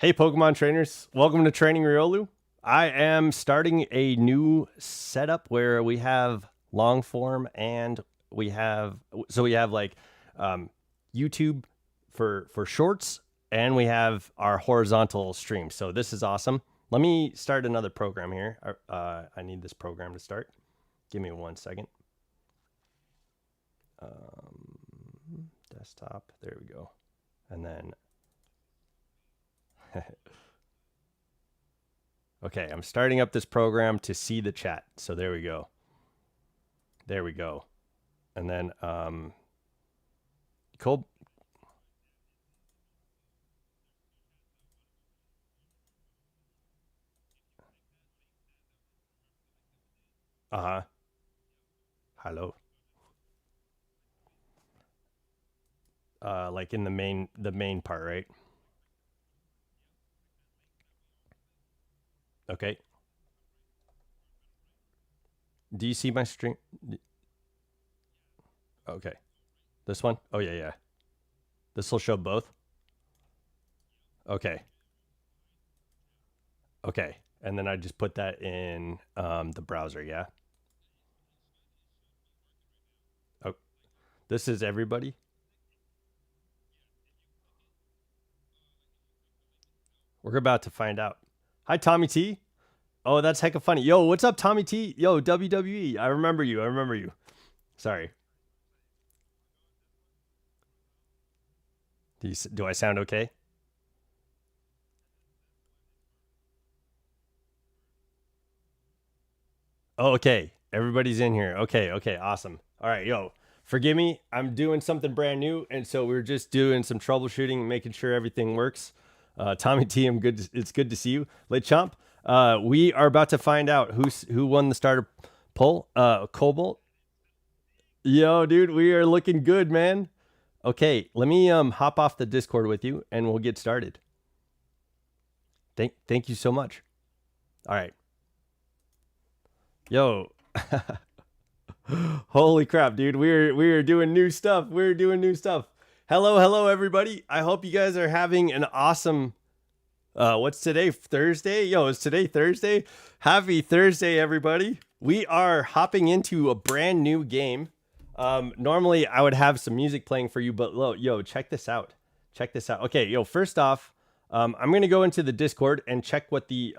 Hey, Pokemon trainers. Welcome to Training Riolu. I am starting a new setup where we have long form and we have like YouTube for shorts, and we have our horizontal stream. So this is awesome. Let me start another program here. I need this program to start. Give me 1 second. Desktop. There we go. And then okay, I'm starting up this program to see the chat. So there we go. There we go. And then cool. Uh-huh. Hello. Like in the main part, right? Okay. Do you see my stream? Okay. This one? Oh, yeah. This will show both? Okay. Okay. And then I just put that in the browser, yeah? Oh, this is everybody? We're about to find out. Hi, Tommy T. Oh, that's hecka funny. Yo, what's up, Tommy T? Yo, WWE. I remember you. Sorry. Do I sound okay? Oh, okay. Everybody's in here. Okay, awesome. All right, yo, forgive me. I'm doing something brand new, and so we're just doing some troubleshooting, making sure everything works. Tommy T, it's good to see you. Late Chomp. We are about to find out who won the starter poll. Cobalt. Yo, dude, we are looking good, man. Okay, let me hop off the Discord with you, and we'll get started. Thank you so much. All right. Yo. Holy crap, dude. We're doing new stuff. Hello, everybody. I hope you guys are having an awesome what's today? Thursday? Yo, is today Thursday? Happy Thursday, everybody. We are hopping into a brand new game. Normally I would have some music playing for you, but yo, check this out. Okay, yo, first off, I'm going to go into the Discord and check what the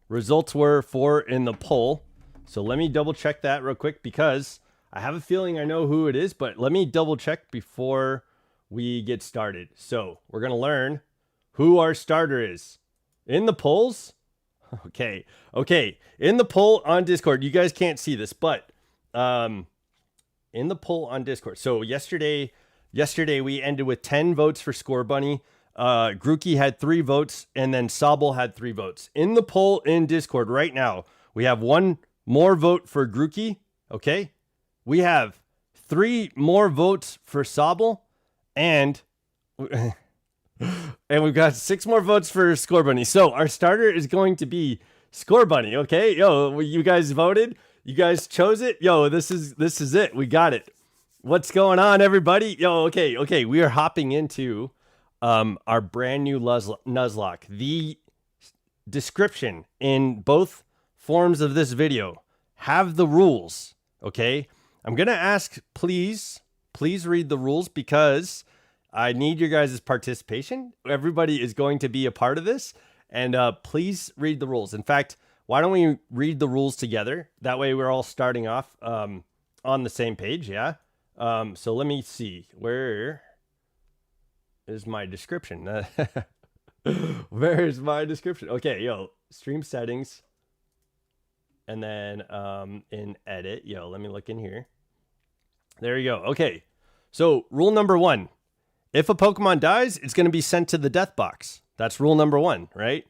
results were for in the poll. So let me double check that real quick, because I have a feeling I know who it is, but let me double check before we get started. So we're going to learn who our starter is in the polls. Okay. In the poll on Discord, you guys can't see this, but in the poll on Discord. So yesterday we ended with 10 votes for Score Bunny. Grookey had 3 votes, and then Sobble had 3 votes. In the poll in Discord right now, we have 1 more vote for Grookey. Okay. We have 3 more votes for Sobble, and we've got 6 more votes for Score Bunny. So our starter is going to be Score Bunny. Okay. Yo, you guys voted. You guys chose it. Yo, this is it. We got it. What's going on, everybody? Yo, okay. We are hopping into our brand new Nuzlocke. The description in both forms of this video have the rules. Okay. I'm going to ask, please read the rules, because I need your guys' participation. Everybody is going to be a part of this, and please read the rules. In fact, why don't we read the rules together? That way we're all starting off on the same page, yeah? So let me see. Where is my description? Where is my description? Okay, yo, stream settings. And then in edit, yo, let me look in here. There you go. Okay, so rule number 1. If a Pokemon dies, it's going to be sent to the death box. That's rule number 1, right?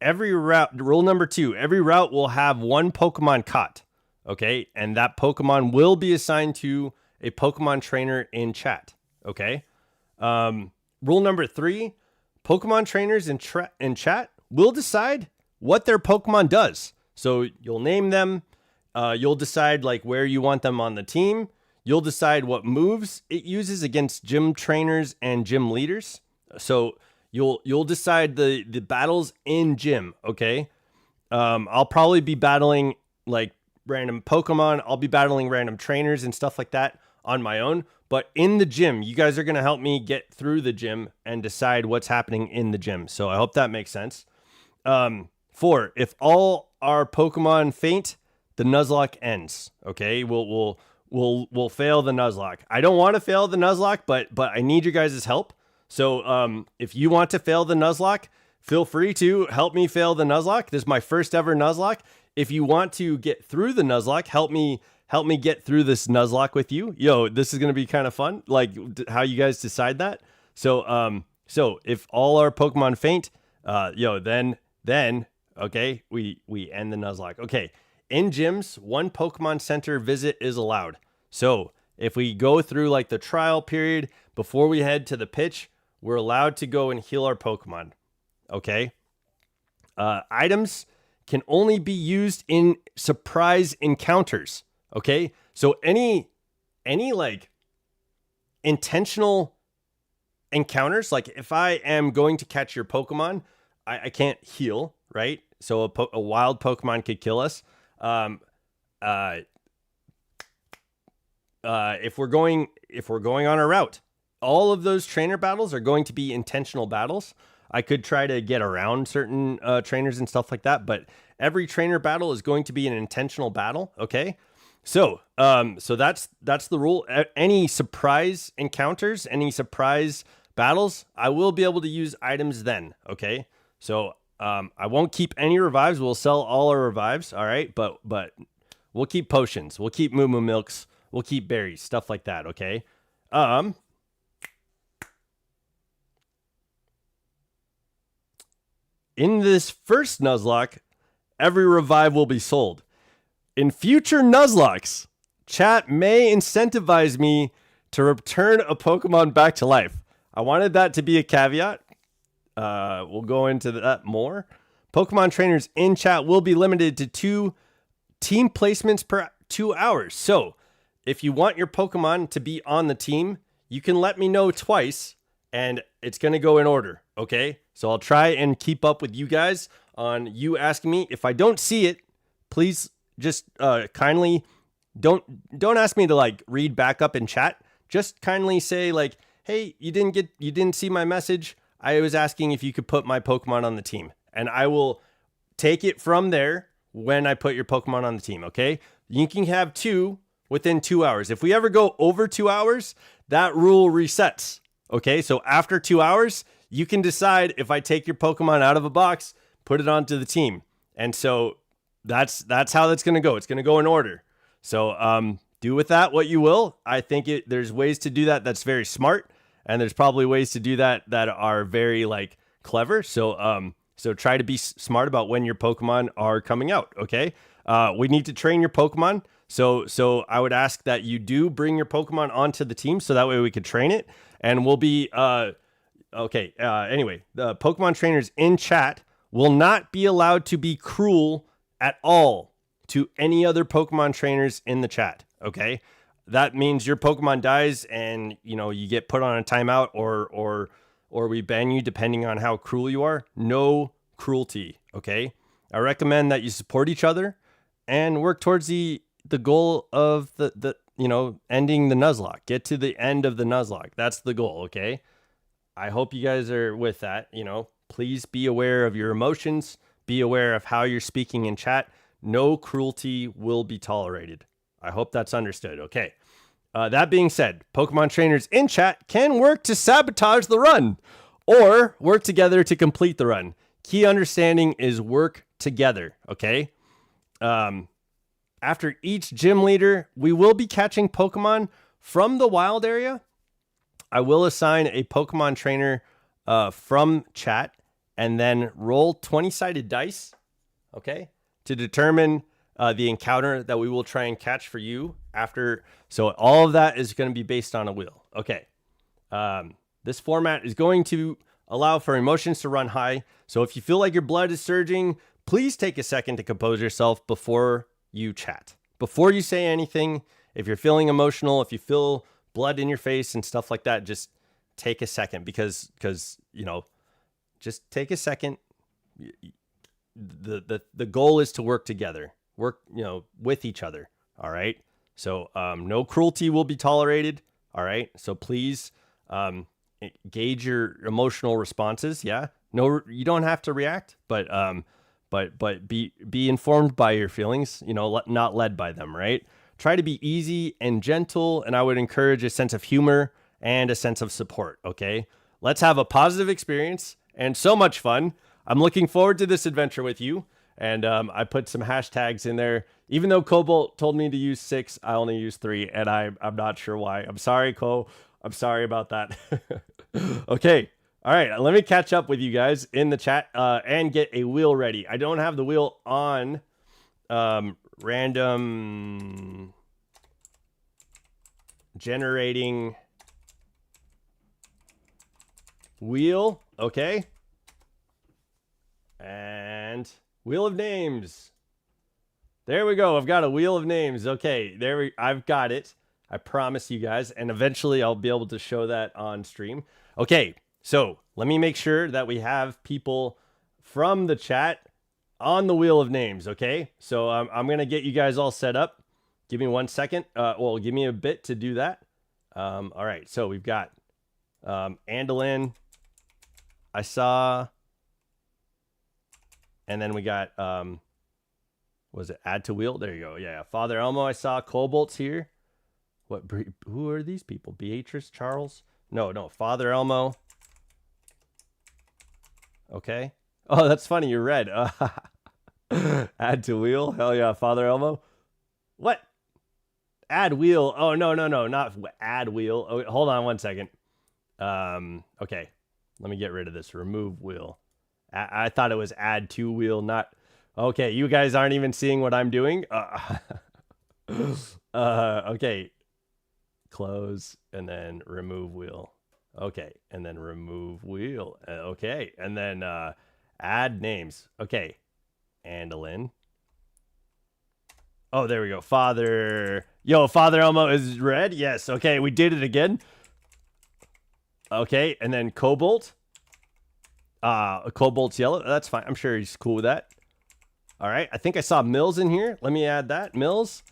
Rule number 2, every route will have 1 Pokemon caught. Okay. And that Pokemon will be assigned to a Pokemon trainer in chat. Okay. Rule number 3, Pokemon trainers in chat will decide what their Pokemon does. So you'll name them. You'll decide like where you want them on the team. You'll decide what moves it uses against gym trainers and gym leaders. So You'll decide the battles in gym, okay? I'll probably be battling like random Pokemon. I'll be battling random trainers and stuff like that on my own. But in the gym, you guys are going to help me get through the gym and decide what's happening in the gym. So I hope that makes sense. 4, if all our Pokemon faint, the Nuzlocke ends. Okay, we'll fail the Nuzlocke. I don't want to fail the Nuzlocke, but I need your guys' help. So if you want to fail the Nuzlocke, feel free to help me fail the Nuzlocke. This is my first ever Nuzlocke. If you want to get through the Nuzlocke, help me get through this Nuzlocke with you. Yo, this is gonna be kind of fun. Like how you guys decide that. So so if all our Pokemon faint, then okay, we end the Nuzlocke. Okay, in gyms, 1 Pokemon Center visit is allowed. So if we go through like the trial period before we head to the pitch, we're allowed to go and heal our Pokemon. Okay. Items can only be used in surprise encounters. Okay. So any like intentional encounters, like if I am going to catch your Pokemon, I can't heal, right? So a wild Pokemon could kill us. If we're going on a route, all of those trainer battles are going to be intentional battles. I could try to get around certain trainers and stuff like that, but every trainer battle is going to be an intentional battle. Okay, so that's the rule. Any surprise encounters, any surprise battles, I will be able to use items then. Okay, so I won't keep any revives. We'll sell all our revives. All right, but we'll keep potions. We'll keep Moo Moo Milks. We'll keep berries, stuff like that. Okay. In this first Nuzlocke, every revive will be sold. In future Nuzlocks, chat may incentivize me to return a Pokemon back to life. I wanted that to be a caveat. We'll go into that more. Pokemon trainers in chat will be limited to 2 team placements per 2 hours. So if you want your Pokemon to be on the team, you can let me know twice and it's going to go in order. Okay. So I'll try and keep up with you guys on you asking me. If I don't see it, please just kindly don't ask me to like read back up in chat. Just kindly say like, hey, you didn't see my message. I was asking if you could put my Pokemon on the team, and I will take it from there when I put your Pokemon on the team. Okay. You can have 2 within 2 hours. If we ever go over 2 hours, that rule resets. Okay. So after 2 hours, you can decide if I take your Pokemon out of a box, put it onto the team. And so that's how that's going to go. It's going to go in order. So do with that what you will. I think there's ways to do that that's very smart, and there's probably ways to do that are very like clever. So so try to be smart about when your Pokemon are coming out. Okay. We need to train your Pokemon. So I would ask that you do bring your Pokemon onto the team so that way we could train it, and we'll be okay. Anyway, the Pokemon trainers in chat will not be allowed to be cruel at all to any other Pokemon trainers in the chat. Okay. That means your Pokemon dies and, you get put on a timeout or we ban you depending on how cruel you are. No cruelty. Okay. I recommend that you support each other and work towards the goal of the ending the Nuzlocke. Get to the end of the Nuzlocke. That's the goal. Okay. I hope you guys are with that. Please be aware of your emotions. Be aware of how you're speaking in chat. No cruelty will be tolerated. I hope that's understood. Okay. That being said, Pokemon trainers in chat can work to sabotage the run or work together to complete the run. Key understanding is work together. Okay. After each gym leader, we will be catching Pokemon from the wild area. I will assign a Pokemon trainer from chat and then roll 20-sided dice, okay, to determine the encounter that we will try and catch for you after. So all of that is going to be based on a wheel. Okay. This format is going to allow for emotions to run high. So if you feel like your blood is surging, please take a second to compose yourself before you chat. Before you say anything, if you're feeling emotional, if you feel blood in your face and stuff like that, just take a second because just take a second. The goal is to work together, work, with each other. All right. So no cruelty will be tolerated. All right. So please gauge your emotional responses. Yeah. No, you don't have to react, but be informed by your feelings, not led by them, right? Try to be easy and gentle, and I would encourage a sense of humor and a sense of support, okay? Let's have a positive experience and so much fun. I'm looking forward to this adventure with you, and I put some hashtags in there. Even though Cobalt told me to use 6, I only use 3, and I'm not sure why. I'm sorry, Co. I'm sorry about that. Okay. All right, let me catch up with you guys in the chat and get a wheel ready. I don't have the wheel on random generating wheel. Okay. And wheel of names. There we go. I've got a wheel of names. Okay, I've got it. I promise you guys. And eventually I'll be able to show that on stream. Okay. So let me make sure that we have people from the chat on the wheel of names, okay? So I'm going to get you guys all set up. Give me 1 second. Well, give me a bit to do that. All right, so we've got Andalin. I saw. And then we got, was it add to wheel? There you go. Yeah, Father Elmo, I saw. Cobalt's here. Who are these people? Beatrice, Charles? No, Father Elmo. Okay. Oh, that's funny. You're red. Add to wheel. Hell yeah. Father Elmo. What? Add wheel. Oh, no. Not add wheel. Oh, hold on 1 second. Okay. Let me get rid of this. Remove wheel. I thought it was add to wheel, not. Okay. You guys aren't even seeing what I'm doing. Okay. Close and then remove wheel. Okay, and then remove wheel. Okay, and then add names. Okay, Andalin. Oh, there we go. Father Elmo is red. Yes. Okay, we did it again. Okay, and then Cobalt. Cobalt's yellow. That's fine. I'm sure he's cool with that. All right. I think I saw Mills in here. Let me add that. Mills.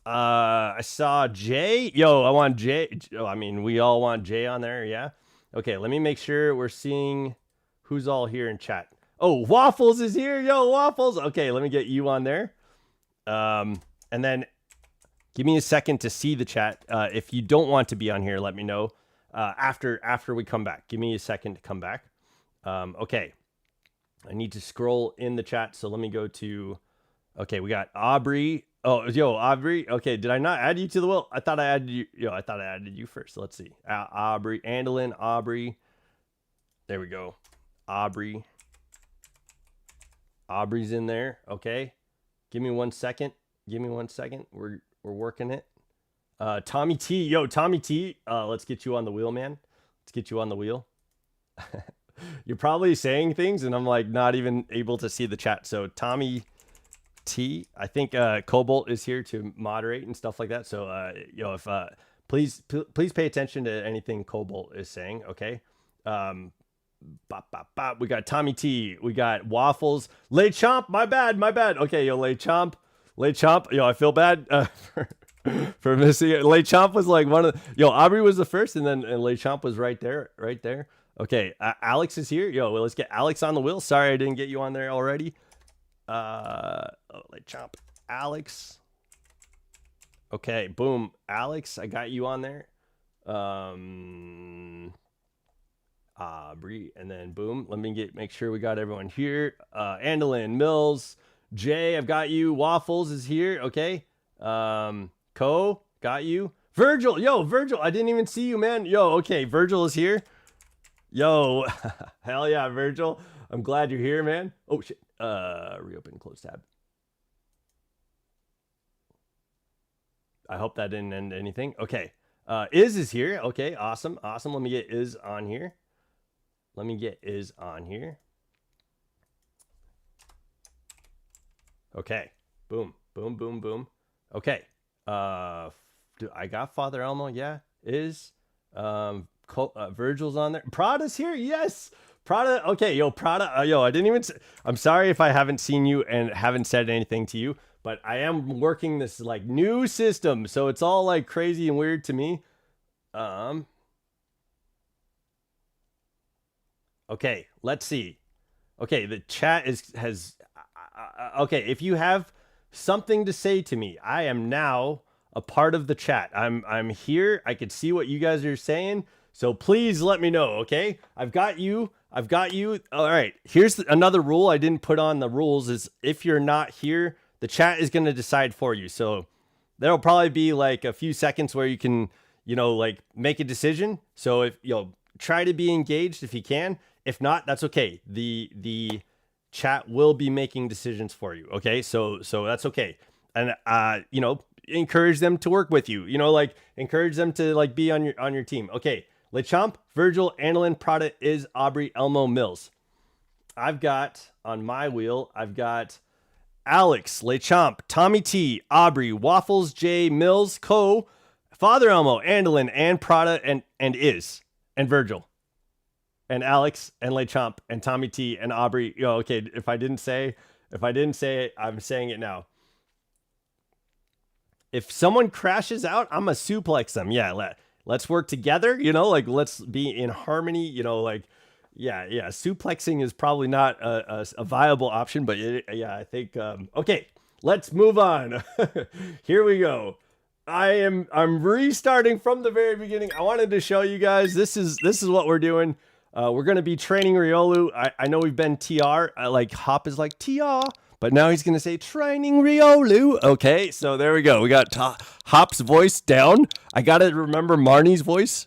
I saw Jay. Yo, I want Jay. I mean, we all want Jay on there. Yeah. Okay. Let me make sure we're seeing who's all here in chat. Oh, Waffles is here. Yo, Waffles. Okay. Let me get you on there. And then give me a second to see the chat. If you don't want to be on here, let me know. After we come back, give me a second to come back. Okay. I need to scroll in the chat. So let me go to, okay. We got Aubrey. Oh, yo, Aubrey. Okay, did I not add you to the wheel? I thought I added you. Yo, I thought I added you first. Let's see. Aubrey, Andalin, Aubrey. There we go. Aubrey's in there. Okay. Give me 1 second. We're working it. Tommy T. Yo, Tommy T. Let's get you on the wheel, man. Let's get you on the wheel. You're probably saying things, and I'm like not even able to see the chat. So Tommy T. I think Cobalt is here to moderate and stuff like that. So if please pay attention to anything Cobalt is saying. Okay. We got Tommy T. We got Waffles. Lay Chomp. My bad. Okay, yo, Lay Chomp. Yo, I feel bad for missing it. Lay Chomp was like one of. Yo, Aubrey was the first, and Lay Chomp was right there. Okay, Alex is here. Yo, well, let's get Alex on the wheel. Sorry, I didn't get you on there already. Lay Chomp. Alex. Okay, boom. Alex, I got you on there. Aubrey, and then boom. Let me make sure we got everyone here. Andalin, Mills, Jay, I've got you. Waffles is here. Okay. Co, got you. Virgil, I didn't even see you, man. Yo, okay, Virgil is here. Yo, hell yeah, Virgil. I'm glad you're here, man. Oh shit. Reopen, close tab. I hope that didn't end anything. Okay. Is here. Okay, awesome. Let me get Is on here. Okay. Boom. Okay. I got Father Elmo. Yeah. Is Virgil's on there. Prada's here. Yes. Prada. Okay, yo, Prada. Yo, I didn't even. I'm sorry if I haven't seen you and haven't said anything to you, but I am working this like new system, so it's all like crazy and weird to me. Okay, let's see. Okay, the chat has. Okay, if you have something to say to me, I am now a part of the chat. I'm here. I could see what you guys are saying. So please let me know, okay? I've got you. All right. Here's another rule I didn't put on the rules is if you're not here, the chat is going to decide for you. So there'll probably be like a few seconds where you can, like make a decision. So if try to be engaged if you can. If not, that's okay. The chat will be making decisions for you, okay? So that's okay. And encourage them to work with you. Like encourage them to like be on your team. Okay. Lechomp, Virgil, Annalyn, Prada, Is, Aubrey, Elmo, Mills. I've got on my wheel, I've got Alex, Lechomp, Tommy T, Aubrey, Waffles, Jay, Mills, Co, Father Elmo, Annalyn, and Prada, and Is, and Virgil, and Alex, and Lechomp, and Tommy T, and Aubrey. Okay, if I didn't say it, I'm saying it now. If someone crashes out, I'm gonna suplex them. Yeah, let's work together, like let's be in harmony, yeah. Suplexing is probably not a viable option, but I think, okay, let's move on. Here we go. I'm restarting from the very beginning. I wanted to show you guys, this is what we're doing. We're going to be training Riolu. I know we've been TR, like Hop is like TR, but now he's going to say training Riolu. Okay, so there we go. We got Hop's voice down. I got to remember Marnie's voice.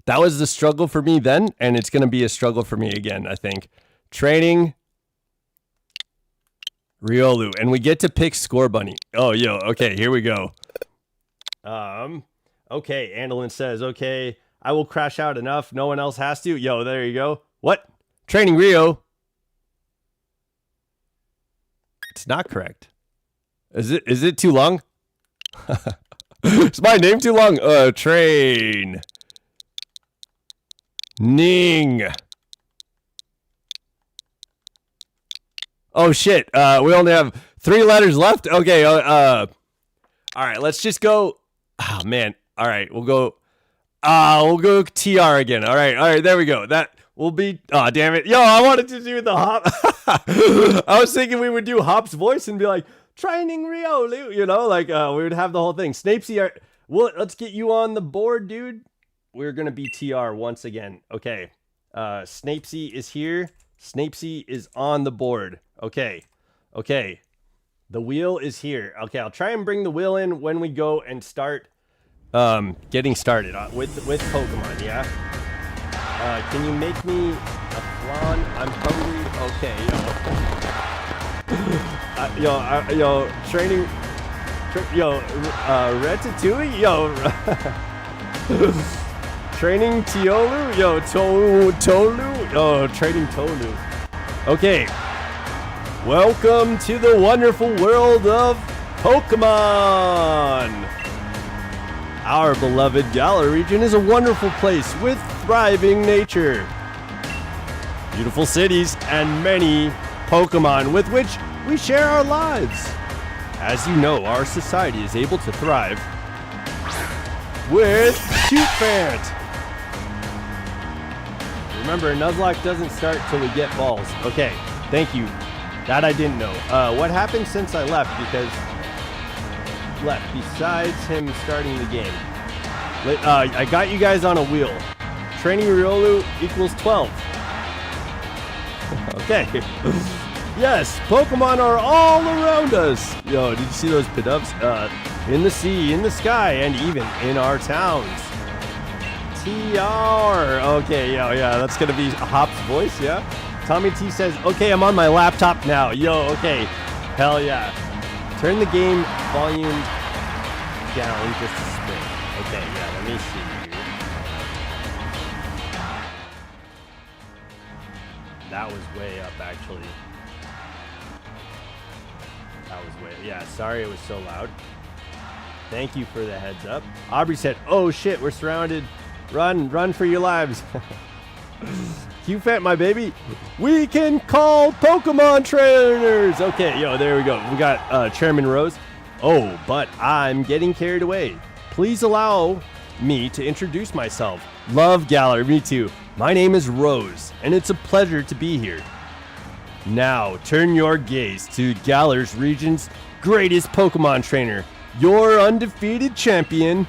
That was the struggle for me then, and it's going to be a struggle for me again, I think. Training Riolu, and we get to pick Score Bunny. Oh, okay, here we go. Okay, Annalyn says, okay, I will crash out enough. No one else has to. There you go. What? Training Rio. It's not correct. Is it too long? Is my name too long? Train. Ning. Oh shit. We only have 3 letters left. Okay. All right. Let's just go. Oh man. All right. We'll go TR again. All right. There we go. That will be. Oh damn it. I wanted to do the Hop. I was thinking we would do Hop's voice and be like training Riolu. Like we would have the whole thing. Snapesy, let's get you on the board, dude. We're going to be TR once again. Okay. Snapesy is here. Snapesy is on the board. Okay. The wheel is here. Okay, I'll try and bring the wheel in when we go and start getting started with Pokemon, yeah? Can you make me a flan? I'm hungry. Okay, training... Ratatouille? Training Tiolu? Tolu? Training Tolu. Okay. Welcome to the wonderful world of Pokemon! Our beloved Galar region is a wonderful place with thriving nature, beautiful cities, and many Pokemon with which we share our lives. As you know, our society is able to thrive with Cute Fant. Remember, Nuzlocke doesn't start till we get balls. Okay, thank you. That I didn't know. What happened since I left? Besides him starting the game. I got you guys on a wheel. Training Riolu equals 12. Okay. Yes, Pokemon are all around us. Did you see those pidubs? In the sea, in the sky, and even in our towns. TR. Okay, yeah, that's gonna be Hop's voice, yeah? Tommy T says, okay, I'm on my laptop now. Okay. Hell yeah. Turn the game volume down just a bit. Okay, yeah, let me see here. That was way up, actually. Yeah, sorry it was so loud. Thank you for the heads up. Aubrey said, oh shit, we're surrounded. Run for your lives. QFant, my baby. We can call Pokemon Trainers. Okay, yo, there we go. We got Chairman Rose. Oh, but I'm getting carried away. Please allow me to introduce myself. Love Galar, me too. My name is Rose, and it's a pleasure to be here. Now, turn your gaze to Galar's region's greatest Pokemon trainer, your undefeated champion.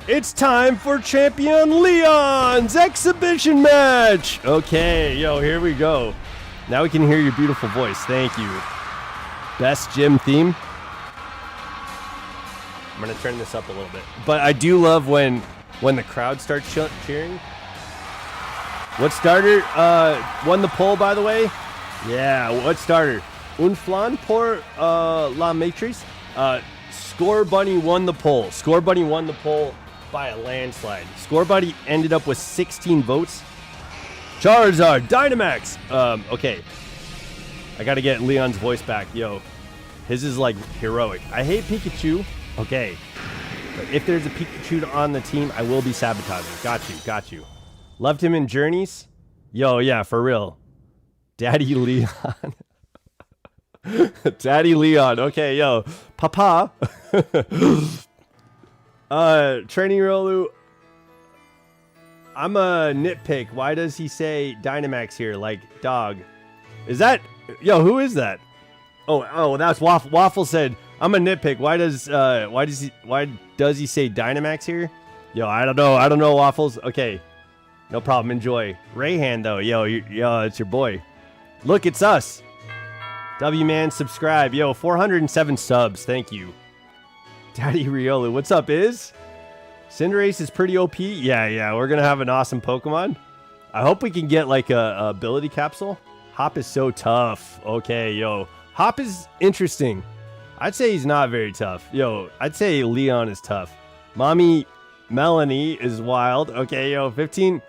It's time for Champion Leon's exhibition match. Okay, yo, here we go. Now we can hear your beautiful voice. Thank you. Best gym theme. I'm gonna turn this up a little bit, but I do love when the crowd starts cheering. What starter won the poll, by the way? Yeah, what starter? Un flan pour la matrice. Score Bunny won the poll. Score Bunny won the poll by a landslide. Score Bunny ended up with 16 votes. Charizard, Dynamax. Okay. I gotta get Leon's voice back. Yo, his is like heroic. I hate Pikachu. Okay. But if there's a Pikachu on the team, I will be sabotaging. Got you. Loved him in Journeys. Yo, yeah, for real. Daddy Leon. Daddy Leon. Okay, yo. Papa. Training Riolu. I'm a nitpick. Why does he say Dynamax here? Like dog. Is that yo, who is that? Oh, that's Waffle. Waffle said, I'm a nitpick. Why does he say Dynamax here? Yo, I don't know, Waffles. Okay. No problem. Enjoy. Rayhan though. Yo, it's your boy. Look, it's us. W-Man, subscribe. Yo, 407 subs. Thank you. Daddy Riolu. What's up, Iz? Cinderace is pretty OP. Yeah. We're going to have an awesome Pokemon. I hope we can get like a ability capsule. Hop is so tough. Okay, yo. Hop is interesting. I'd say he's not very tough. Yo, I'd say Leon is tough. Mommy Melanie is wild. Okay, yo, 15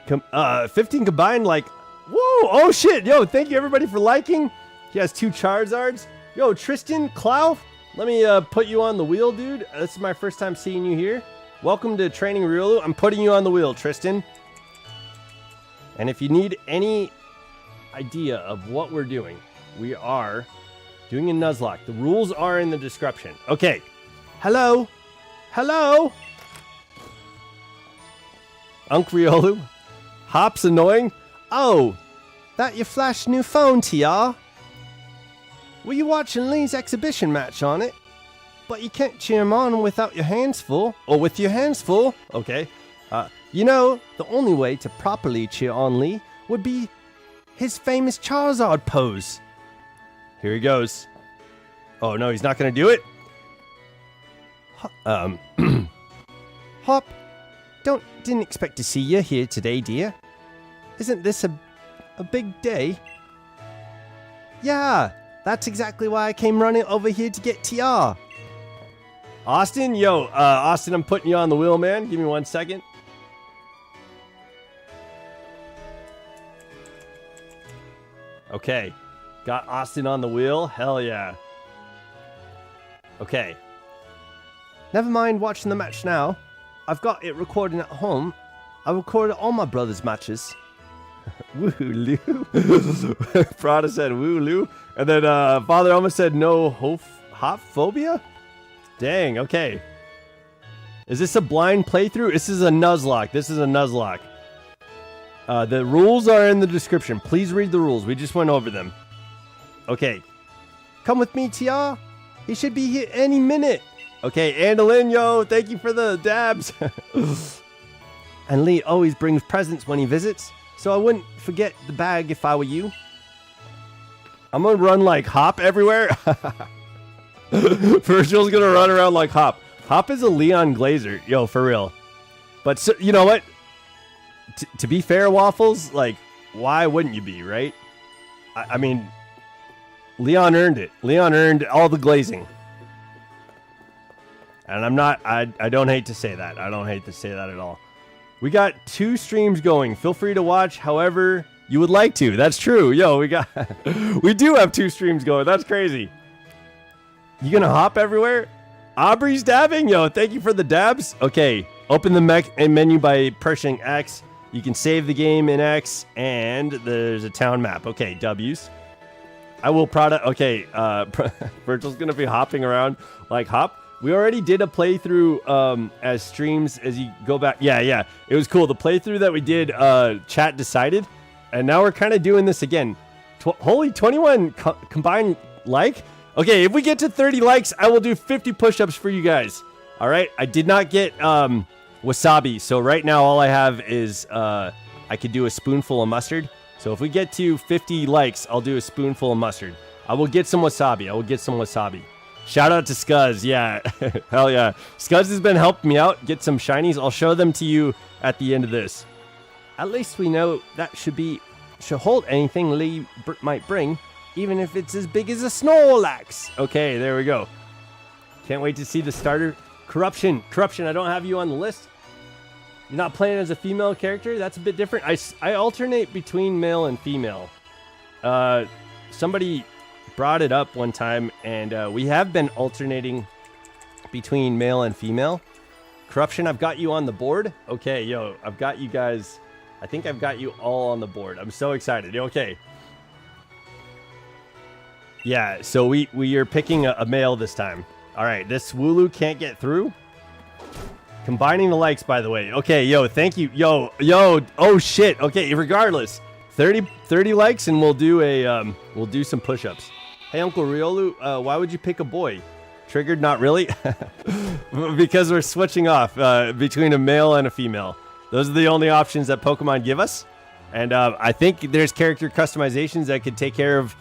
combined, like, whoa, oh shit. Yo, thank you everybody for liking. He has 2 Charizards. Yo, Tristan Clough, let me put you on the wheel, dude. This is my first time seeing you here. Welcome to Training Riolu. I'm putting you on the wheel, Tristan. And if you need any idea of what we're doing, we are doing a Nuzlocke. The rules are in the description. Okay. Hello. Unc Riolu. Hop's annoying. Oh, that your flash new phone, TR. Were you watching Lee's exhibition match on it? But you can't cheer him on without your hands full. Or with your hands full. Okay. You know, the only way to properly cheer on Lee would be his famous Charizard pose. Here he goes. Oh, no, he's not going to do it? Hop, didn't expect to see you here today, dear. Isn't this a big day? Yeah, that's exactly why I came running over here to get TR. Austin, yo, Austin, I'm putting you on the wheel, man. Give me 1 second. Okay, got Austin on the wheel. Hell yeah. Okay. Never mind watching the match now. I've got it recording at home. I recorded all my brother's matches. Woo-loo. Prada said woo-loo. And then Father almost said no hop phobia? Dang, okay. Is this a blind playthrough? This is a Nuzlocke. The rules are in the description. Please read the rules. We just went over them. Okay. Come with me, TR. He should be here any minute. Okay, Andalyn, yo, thank you for the dabs. And Lee always brings presents when he visits, so I wouldn't forget the bag if I were you. I'm gonna run like Hop everywhere. Virgil's gonna run around like Hop. Hop is a Leon Glazer, yo, for real. But so, you know what? To be fair, Waffles, like, why wouldn't you be, right? I mean, Leon earned it. Leon earned all the glazing. And I don't hate to say that. I don't hate to say that at all. We got 2 streams going. Feel free to watch however you would like to. That's true. Yo, we do have 2 streams going. That's crazy. You gonna hop everywhere? Aubrey's dabbing? Yo, thank you for the dabs. Okay, open the menu by pressing X. You can save the game in X, and there's a town map. Okay, W's. I will product. Okay, Virgil's gonna be hopping around like Hop. We already did a playthrough as streams as you go back. Yeah, it was cool. The playthrough that we did, chat decided, and now we're kind of doing this again. Holy 21 combined like. Okay, if we get to 30 likes, I will do 50 push-ups for you guys. All right, I did not get wasabi, so right now all I have is I could do a spoonful of mustard. So if we get to 50 likes, I'll do a spoonful of mustard. I will get some wasabi. Shout out to Scuzz. Yeah, hell yeah. Scuzz has been helping me out. Get some shinies. I'll show them to you at the end of this. At least we know that should hold anything Lee might bring, even if it's as big as a Snorlax. Okay, there we go. Can't wait to see the starter. Corruption, I don't have you on the list. You're not playing as a female character? That's a bit different. I alternate between male and female. Somebody brought it up one time, and we have been alternating between male and female. Corruption, I've got you on the board. Okay, yo, I've got you guys. I think I've got you all on the board. I'm so excited. Okay. Yeah, so we are picking a male this time. All right, this Wooloo can't get through. Combining the likes, by the way. Okay, yo, thank you. Yo, oh shit. Okay, regardless. 30 likes and we'll do some push-ups. Hey, Uncle Riolu, why would you pick a boy? Triggered? Not really. Because we're switching off between a male and a female. Those are the only options that Pokemon give us. And I think there's character customizations that could take care of,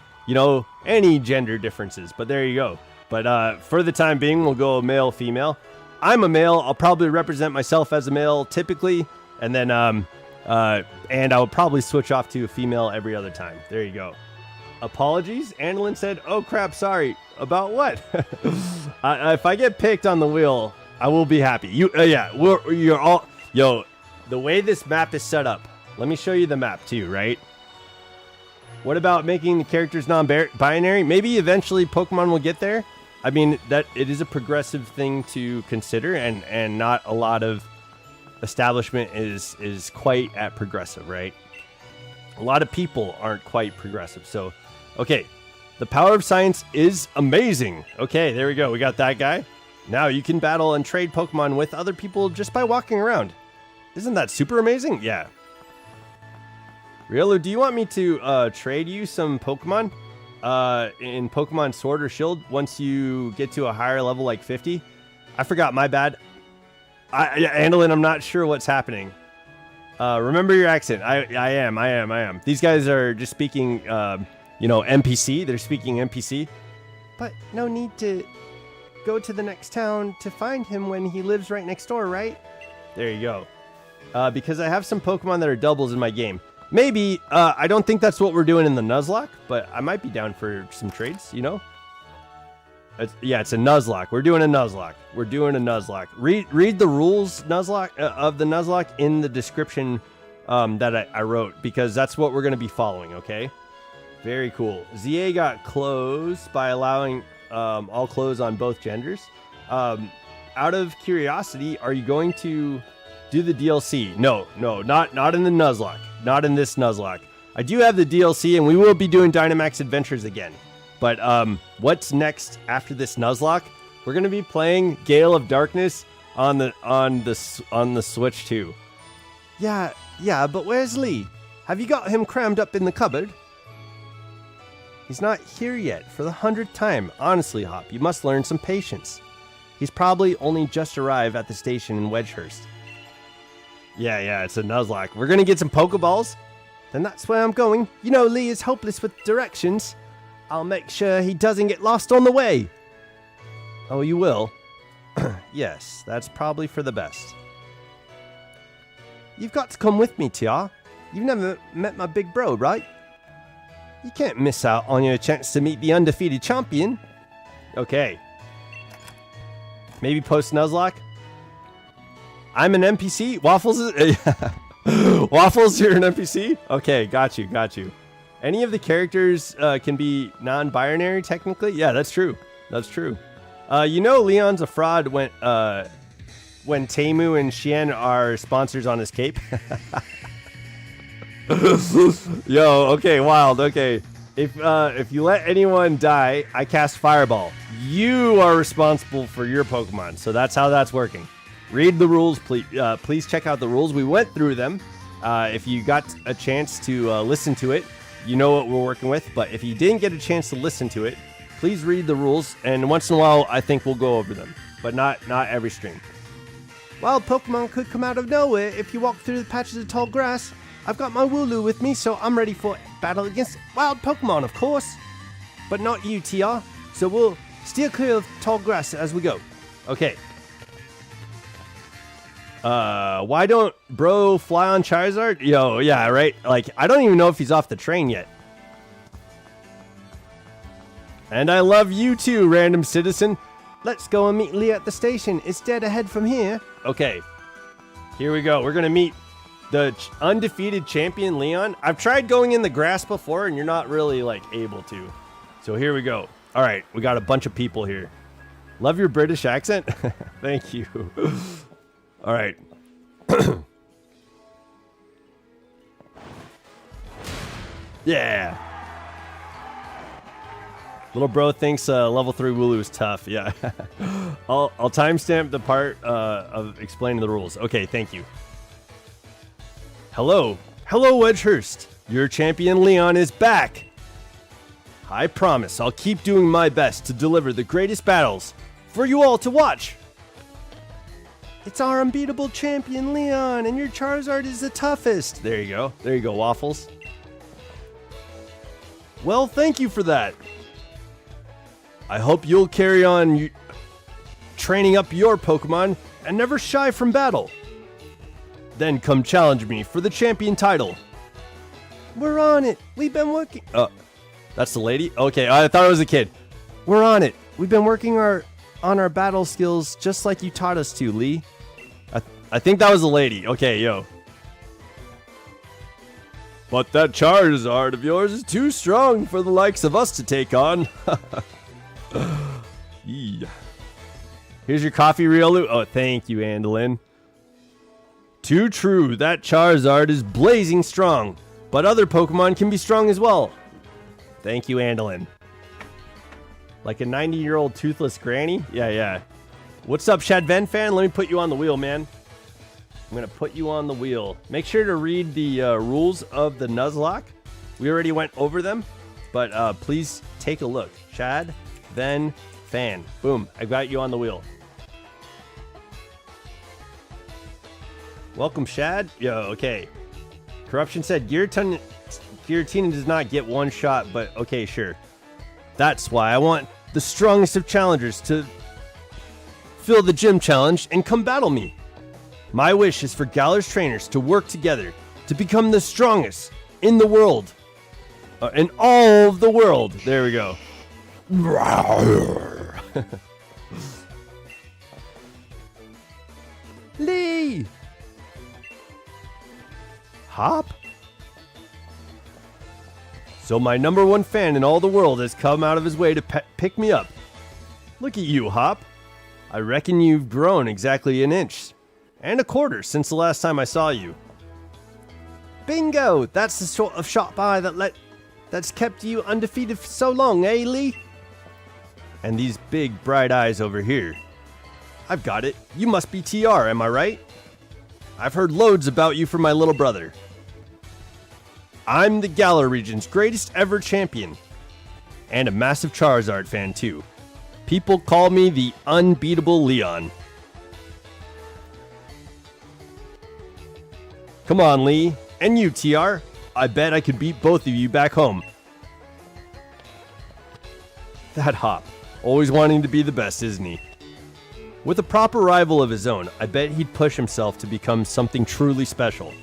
any gender differences. But there you go. But for the time being, we'll go male, female. I'm a male. I'll probably represent myself as a male typically. And then, and I'll probably switch off to a female every other time. There you go. Apologies. Annalyn said, oh crap, sorry. About what? If I get picked on the wheel, I will be happy. You're all, yo, the way this map is set up. Let me show you the map too, right? What about making the characters non-binary? Maybe eventually Pokemon will get there. I mean, that it is a progressive thing to consider, and not a lot of establishment is quite at progressive, right? A lot of people aren't quite progressive. So, okay, the power of science is amazing. Okay, there we go. We got that guy. Now you can battle and trade Pokemon with other people just by walking around. Isn't that super amazing? Yeah. Riolu, do you want me to trade you some Pokemon in Pokemon Sword or Shield once you get to a higher level like 50? I forgot, my bad. Annalyn, I'm not sure what's happening. Remember your accent. I am. These guys are just speaking, NPC. They're speaking NPC. But no need to go to the next town to find him when he lives right next door, right? There you go. Because I have some Pokemon that are doubles in my game. Maybe, I don't think that's what we're doing in the Nuzlocke, but I might be down for some trades, It's a Nuzlocke. We're doing a Nuzlocke. Read the rules Nuzlocke of the Nuzlocke in the description that I wrote, because that's what we're going to be following, okay? Very cool. ZA got clothes by allowing all clothes on both genders. Out of curiosity, are you going to do the DLC? No, not in the Nuzlocke. Not in this Nuzlocke. I do have the DLC, and we will be doing Dynamax Adventures again. But what's next after this Nuzlocke? We're gonna be playing Gale of Darkness on the Switch too. Yeah, but where's Lee? Have you got him crammed up in the cupboard? He's not here yet for the 100th time. Honestly, Hop, you must learn some patience. He's probably only just arrived at the station in Wedgehurst. Yeah, it's a Nuzlocke. We're gonna get some Pokeballs. Then that's where I'm going. Lee is hopeless with directions. I'll make sure he doesn't get lost on the way. Oh, you will? Yes, that's probably for the best. You've got to come with me, Tia. You've never met my big bro, right? You can't miss out on your chance to meet the undefeated champion. Okay. Maybe post Nuzlocke. I'm an NPC? Waffles is... Waffles, you're an NPC? Okay, got you. Any of the characters can be non-binary, technically? Yeah, that's true. Leon's a fraud when Temu and Xian are sponsors on his cape. Yo, okay, wild. Okay, if you let anyone die, I cast Fireball. You are responsible for your Pokemon, so that's how that's working. Read the rules, please. Please check out the rules. We went through them. If you got a chance to listen to it, you know what we're working with. But if you didn't get a chance to listen to it, please read the rules. And once in a while, I think we'll go over them, but not every stream. Wild Pokemon could come out of nowhere if you walk through the patches of tall grass. I've got my Wooloo with me, so I'm ready for battle against wild Pokemon, of course. But not you, TR. So we'll steer clear of tall grass as we go. Okay. Why don't bro fly on Charizard? Yo, yeah, right? Like, I don't even know if he's off the train yet. And I love you too, random citizen. Let's go and meet Lee at the station. It's dead ahead from here. Okay. Here we go. We're going to meet the undefeated champion, Leon. I've tried going in the grass before, and you're not really, like, able to. So here we go. All right. We got a bunch of people here. Love your British accent. Thank you. All right. Yeah. Little bro thinks level 3 Wooloo is tough. Yeah. I'll timestamp the part of explaining the rules. Okay, thank you. Hello. Hello, Wedgehurst. Your champion Leon is back. I promise I'll keep doing my best to deliver the greatest battles for you all to watch. It's our unbeatable champion Leon, and your Charizard is the toughest. There you go. There you go, Waffles. Well, thank you for that. I hope you'll carry on training up your Pokemon and never shy from battle. Then come challenge me for the champion title. We're on it. We've been working... Oh, that's the lady? Okay, I thought it was a kid. We're on it. We've been working on our battle skills just like you taught us to, Lee. I think that was a lady. Okay, yo. But that Charizard of yours is too strong for the likes of us to take on. Yeah. Here's your coffee, Riolu. Oh, thank you, Andalyn. Too true. That Charizard is blazing strong, but other Pokemon can be strong as well. Thank you, Andalyn. Like a 90-year-old toothless granny? Yeah, yeah. What's up, Shadven fan? Let me put you on the wheel, man. I'm going to put you on the wheel. Make sure to read the rules of the Nuzlocke. We already went over them, but please take a look. Shadven fan. Boom. I got you on the wheel. Welcome, Shad. Yo, okay. Corruption said Giratina does not get one shot, but okay, sure. That's why I want the strongest of challengers to fill the gym challenge and come battle me. My wish is for Galar's trainers to work together to become the strongest in the world. In all of the world. There we go. Lee! Hop? So my #1 fan in all the world has come out of his way to pick me up. Look at you, Hop. I reckon you've grown exactly an inch and a quarter since the last time I saw you. Bingo! That's the sort of shot by that's kept you undefeated for so long, eh, Lee? And these big bright eyes over here. I've got it. You must be TR, am I right? I've heard loads about you from my little brother. I'm the Galar region's greatest ever champion. And a massive Charizard fan too. People call me the unbeatable Leon. Come on, Lee. And you, TR. I bet I could beat both of you back home. That Hop. Always wanting to be the best, isn't he? With a proper rival of his own, I bet he'd push himself to become something truly special.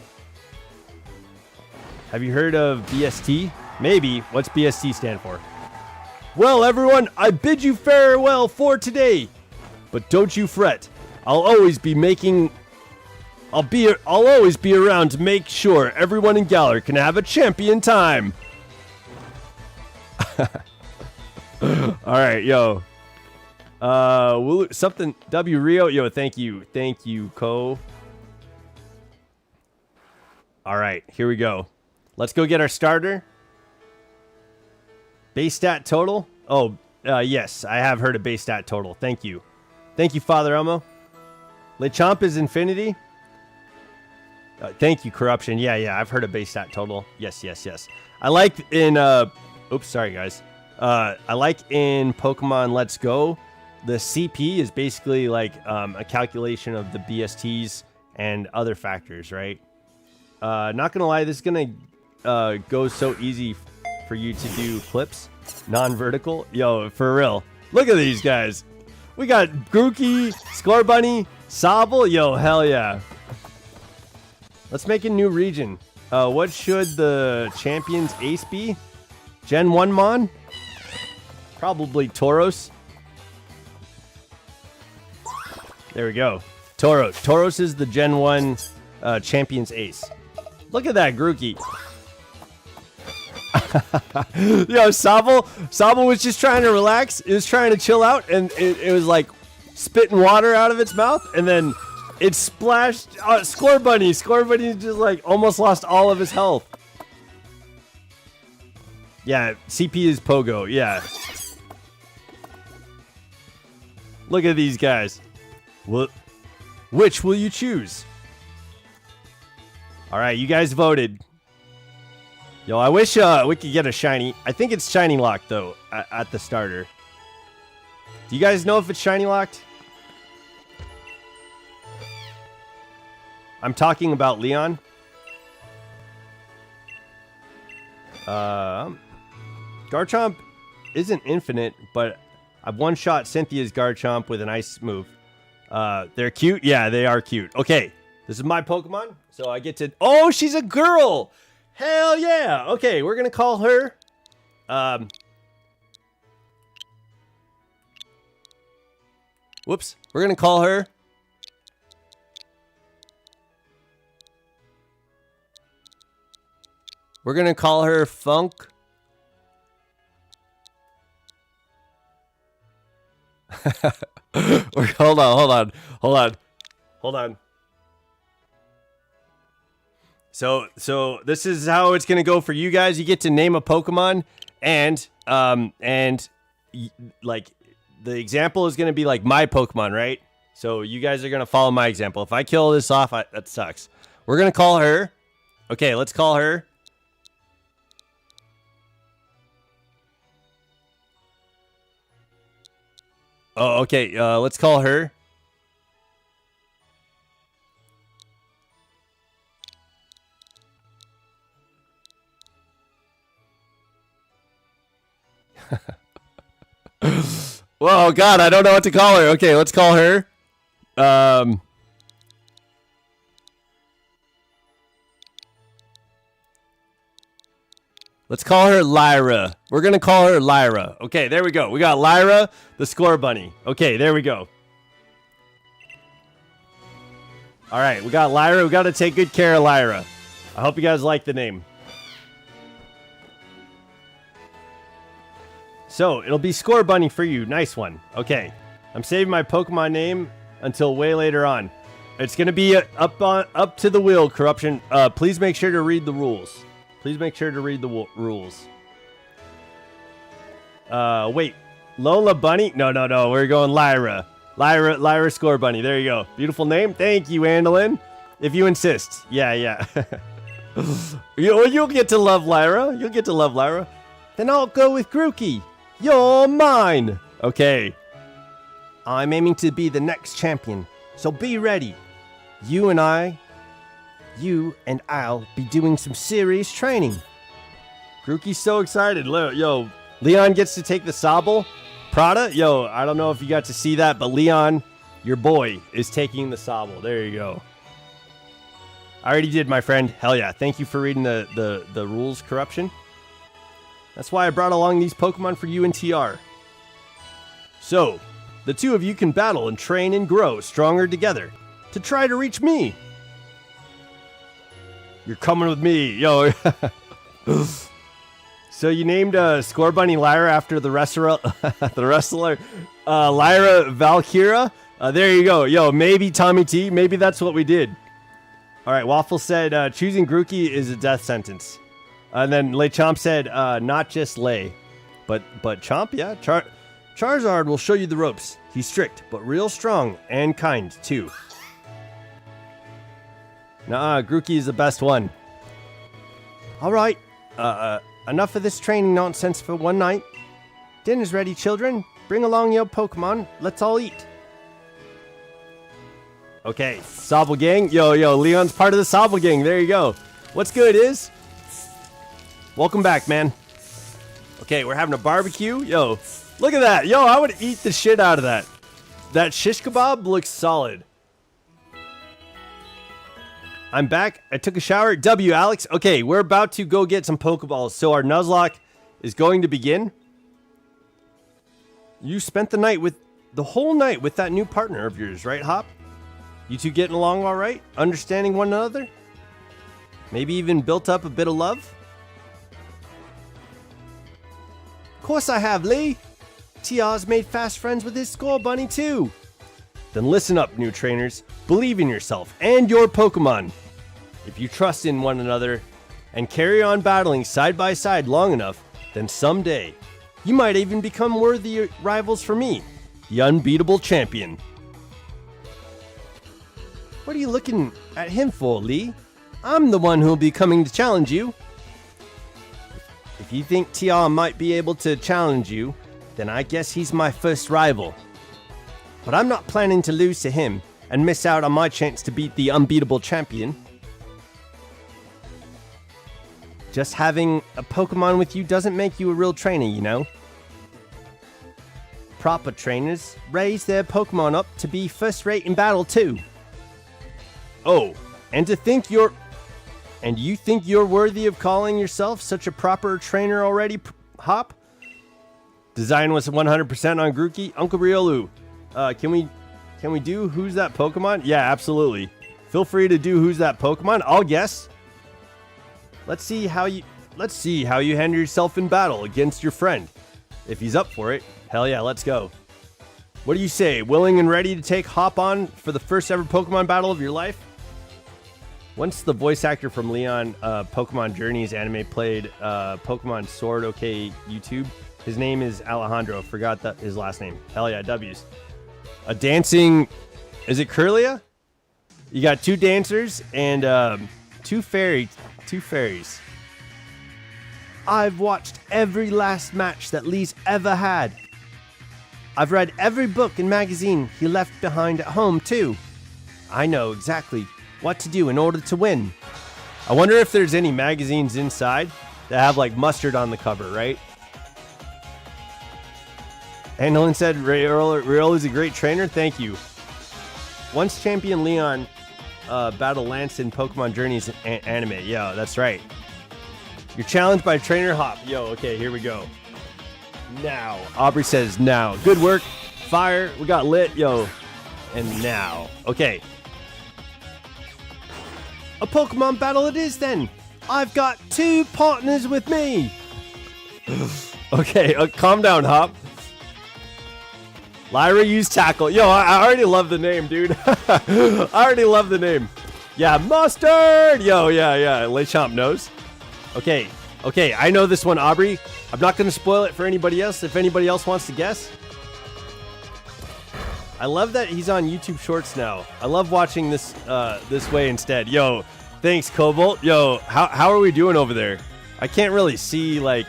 Have you heard of BST? Maybe. What's BST stand for? Well, everyone, I bid you farewell for today. But don't you fret. I'll always be around to make sure everyone in Galar can have a champion time. All right, yo. Something W Rio, yo, thank you, Co. All right, here we go. Let's go get our starter. Base stat total. Oh, yes, I have heard of base stat total. Thank you. Thank you, Father Elmo. Lechomp is infinity. Thank you, Corruption. Yeah, I've heard of base stat total. Yes. I like in, oops, sorry, guys. I like in Pokemon Let's Go, the CP is basically like a calculation of the BSTs and other factors, right? Not gonna lie, this is gonna go so easy for you to do clips, non-vertical. Yo, for real. Look at these guys. We got Grookey, Scorbunny, Sobble. Yo, hell yeah. Let's make a new region. What should the champion's ace be? Gen 1 Mon? Probably Tauros. There we go. Tauros. Tauros is the Gen 1 champion's ace. Look at that Grookey. Yo, Sobble was just trying to relax. It was trying to chill out, and it was like spitting water out of its mouth, and then it splashed Scorbunny. Scorbunny just like almost lost all of his health. Yeah, CP is Pogo. Yeah. Look at these guys. Which will you choose? All right, you guys voted. Yo, I wish we could get a shiny. I think it's shiny locked though at the starter. Do you guys know if it's shiny locked? I'm talking about Leon. Garchomp isn't infinite, but I've one-shot Cynthia's Garchomp with an ice move. They're cute? Yeah, they are cute. Okay, this is my Pokemon, so I get to... Oh, she's a girl! Hell yeah! Okay, we're gonna call her... Whoops. We're gonna call her... We're gonna call her Funk. Hold on. So this is how it's gonna go for you guys. You get to name a Pokemon, and like the example is gonna be like my Pokemon, right? So you guys are gonna follow my example. If I kill this off, that sucks. We're gonna call her. Okay, let's call her. Oh, okay. Let's call her. Whoa, God, I don't know what to call her. Okay, let's call her. Let's call her Lyra. We're going to call her Lyra. Okay, there we go. We got Lyra, the Scorbunny. Okay, there we go. All right, we got Lyra. We got to take good care of Lyra. I hope you guys like the name. So, it'll be Scorbunny for you. Nice one. Okay. I'm saving my Pokemon name until way later on. It's going to be up to the wheel, Corruption. Please make sure to read the rules. Please make sure to read the rules. Wait. Lola Bunny? No. We're going Lyra. Lyra Scorbunny. There you go. Beautiful name. Thank you, Andolin. If you insist. Yeah. You'll get to love Lyra. You'll get to love Lyra. Then I'll go with Grookey. You're mine. Okay. I'm aiming to be the next champion, so be ready. You and I'll be doing some serious training. Grookey's so excited. Yo, Leon gets to take the Sobble. Prada, yo, I don't know if you got to see that, but Leon, your boy, is taking the Sobble. There you go. I already did, my friend. Hell yeah. Thank you for reading the rules, Corruption. That's why I brought along these Pokemon for you and TR. So, the two of you can battle and train and grow stronger together to try to reach me. You're coming with me, yo. So you named Scorbunny Lyra after the wrestler, Lyra Valkyra. There you go, yo. Maybe Tommy T. Maybe that's what we did. All right, Waffle said choosing Grookey is a death sentence. And then Lechomp said, not just Lay, but Chomp, yeah. Charizard will show you the ropes. He's strict, but real strong and kind, too. Nah, Grookey is the best one. All right, enough of this training nonsense for one night. Dinner's ready, children. Bring along your Pokemon. Let's all eat. Okay, Sobble Gang. Yo, Leon's part of the Sobble Gang. There you go. What's good, Is? Welcome back, man. Okay, we're having a barbecue. Yo, look at that. Yo, I would eat the shit out of that. That shish kebab looks solid. I'm back. I took a shower. W, Alex. Okay, we're about to go get some Pokeballs. So our Nuzlocke is going to begin. You spent the whole night with that new partner of yours, right, Hop? You two getting along all right? Understanding one another? Maybe even built up a bit of love? Of course I have, Lee. TR's made fast friends with his Score Bunny too. Then listen up, new trainers. Believe in yourself and your Pokemon. If you trust in one another and carry on battling side by side long enough, then someday you might even become worthy rivals for me, the unbeatable champion. What are you looking at him for, Lee? I'm the one who'll be coming to challenge you. If you think TR might be able to challenge you, then I guess he's my first rival. But I'm not planning to lose to him and miss out on my chance to beat the unbeatable champion. Just having a Pokemon with you doesn't make you a real trainer, you know. Proper trainers raise their Pokemon up to be first rate in battle too. Oh, and you think you're worthy of calling yourself such a proper trainer already, Hop? Design was 100% on Grookey. Uncle Riolu, can we do Who's That Pokemon? Yeah, absolutely. Feel free to do Who's That Pokemon. I'll guess. Let's see how you handle yourself in battle against your friend. If he's up for it, hell yeah, let's go. What do you say? Willing and ready to take Hop on for the first ever Pokemon battle of your life? Once the voice actor from Leon Pokemon Journeys anime played Pokemon Sword OK YouTube. His name is Alejandro. Forgot his last name. Hell yeah, W's. A dancing... Is it Curlia? You got two dancers and two fairies. I've watched every last match that Lee's ever had. I've read every book and magazine he left behind at home, too. I know exactly what to do in order to win. I wonder if there's any magazines inside that have like mustard on the cover, right? Handlin said Riolu is a great trainer. Thank you. Once champion Leon battle Lance in Pokemon Journeys anime. Yeah, that's right. You're challenged by Trainer Hop. Yo, okay, here we go. Now. Aubrey says now. Good work. Fire. We got lit. Yo. And now. Okay. A Pokemon battle it is then. I've got two partners with me. Okay, calm down, Hop. Lyra used tackle. Yo, I already love the name, dude. I already love the name. Yeah, mustard. Yo, yeah. Lechomp knows. Okay, I know this one, Aubrey. I'm not going to spoil it for anybody else if anybody else wants to guess. I love that he's on YouTube Shorts now. I love watching this this way instead. Yo, thanks, Cobalt. Yo, how are we doing over there? I can't really see, like,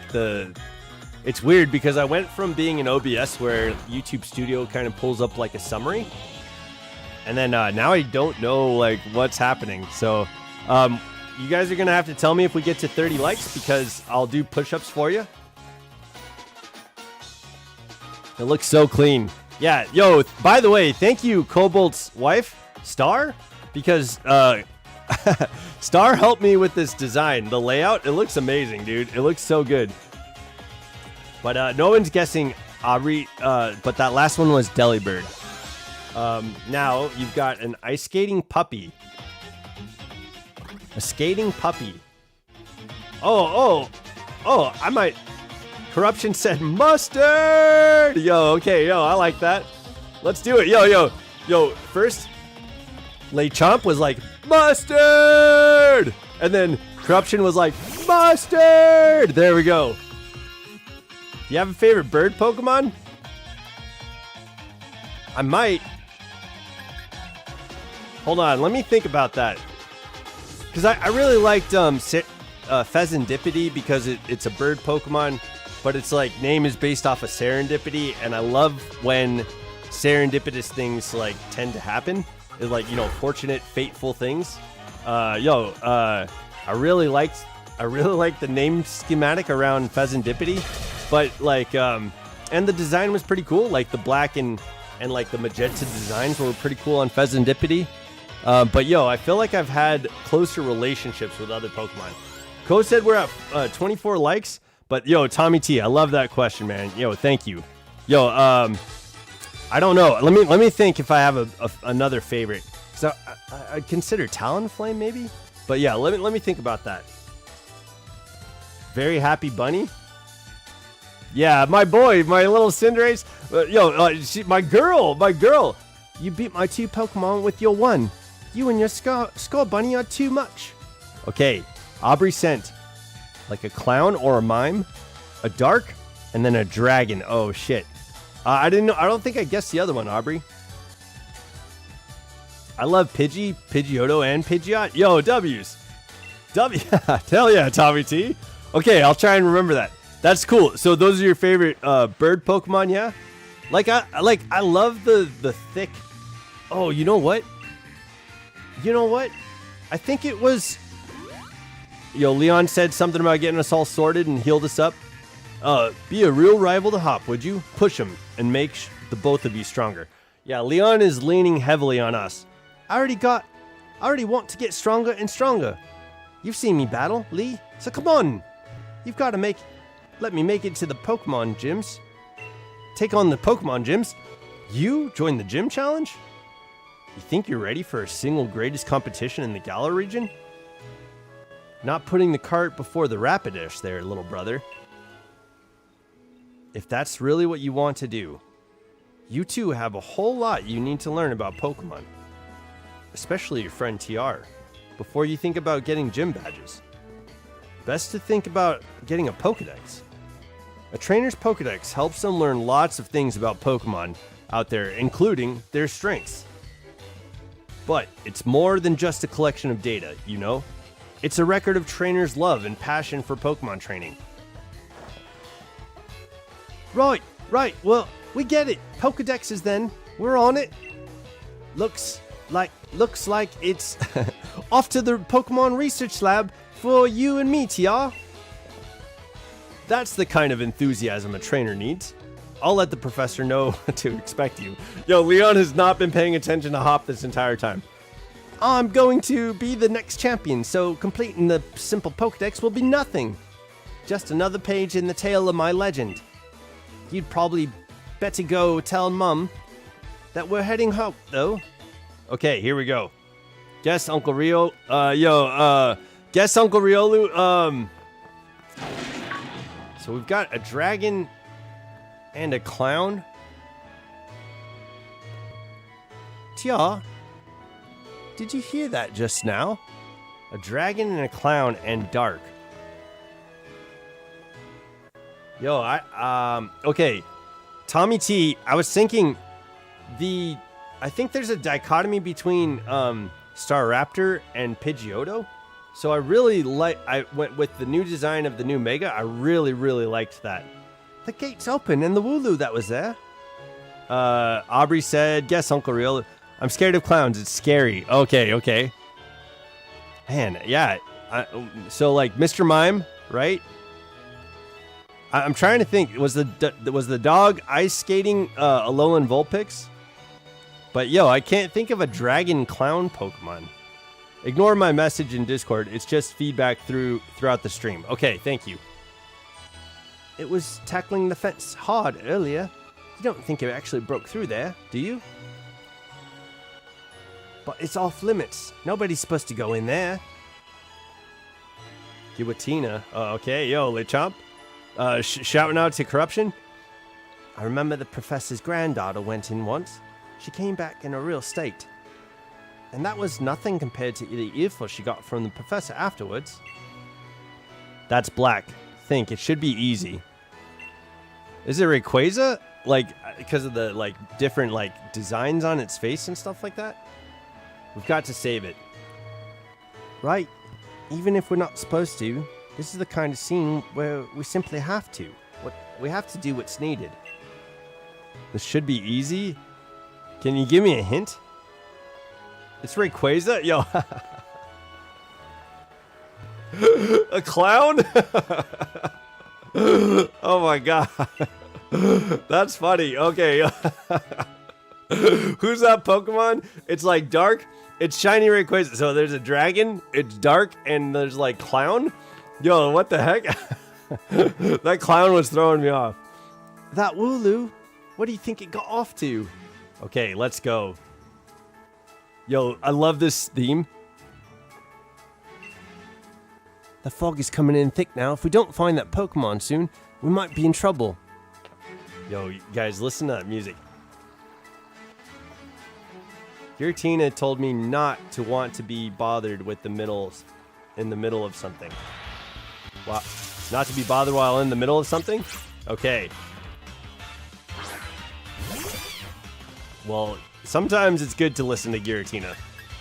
It's weird because I went from being in OBS where YouTube Studio kind of pulls up, like, a summary. And then now I don't know, like, what's happening. So, you guys are going to have to tell me if we get to 30 likes because I'll do push-ups for you. It looks so clean. Yeah, yo, by the way, thank you, Cobalt's wife, Star, because Star helped me with this design. The layout, it looks amazing, dude. It looks so good. But no one's guessing Aubrey, but that last one was Delibird. Now, you've got an ice skating puppy. A skating puppy. Oh, I might... Corruption said mustard! Yo, okay, I like that. Let's do it. Yo, first, Lechomp was like, mustard! And then Corruption was like, mustard! Mustard! There we go. Do you have a favorite bird Pokemon? I might. Hold on, let me think about that. Because I really liked Pheasantipity because it's a bird Pokemon, but its like name is based off of serendipity, and I love when serendipitous things like tend to happen. It's like, you know, fortunate, fateful things. I really liked the name schematic around Pheasantipity, but like and the design was pretty cool. Like the black and like the magenta designs were pretty cool on Pheasantipity. But I feel like I've had closer relationships with other Pokemon. Ko said we're at 24 likes, but Tommy T, I love that question, man. Thank you. I don't know. Let me think if I have another favorite. So I'd consider Talonflame maybe, but yeah, let me think about that. Very Happy Bunny. Yeah, my boy, my little Cinderace. My girl. You beat my 2 Pokemon with your 1. You and your score bunny are too much. Okay, Aubrey sent like a clown or a mime, a dark, and then a dragon. Oh shit. I didn't know. I don't think I guessed the other one, Aubrey. I love Pidgeotto, and Pidgeot. Yo, W's. Hell yeah, Tommy T. Okay, I'll try and remember that. That's cool. So those are your favorite bird Pokemon, yeah? I love the thick. Oh, you know what? I think it was. Leon said something about getting us all sorted and healed us up. Be a real rival to Hop, would you? Push him and make the both of you stronger. Yeah, Leon is leaning heavily on us. I already want to get stronger and stronger. You've seen me battle, Lee, so come on. You've got to let me make it to the Pokemon gyms. Take on the Pokemon gyms? You join the gym challenge? You think you're ready for a single greatest competition in the Galar region? Not putting the cart before the Rapidash there, little brother. If that's really what you want to do, you two have a whole lot you need to learn about Pokemon. Especially your friend TR, before you think about getting gym badges. Best to think about getting a Pokedex. A trainer's Pokedex helps them learn lots of things about Pokemon out there, including their strengths. But it's more than just a collection of data, you know? It's a record of trainers' love and passion for Pokemon training. Right, well, we get it. Pokedexes then. We're on it. Looks like it's off to the Pokemon Research Lab for you and me, TR. That's the kind of enthusiasm a trainer needs. I'll let the professor know to expect you. Leon has not been paying attention to Hop this entire time. I'm going to be the next champion, so completing the simple Pokedex will be nothing. Just another page in the tale of my legend. You'd probably better go tell Mum that we're heading home, though. Okay, here we go. Guess Uncle Riolu. Guess Uncle Riolu. So we've got a dragon and a clown. TR, did you hear that just now? A dragon and a clown and dark. Okay. Tommy T, I was thinking I think there's a dichotomy between Staraptor and Pidgeotto. So I went with the new design of the new Mega. I really, really liked that. The gate's open and the Wooloo that was there. Aubrey said, guess Uncle Riolu. I'm scared of clowns. It's scary. Okay. Man, yeah. So like Mr. Mime, right? I'm trying to think. Was the dog ice skating Alolan Vulpix? But I can't think of a dragon clown Pokemon. Ignore my message in Discord. It's just feedback throughout the stream. Okay, thank you. It was tackling the fence hard earlier. You don't think it actually broke through there, do you? But it's off limits. Nobody's supposed to go in there. Giwatina. Okay, Lechomp. Shouting out to corruption. I remember the professor's granddaughter went in once. She came back in a real state. And that was nothing compared to the earful she got from the professor afterwards. That's black. Think. It should be easy. Is it Rayquaza? Like, because of the, like, different, like, designs on its face and stuff like that? We've got to save it. Right. Even if we're not supposed to, this is the kind of scene where we simply have to. We have to do what's needed. This should be easy. Can you give me a hint? It's Rayquaza? Yo. A clown? Oh my god. That's funny. Okay. Who's that Pokemon? It's like dark. It's shiny Rayquaza. So there's a dragon. It's dark. And there's like clown. Yo, what the heck? That clown was throwing me off. That Wooloo. What do you think it got off to? Okay, let's go. Yo, I love this theme. The fog is coming in thick now. If we don't find that Pokemon soon, we might be in trouble. Yo, you guys, listen to that music. Giratina told me not to want to be bothered with the middles in the middle of something. Wow. Not to be bothered while in the middle of something? Okay. Well, sometimes it's good to listen to Giratina.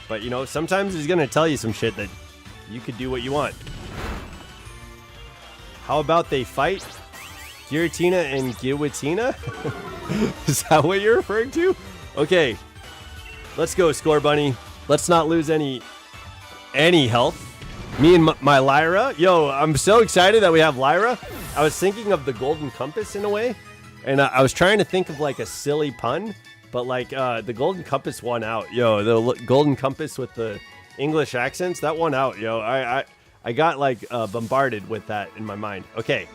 But, you know, sometimes he's going to tell you some shit that you could do what you want. How about they fight? Giratina and Giratina? Is that what you're referring to? Okay. Let's go, Score Bunny. Let's not lose any health. Me and my Lyra. Yo, I'm so excited that we have Lyra. I was thinking of the Golden Compass in a way. And I was trying to think of like a silly pun. But like the Golden Compass won out. Yo, the Golden Compass with the English accents, that won out. Yo, I got like bombarded with that in my mind. Okay.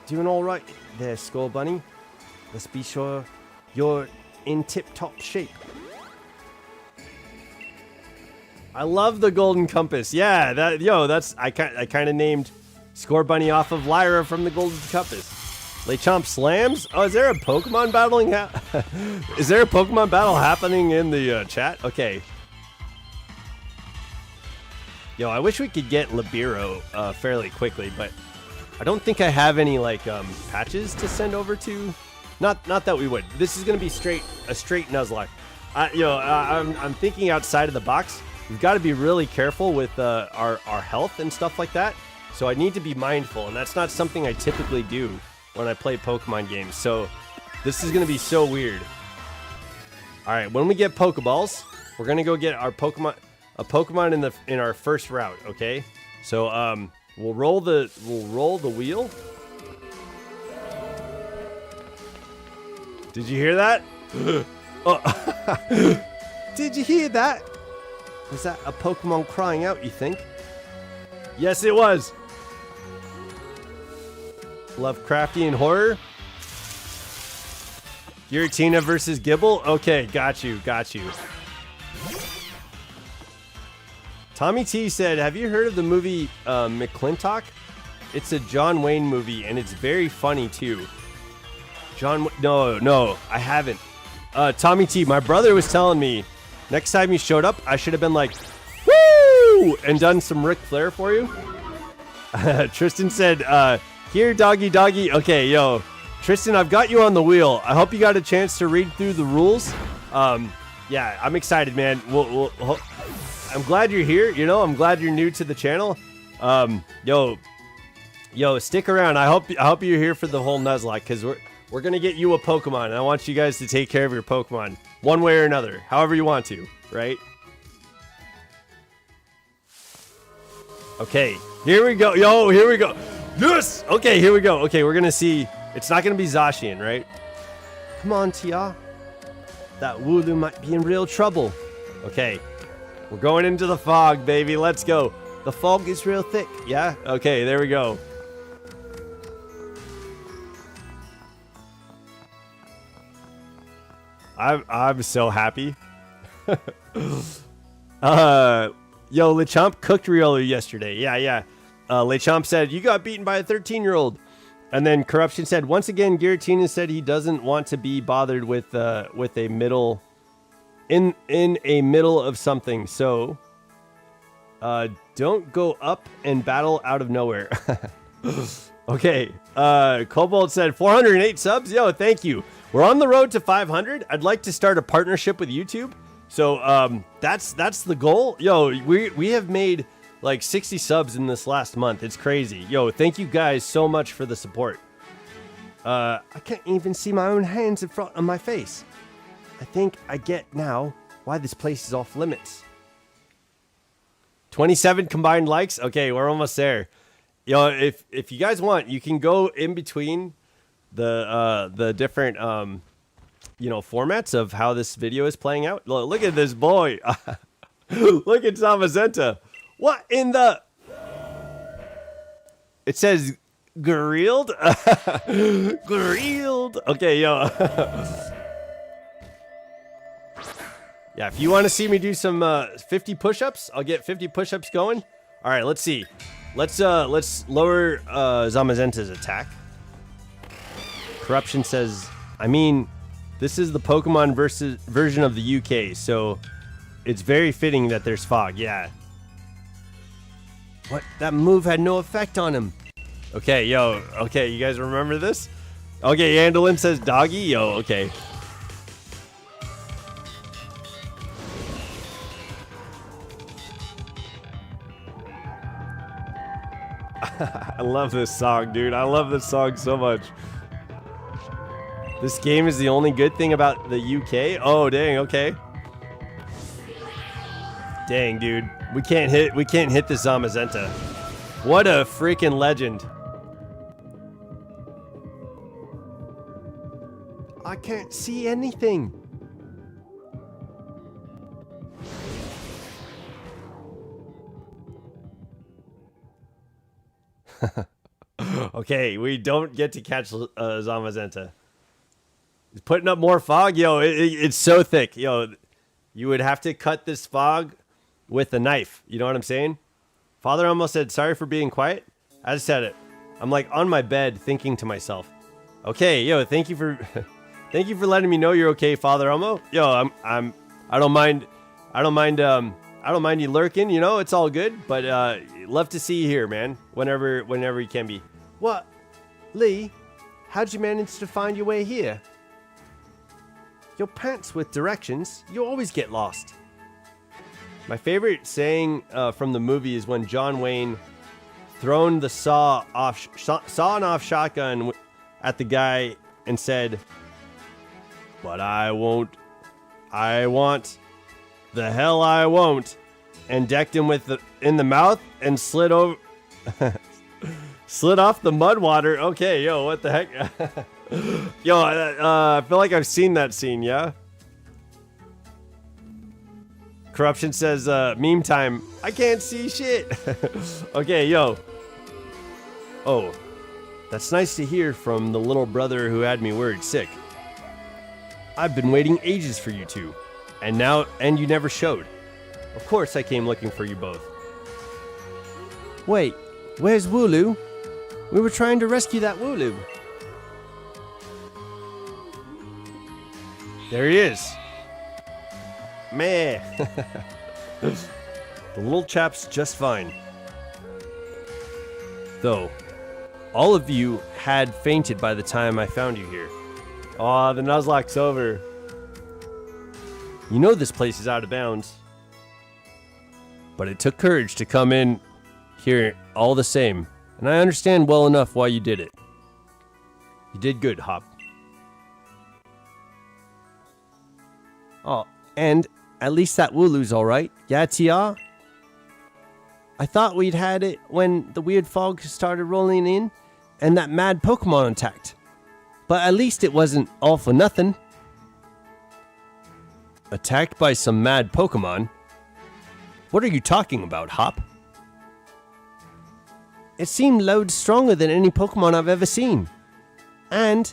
Doing all right there, Skull Bunny. Let's be sure you're in tip-top shape. I love the Golden Compass. Yeah, that's I kind of named Score Bunny off of Lyra from the Golden Compass. Lechomp slams. Oh, is there a Pokemon battling? Is there a Pokemon battle happening in the chat? Okay. Yo, I wish we could get Libero fairly quickly, but I don't think I have any like patches to send over to. Not that we would. This is gonna be a straight Nuzlocke. I'm thinking outside of the box. We've got to be really careful with our health and stuff like that. So I need to be mindful, and that's not something I typically do when I play Pokemon games. So this is gonna be so weird. All right, when we get Pokeballs, we're gonna go get our Pokemon. A Pokemon in our first route, okay? So we'll roll the wheel. Did you hear that? Oh. Did you hear that? Was that a Pokemon crying out, you think? Yes, it was. Lovecraftian horror. Giratina versus Gibble. Okay, got you. Tommy T said, have you heard of the movie McClintock? It's a John Wayne movie, and it's very funny, too. No, I haven't. Tommy T, my brother was telling me, next time you showed up, I should have been like, woo! And done some Ric Flair for you. Tristan said, here, doggy. Okay, yo. Tristan, I've got you on the wheel. I hope you got a chance to read through the rules. Yeah, I'm excited, man. I'm glad you're here. You know, I'm glad you're new to the channel. Yo, stick around. I hope you're here for the whole Nuzlocke, because we're gonna get you a Pokemon, and I want you guys to take care of your Pokemon one way or another, however you want to, right? Okay, here we go. Yo, here we go. Yes. Okay, here we go. Okay, we're gonna see. It's not gonna be Zacian, right? Come on, Tia. That Wooloo might be in real trouble. Okay. We're going into the fog, baby. Let's go. The fog is real thick. Yeah? Okay, there we go. I'm so happy. Yo, Lechomp cooked Riolu yesterday. Yeah. Lechomp said, you got beaten by a 13-year-old. And then Corruption said, once again, Giratina said he doesn't want to be bothered with a middle... In a middle of something, so Don't go up and battle out of nowhere. Okay. Cobalt said 408 subs. Yo, thank you. We're on the road to 500. I'd like to start a partnership with YouTube. So that's the goal. Yo, we have made like 60 subs in this last month. It's crazy. Yo, thank you guys so much for the support. I can't even see my own hands in front of my face. I think I get now why this place is off limits. 27 combined likes. Okay, we're almost there. Yo, if you guys want, you can go in between the different formats of how this video is playing out. Look at this boy. Look at Zamazenta. What in the? It says grilled. Grilled. Okay, yo. Yeah, if you want to see me do some 50 push-ups, I'll get 50 push-ups going. All right, let's see. Let's lower Zamazenta's attack. Corruption says, I mean, this is the Pokemon version of the UK, so it's very fitting that there's fog. Yeah. What? That move had no effect on him. Okay, yo. Okay, you guys remember this? Okay, Andolin says doggy. Yo, okay. I love this song, dude. I love this song so much. This game is the only good thing about the UK? Oh, dang, okay. Dang, dude. We can't hit this Zamazenta. What a freaking legend. I can't see anything. Okay, we don't get to catch Zamazenta. He's putting up more fog. Yo, it's so thick. Yo, you would have to cut this fog with a knife. You know what I'm saying? Father almost said, sorry for being quiet. I just said it. I'm like on my bed thinking to myself, okay, yo, thank you for thank you for letting me know you're okay, Father Elmo. Yo, I don't mind you lurking, you know, it's all good, but love to see you here, man, whenever you can be. What? Lee, how'd you manage to find your way here? Your pants with directions, you always get lost. My favorite saying from the movie is when John Wayne thrown the sawing off shotgun at the guy and said, but I want, the hell I won't, and decked him in the mouth and slid off the mud water. Okay, yo, what the heck? Yo, I feel like I've seen that scene, yeah? Corruption says, meme time. I can't see shit. Okay, yo. Oh, that's nice to hear from the little brother who had me worried sick. I've been waiting ages for you two, and you never showed. Of course I came looking for you both. Wait, where's Wooloo? We were trying to rescue that Wooloo. There he is. Meh. The little chap's just fine. Though, all of you had fainted by the time I found you here. Aw, the Nuzlocke's over. You know this place is out of bounds. But it took courage to come in here all the same. And I understand well enough why you did it. You did good, Hop. Oh, and at least that Wooloo's alright. Yeah, TR? I thought we'd had it when the weird fog started rolling in and that mad Pokemon attacked. But at least it wasn't all for nothing. Attacked by some mad Pokemon? What are you talking about, Hop? It seemed loads stronger than any Pokemon I've ever seen. And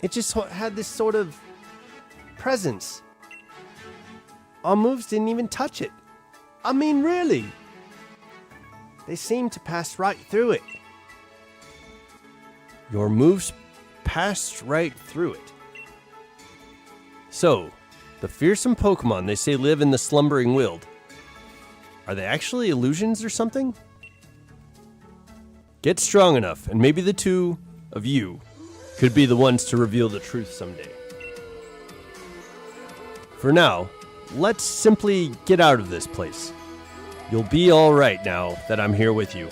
it just had this sort of presence. Our moves didn't even touch it. I mean, really. They seemed to pass right through it. Your moves passed right through it. So, the fearsome Pokemon they say live in the slumbering wild. Are they actually illusions or something? Get strong enough, and maybe the two of you could be the ones to reveal the truth someday. For now, let's simply get out of this place. You'll be all right now that I'm here with you.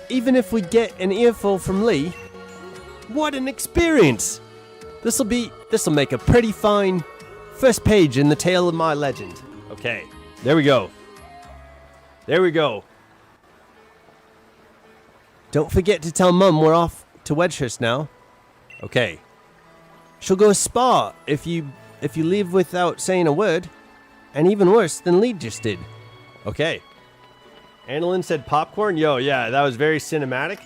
Even if we get an earful from Lee, what an experience! This'll make a pretty fine first page in the tale of my legend. Okay, there we go. There we go. Don't forget to tell Mum we're off to Wedgehurst now. Okay. She'll go spa if you leave without saying a word. And even worse than Lee just did. Okay. Annalyn said popcorn. Yo, yeah, that was very cinematic.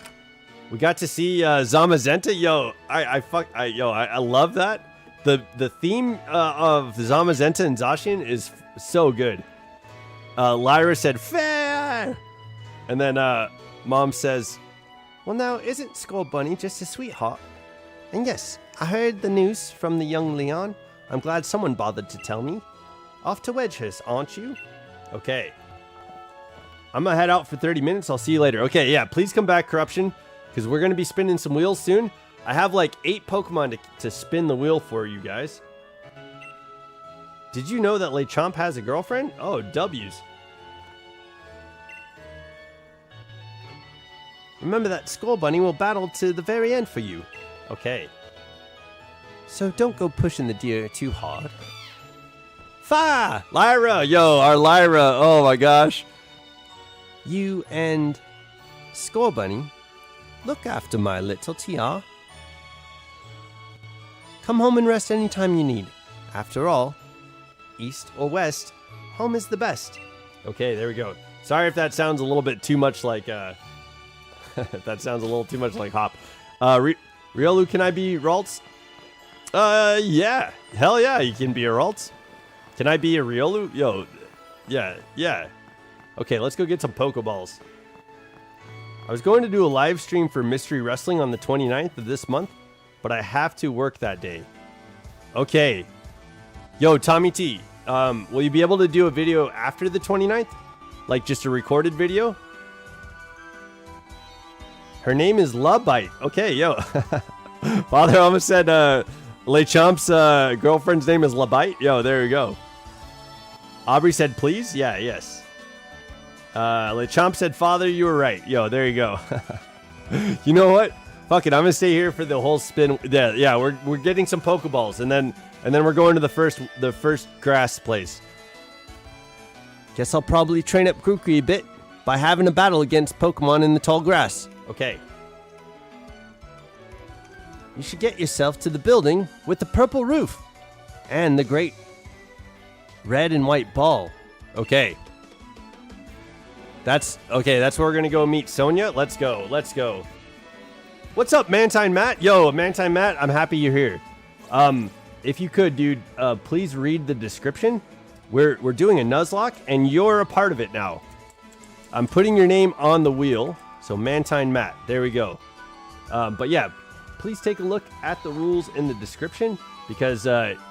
We got to see Zamazenta. Yo, I love that. The theme of Zamazenta and Zacian is so good. Lyra said fair, and then Mom says, "Well, now isn't Skull Bunny just a sweetheart?" And yes, I heard the news from the young Leon. I'm glad someone bothered to tell me. Off to Wedgehurst, aren't you? Okay. I'm gonna head out for 30 minutes. I'll see you later. Okay, yeah, please come back, Corruption, because we're gonna be spinning some wheels soon. I have like 8 Pokemon to spin the wheel for you guys. Did you know that Lechomp has a girlfriend? Oh, W's. Remember that Skull Bunny will battle to the very end for you. Okay. So don't go pushing the deer too hard. Fire! Lyra! Yo, our Lyra. Oh my gosh. You and Skull Bunny, look after my little TR. Come home and rest anytime you need. After all, east or west, home is the best. Okay, there we go. Sorry if that sounds a little bit too much like, if that sounds a little too much like Hop. Riolu, can I be Ralts? Yeah. Hell yeah, you can be a Ralts. Can I be a Riolu? Yo, yeah. Okay, let's go get some Pokeballs. I was going to do a live stream for Mystery Wrestling on the 29th of this month, but I have to work that day. Okay. Yo, Tommy T, will you be able to do a video after the 29th? Like just a recorded video? Her name is Lubite. Okay, yo. Father almost said Lechomp's girlfriend's name is Lubite. Yo, there you go. Aubrey said please? Yeah, yes. Lechomp said father, you were right. Yo, there you go. You know what? Fuck it, I'm gonna stay here for the whole spin. Yeah, we're getting some Pokeballs, and then we're going to the first grass place. Guess I'll probably train up Kukri a bit by having a battle against Pokemon in the tall grass. Okay. You should get yourself to the building with the purple roof and the great red and white ball. Okay. That's where we're gonna go meet Sonia. Let's go. What's up, Mantine Matt? Yo, Mantine Matt, I'm happy you're here. If you could, dude, please read the description. We're doing a Nuzlocke, and you're a part of it now. I'm putting your name on the wheel, so Mantine Matt. There we go. But yeah, please take a look at the rules in the description, because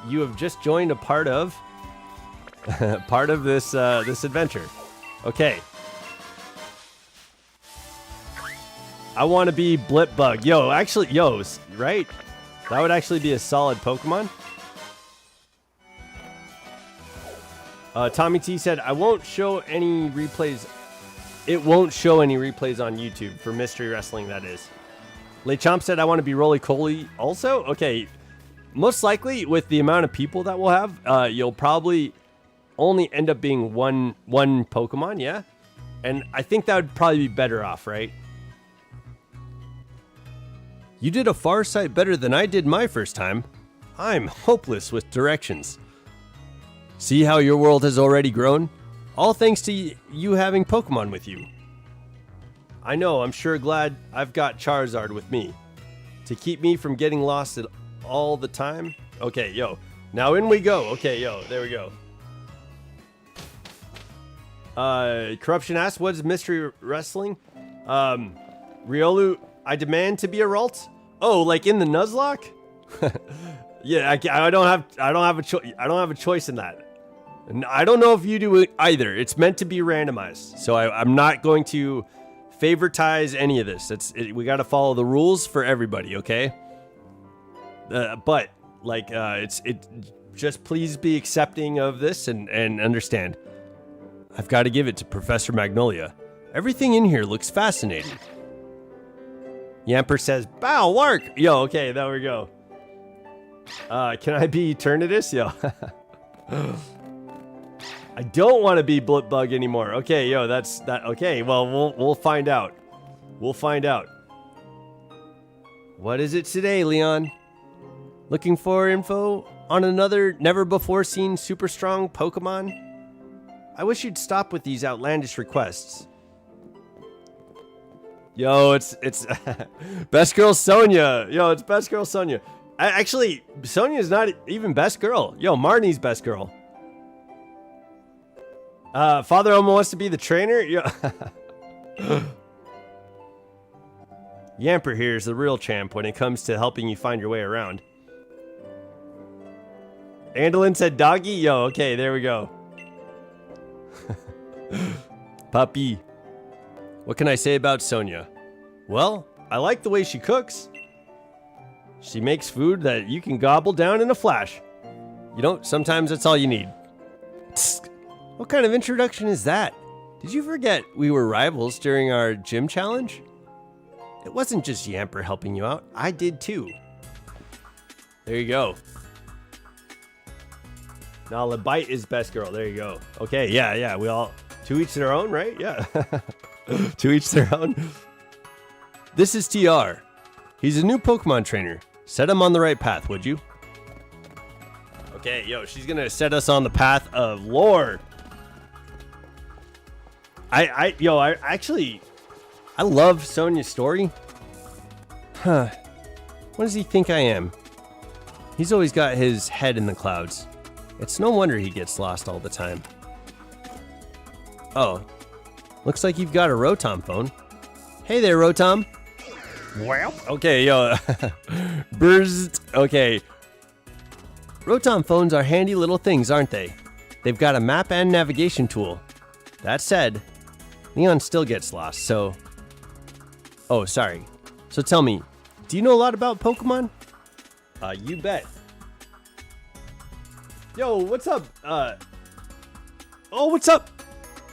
you have just joined a part of this this adventure. Okay. I want to be Blipbug. Yo, actually, right? That would actually be a solid Pokemon. Tommy T said, I won't show any replays. It won't show any replays on YouTube for Mystery Wrestling, that is. Lechomp said, I want to be Roly-Coly also. Okay, most likely with the amount of people that we'll have, you'll probably only end up being one Pokemon, yeah? And I think that would probably be better off, right? You did a far sight better than I did my first time. I'm hopeless with directions. See how your world has already grown? All thanks to you having Pokemon with you. I know, I'm sure glad I've got Charizard with me. To keep me from getting lost all the time. Okay, yo. Now in we go. Okay, yo, there we go. Corruption asks, what is Mystery Wrestling? Riolu, I demand to be a Ralt. Oh, like in the Nuzlocke? Yeah, I don't have a choice in that. And I don't know if you do it either. It's meant to be randomized. So I'm not going to favoritize any of this. We got to follow the rules for everybody, okay? But like just please be accepting of this and understand. I've got to give it to Professor Magnolia. Everything in here looks fascinating. Yamper says, "Bow, Lark." Yo, okay, there we go. Can I be Eternatus? Yo. I don't want to be Blipbug anymore. Okay, yo, that's that. Okay, well, we'll find out. We'll find out. What is it today, Leon? Looking for info on another never-before-seen super strong Pokemon? I wish you'd stop with these outlandish requests. Yo, it's Best Girl Sonia. Yo, it's Best Girl Sonia. Actually, Sonia's not even Best Girl. Yo, Marnie's Best Girl. Father Elmo wants to be the trainer? Yo. Yamper here is the real champ when it comes to helping you find your way around. Andalin said doggy? Yo, okay, there we go. Puppy. What can I say about Sonia? Well, I like the way she cooks. She makes food that you can gobble down in a flash. You know, sometimes that's all you need. Tsk. What kind of introduction is that? Did you forget we were rivals during our gym challenge? It wasn't just Yamper helping you out. I did too. There you go. Now Lebite is Best Girl. There you go. Okay, yeah. We all... To each their own, right? Yeah. To each their own. This is TR. He's a new Pokemon trainer. Set him on the right path, would you? Okay, yo, she's gonna set us on the path of lore. I love Sonia's story. Huh. What does he think I am? He's always got his head in the clouds. It's no wonder he gets lost all the time. Oh, looks like you've got a Rotom phone. Hey there, Rotom. Well, okay, yo. Burst. Okay. Rotom phones are handy little things, aren't they? They've got a map and navigation tool. That said, Leon still gets lost, so... Oh, sorry. So tell me, do you know a lot about Pokemon? You bet. Yo, what's up? Oh, what's up?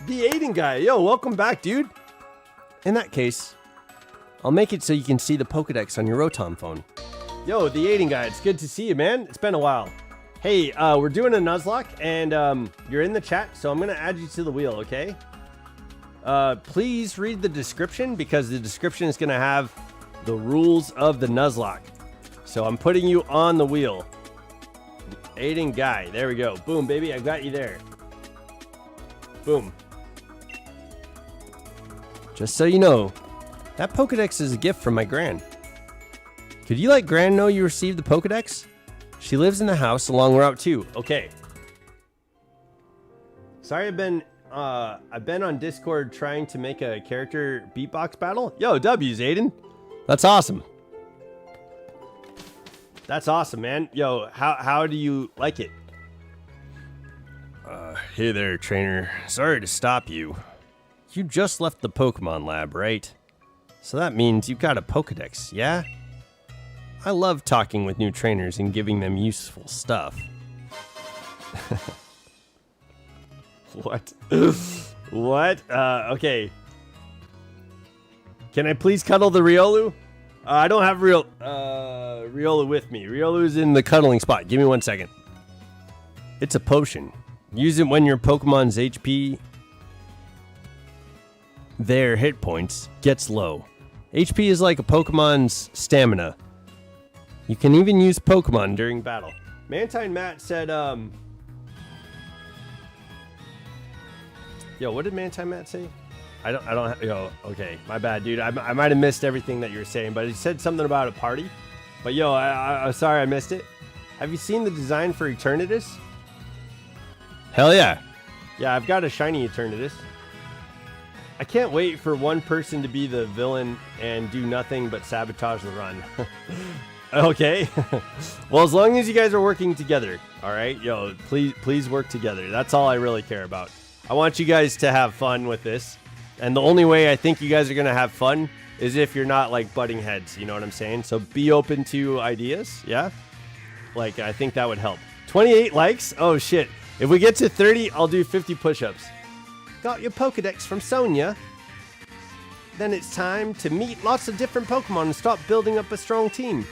The Aiden guy. Yo, welcome back, dude. In that case, I'll make it so you can see the Pokedex on your Rotom phone. Yo, the Aiden guy. It's good to see you, man. It's been a while. Hey, we're doing a Nuzlocke, and you're in the chat, so I'm going to add you to the wheel, okay? Please read the description, because the description is going to have the rules of the Nuzlocke. So I'm putting you on the wheel. Aiden guy. There we go. Boom, baby. I got you there. Boom. Just so you know, that Pokedex is a gift from my gran. Could you let gran know you received the Pokedex? She lives in the house along Route 2. Okay. Sorry, I've been on Discord trying to make a character beatbox battle. Yo, W's, Aiden. That's awesome. That's awesome, man. Yo, how do you like it? Hey there, trainer. Sorry to stop you. You just left the Pokemon lab, right? So that means you've got a Pokedex, yeah? I love talking with new trainers and giving them useful stuff. What? What? Okay. Can I please cuddle the Riolu? I don't have Riolu with me. Riolu's in the cuddling spot. Give me 1 second. It's a potion. Use it when your Pokemon's HP, their hit points, gets low. HP is like a Pokemon's stamina. You can even use Pokemon during battle. Mantine Matt said, Yo, what did Mantine Matt say? Yo, okay, my bad, dude. I might have missed everything that you were saying, but he said something about a party. But yo, I'm sorry I missed it. Have you seen the design for Eternatus? Hell yeah. Yeah, I've got a shiny Eternatus. I can't wait for one person to be the villain and do nothing but sabotage the run. Okay. Well, as long as you guys are working together, all right? Yo, please work together. That's all I really care about. I want you guys to have fun with this. And the only way I think you guys are going to have fun is if you're not like butting heads, you know what I'm saying? So be open to ideas, yeah? Like, I think that would help. 28 likes? Oh, shit. If we get to 30, I'll do 50 push-ups. Got your Pokedex from Sonia? Then it's time to meet lots of different Pokemon and start building up a strong team.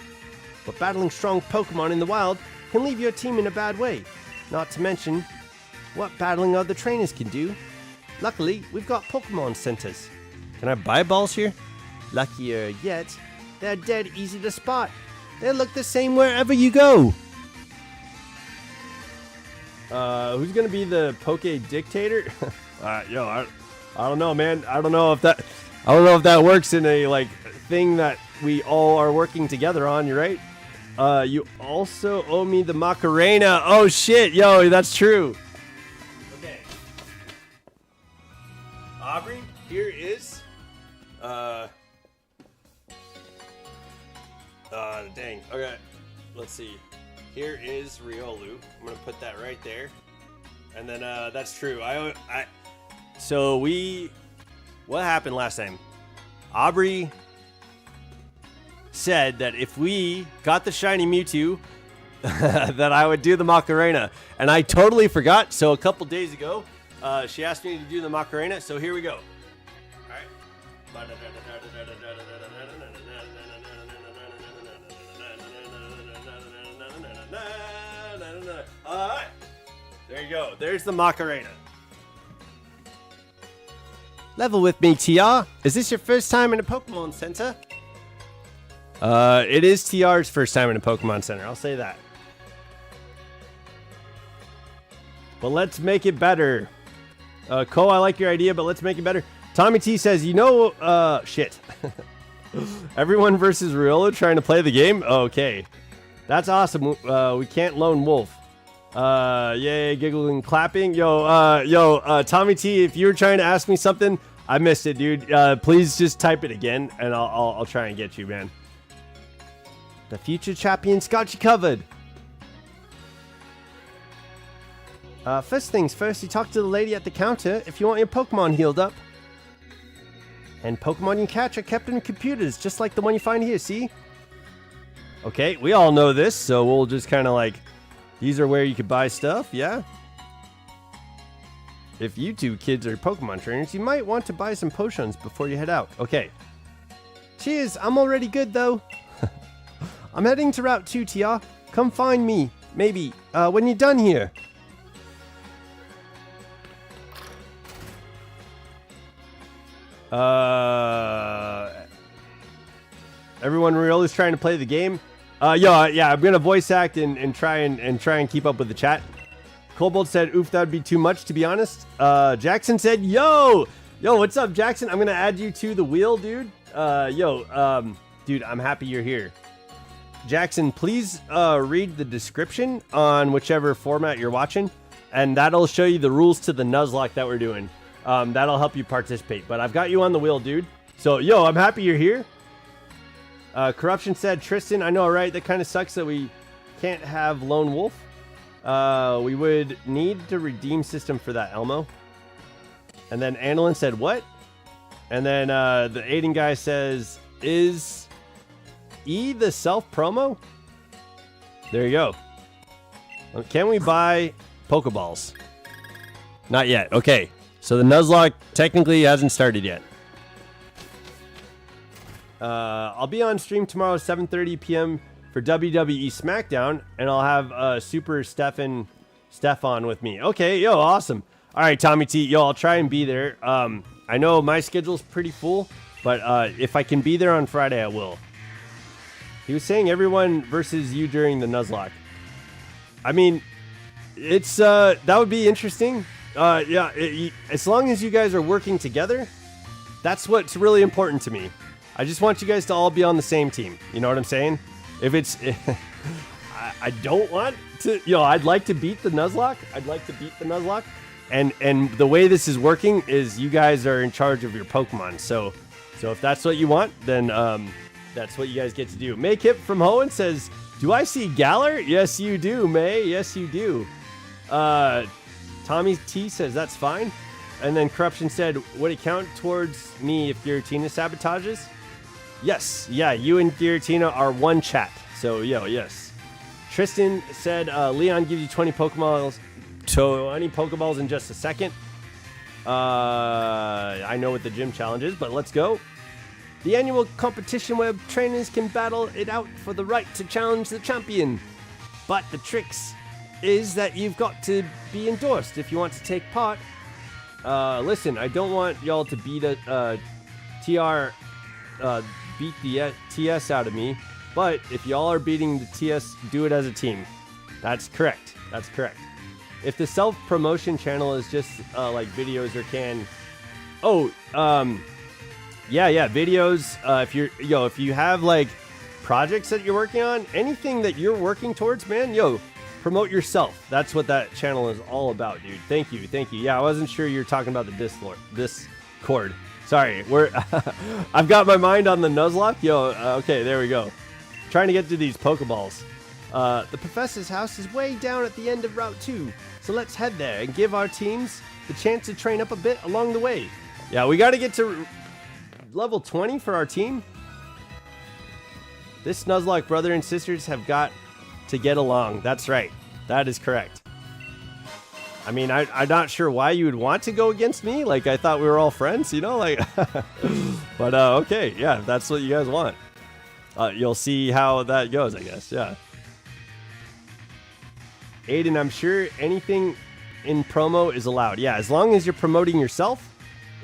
But battling strong Pokemon in the wild can leave your team in a bad way. Not to mention what battling other trainers can do. Luckily, we've got Pokemon centers. Can I buy balls here? Luckier yet, they're dead easy to spot. They look the same wherever you go. Who's gonna be the Poke Dictator? Yo, I don't know, man. I don't know if that works in a like thing that we all are working together on. You're right. You also owe me the Macarena. Oh shit, yo, that's true. Okay. Aubrey, here is. Dang. Okay. Let's see. Here is Riolu. I'm gonna put that right there. And then that's true. So what happened last time? Aubrey said that if we got the shiny Mewtwo, that I would do the Macarena, and I totally forgot. So a couple days ago, she asked me to do the Macarena. So here we go. All right. All right. There you go. There's the Macarena. Level with me, TR. Is this your first time in a Pokemon Center? It is TR's first time in a Pokemon Center. I'll say that. But let's make it better. Cole, I like your idea, but let's make it better. Tommy T says, shit. Everyone versus Riolu trying to play the game? Okay. That's awesome. We can't lone wolf. Yay, giggling, clapping. Tommy T, if you were trying to ask me something, I missed it, dude. Please just type it again, and I'll try and get you, man. The future champion's got you covered. First things first, you talk to the lady at the counter if you want your Pokemon healed up. And Pokemon you catch are kept in computers, just like the one you find here, see? Okay, we all know this, so we'll just kind of like... These are where you could buy stuff, yeah? If you two kids are Pokemon trainers, you might want to buy some potions before you head out. Okay. Cheers, I'm already good, though. I'm heading to Route 2, TR. Come find me, maybe, when you're done here. Everyone Riolu is trying to play the game. Yeah, I'm gonna voice act and try and keep up with the chat. Kobold said, "Oof, that'd be too much, to be honest." Jackson said, "Yo, what's up, Jackson? I'm gonna add you to the wheel, dude. Dude, I'm happy you're here." Jackson, please read the description on whichever format you're watching, and that'll show you the rules to the Nuzlocke that we're doing. That'll help you participate. But I've got you on the wheel, dude. So, I'm happy you're here. Corruption said, Tristan, I know, right? That kind of sucks that we can't have Lone Wolf. We would need the redeem system for that, Elmo. And then Annalyn said, what? And then the Aiden guy says, is E the self-promo? There you go. Can we buy Pokeballs? Not yet. Okay. So the Nuzlocke technically hasn't started yet. I'll be on stream tomorrow at 7:30 p.m. for WWE SmackDown, and I'll have Super Stefan with me. Okay, awesome. All right, Tommy T, I'll try and be there. I know my schedule's pretty full, but if I can be there on Friday, I will. He was saying everyone versus you during the Nuzlocke. I mean, it's that would be interesting. As long as you guys are working together, that's what's really important to me. I just want you guys to all be on the same team. You know what I'm saying? If it's... I don't want to... I'd like to beat the Nuzlocke. And the way this is working is you guys are in charge of your Pokemon. So if that's what you want, then That's what you guys get to do. May Kip from Hoenn says, do I see Galar? Yes, you do, May. Yes, you do. Tommy T says, that's fine. And then Corruption said, would it count towards me if Giratina sabotages? Yes. Yeah, you and Giratina are one chat. So, yes. Tristan said, Leon gives you 20 Pokeballs. 20 Pokeballs in just a second. I know what the gym challenge is, but let's go. The annual competition where trainers can battle it out for the right to challenge the champion. But the tricks is that you've got to be endorsed if you want to take part. Listen, I don't want y'all to beat the TS out of me, but if y'all are beating the TS, do it as a team. That's correct. That's correct. If the self-promotion channel is just like videos or yeah, videos. If you have like projects that you're working on, anything that you're working towards, man, promote yourself. That's what that channel is all about, dude. Thank you. Yeah, I wasn't sure you were talking about the Discord. Sorry, I've got my mind on the Nuzlocke. Okay, there we go. Trying to get to these Pokeballs. The professor's house is way down at the end of Route 2, so let's head there and give our teams the chance to train up a bit along the way. Yeah, we got to get to level 20 for our team. This Nuzlocke brother and sisters have got to get along. That's right. That is correct. I mean, I'm not sure why you would want to go against me. Like, I thought we were all friends, but okay, yeah, if that's what you guys want. You'll see how that goes, I guess. Yeah. Aiden, I'm sure anything in promo is allowed. Yeah, as long as you're promoting yourself,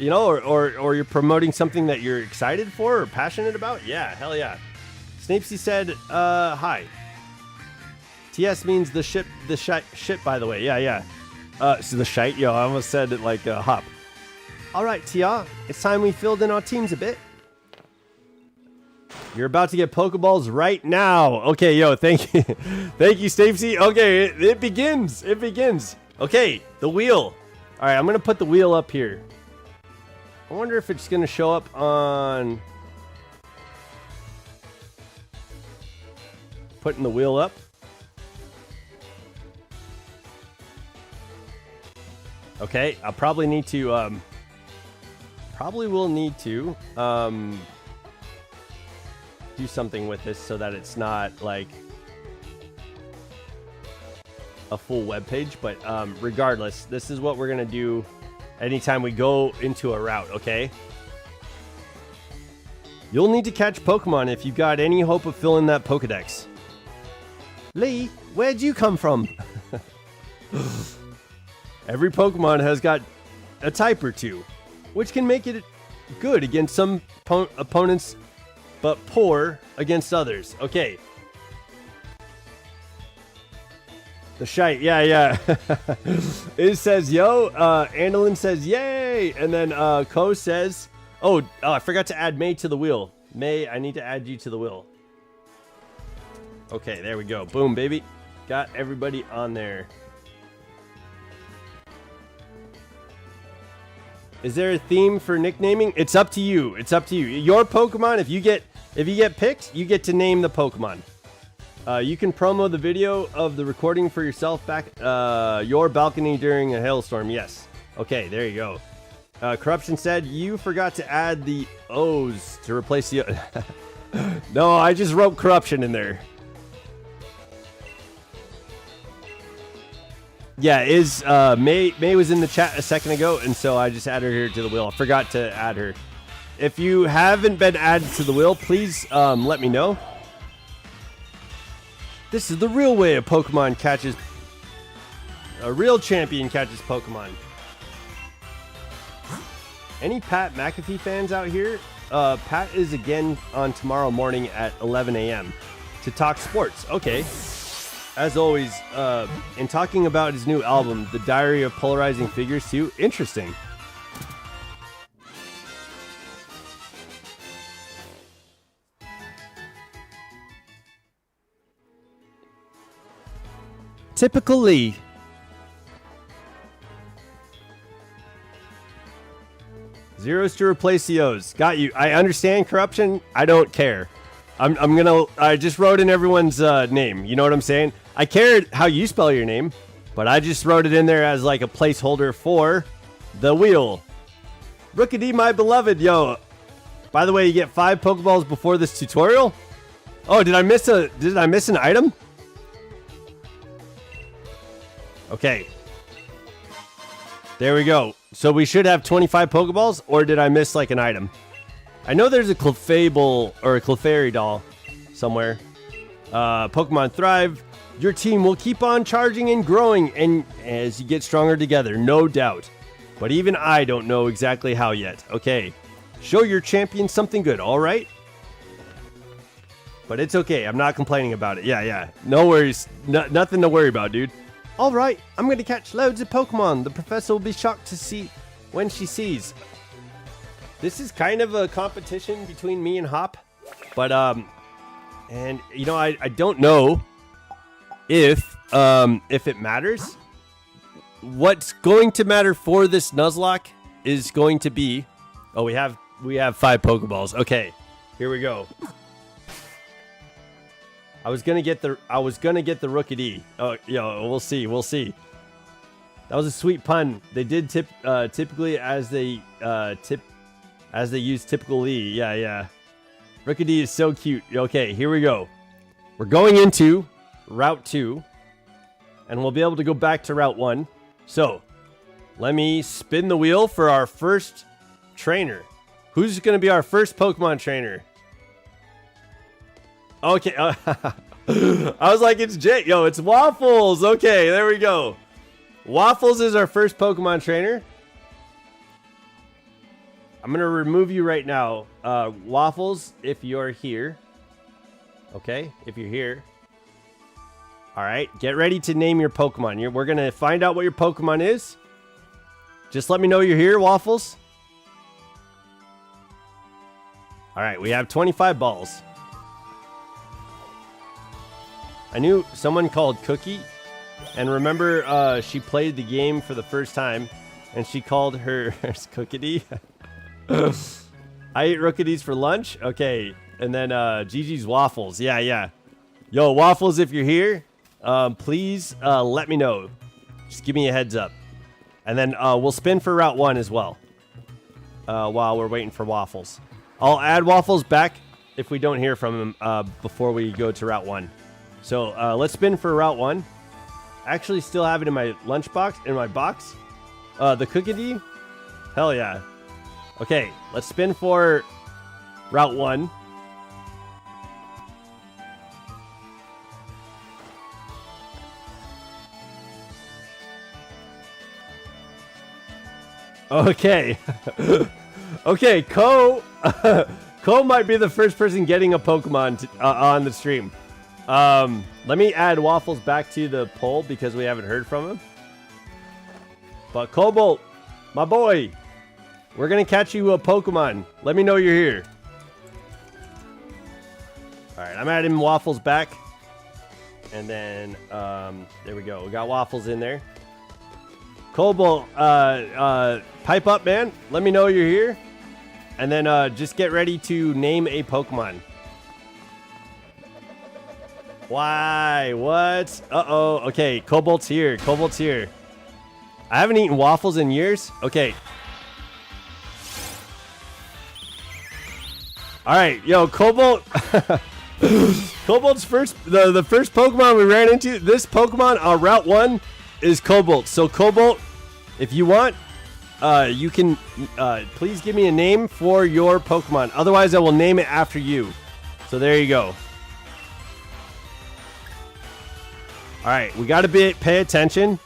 or you're promoting something that you're excited for or passionate about. Yeah, hell yeah. Snapesy said, hi. TS means the ship, by the way. Yeah. So the shite, I almost said it like hop. All right, TR, it's time we filled in our teams a bit. You're about to get Pokeballs right now. Okay, thank you. Thank you, Stacey. Okay, it begins. Okay, the wheel. All right, I'm going to put the wheel up here. I wonder if it's going to show up on... Putting the wheel up. Okay, I'll probably need to... do something with this so that it's not like a full web page, but regardless, this is what we're gonna do anytime we go into a route. Okay, you'll need to catch Pokemon if you've got any hope of filling that Pokedex. Lee, where'd you come from? Every Pokemon has got a type or two, which can make it good against some opponents but poor against others. Okay. The shite, yeah. It says, yo. Andolin says, yay. And then Ko says, I forgot to add May to the wheel. May, I need to add you to the wheel. Okay, there we go. Boom, baby. Got everybody on there. Is there a theme for nicknaming? It's up to you. Your Pokemon, if you get picked, you get to name the Pokemon. You can promo the video of the recording for yourself back your balcony during a hailstorm. Yes. Okay, there you go. Corruption said you forgot to add the O's to replace the... No, I just wrote Corruption in there. Yeah, May was in the chat a second ago, and so I just added her here to the wheel. I forgot to add her. If you haven't been added to the wheel, please let me know. This is the real way a real champion catches Pokemon. Any Pat McAfee fans out here? Pat is again on tomorrow morning at 11 a.m. to talk sports. Okay. As always, in talking about his new album, The Diary of Polarizing Figures 2, interesting. Typical Lee. Zeros to replace the O's. Got you. I understand Corruption. I don't care. I just wrote in everyone's name. You know what I'm saying? I cared how you spell your name, but I just wrote it in there as like a placeholder for the wheel. Rookity, my beloved, yo. By the way, you get 5 Pokeballs before this tutorial. Oh, did I miss an item? Okay. There we go. So we should have 25 Pokeballs, or did I miss like an item? I know there's a Clefable or a Clefairy doll somewhere. Pokemon Thrive. Your team will keep on charging and growing and as you get stronger together, no doubt. But even I don't know exactly how yet. Okay. Show your champion something good, all right? But it's okay. I'm not complaining about it. Yeah. No worries. Nothing to worry about, dude. All right. I'm going to catch loads of Pokemon. The professor will be shocked to see when she sees. This is kind of a competition between me and Hop. But, and, you know, I don't know if it matters. What's going to matter for this Nuzlocke is going to be... Oh, we have 5 Pokeballs. Okay, here we go. I was gonna get the Rookity. Oh, yo, we'll see. That was a sweet pun. They did typically as they use typically. Yeah. Rookity is so cute. Okay, here we go. We're going into Route 2, and we'll be able to go back to Route 1. So, let me spin the wheel for our first trainer. Who's going to be our first Pokemon trainer? Okay. I was like, it's Jake. Yo, it's Waffles. Okay, there we go. Waffles is our first Pokemon trainer. I'm going to remove you right now. Waffles, if you're here. Okay, if you're here. All right, get ready to name your Pokemon. We're going to find out what your Pokemon is. Just let me know you're here, Waffles. All right, we have 25 balls. I knew someone called Cookie. And remember, she played the game for the first time. And she called her Cookity. I ate Rookities for lunch. Okay. And then Gigi's Waffles. Yeah. Yo, Waffles, if you're here, please let me know. Just give me a heads up. And then we'll spin for Route 1 as well. While we're waiting for Waffles. I'll add Waffles back if we don't hear from him before we go to Route 1. So let's spin for Route 1. Actually still have it in my lunchbox, in my box. The Cookity. Hell yeah. Okay, let's spin for Route 1. Okay. Okay, Ko might be the first person getting a Pokemon on the stream. Let me add Waffles back to the poll because we haven't heard from him. But Cobalt, my boy, we're going to catch you a Pokemon. Let me know you're here. All right, I'm adding Waffles back. And then, there we go. We got Waffles in there. Cobalt, pipe up, man. Let me know you're here. And then just get ready to name a Pokemon. Why? What? Uh-oh. Okay, Cobalt's here. Cobalt's here. I haven't eaten waffles in years. Okay. All right, yo, Cobalt. Cobalt's first, the first Pokemon we ran into, this Pokemon on Route 1 is Cobalt. So Cobalt, if you want, you can please give me a name for your Pokemon. Otherwise, I will name it after you. So there you go. All right, we got to pay attention.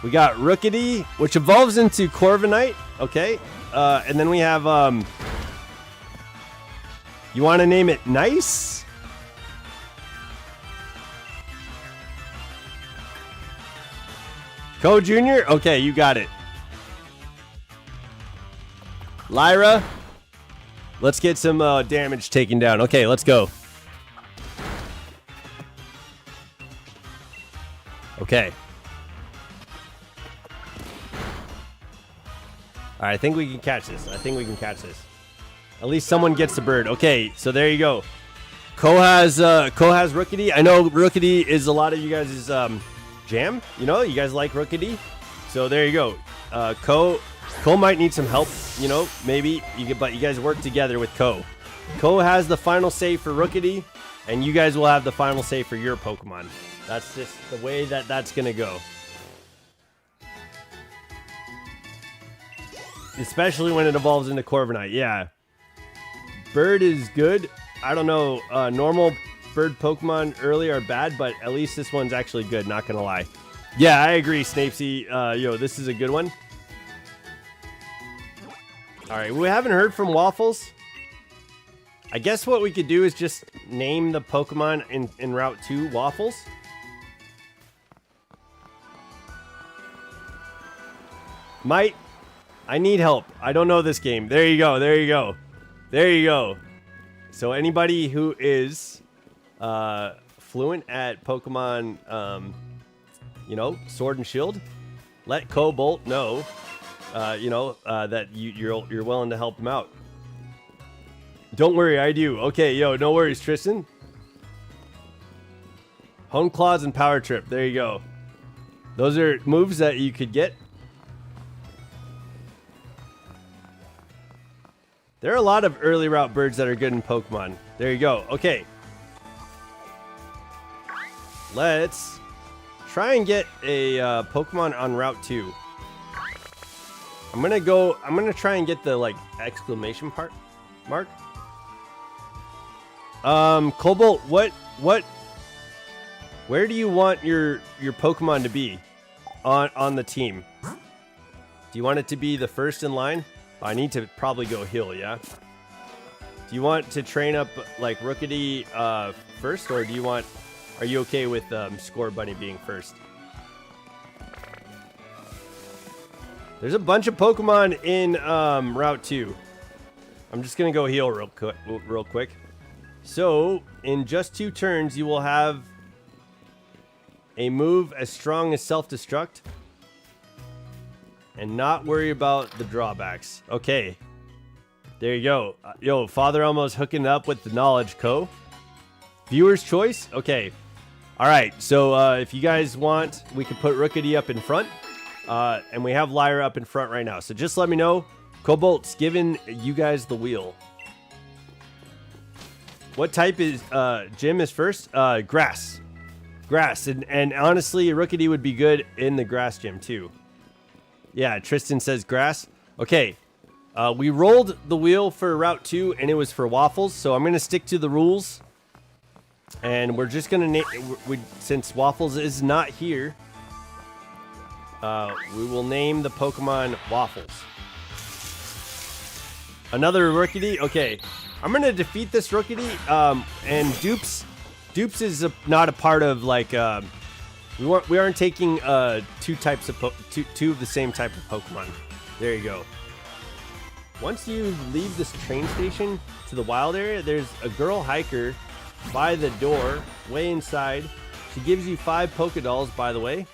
We got Rookity, which evolves into Corviknight. Okay. And then we have, you want to name it Nice? Co Jr.? Okay, you got it. Lyra. Let's get some damage taken down. Okay, let's go. Okay. All right, I think we can catch this. I think we can catch this. At least someone gets the bird. Okay, so there you go. Ko has Rookity. I know Rookity is a lot of you guys' jam. You know, you guys like Rookity. So there you go. Ko might need some help. You know, maybe but you guys work together with Ko. Ko has the final say for Rookity, and you guys will have the final say for your Pokemon. That's just the way that's gonna go. Especially when it evolves into Corviknight. Yeah. Bird is good. I don't know. Normal bird Pokemon early are bad, but at least this one's actually good. Not gonna lie. Yeah, I agree, Snapesy. Yo, this is a good one. All right, we haven't heard from Waffles. I guess what we could do is just name the Pokemon in Route 2 Waffles. I need help. I don't know this game. There you go. There you go. There you go. So anybody who is fluent at Pokemon, you know, Sword and Shield, let Cobalt know, you know, that you're willing to help him out. Don't worry, I do. Okay, yo, no worries, Tristan. Hone Claws and Power Trip. There you go. Those are moves that you could get. There are a lot of early route birds that are good in Pokemon. There you go. Okay. Let's try and get a Pokemon on Route 2. I'm gonna try and get the like exclamation mark. Cobalt, where do you want your Pokemon to be on the team? Do you want it to be the first in line? I need to probably go heal, yeah? Do you want to train up like Rookity first, or are you okay with Scorbunny being first? There's a bunch of Pokemon in Route 2. I'm just gonna go heal real quick. So, in just 2 turns, you will have a move as strong as Self-Destruct. And not worry about the drawbacks. Okay. There you go. Yo, Father Elmo's hooking up with the knowledge, Ko. Viewer's choice? Okay. Alright, so if you guys want, we can put Rookity up in front. And we have Lyra up in front right now. So just let me know. Cobalt's giving you guys the wheel. What type is Jim is first? Grass. Grass. And honestly, Rookity would be good in the grass gym too. Yeah, Tristan says grass. Okay. We rolled the wheel for Route 2 and it was for Waffles. So I'm going to stick to the rules. And we're just going to since Waffles is not here, we will name the Pokemon Waffles. Another Rookity. Okay. I'm going to defeat this Rookity. And Dupes is not a part of like we aren't taking two of the same type of Pokemon. There you go. Once you leave this train station to the wild area, there's a girl hiker by the door, way inside. She gives you 5 Pokédolls, by the way.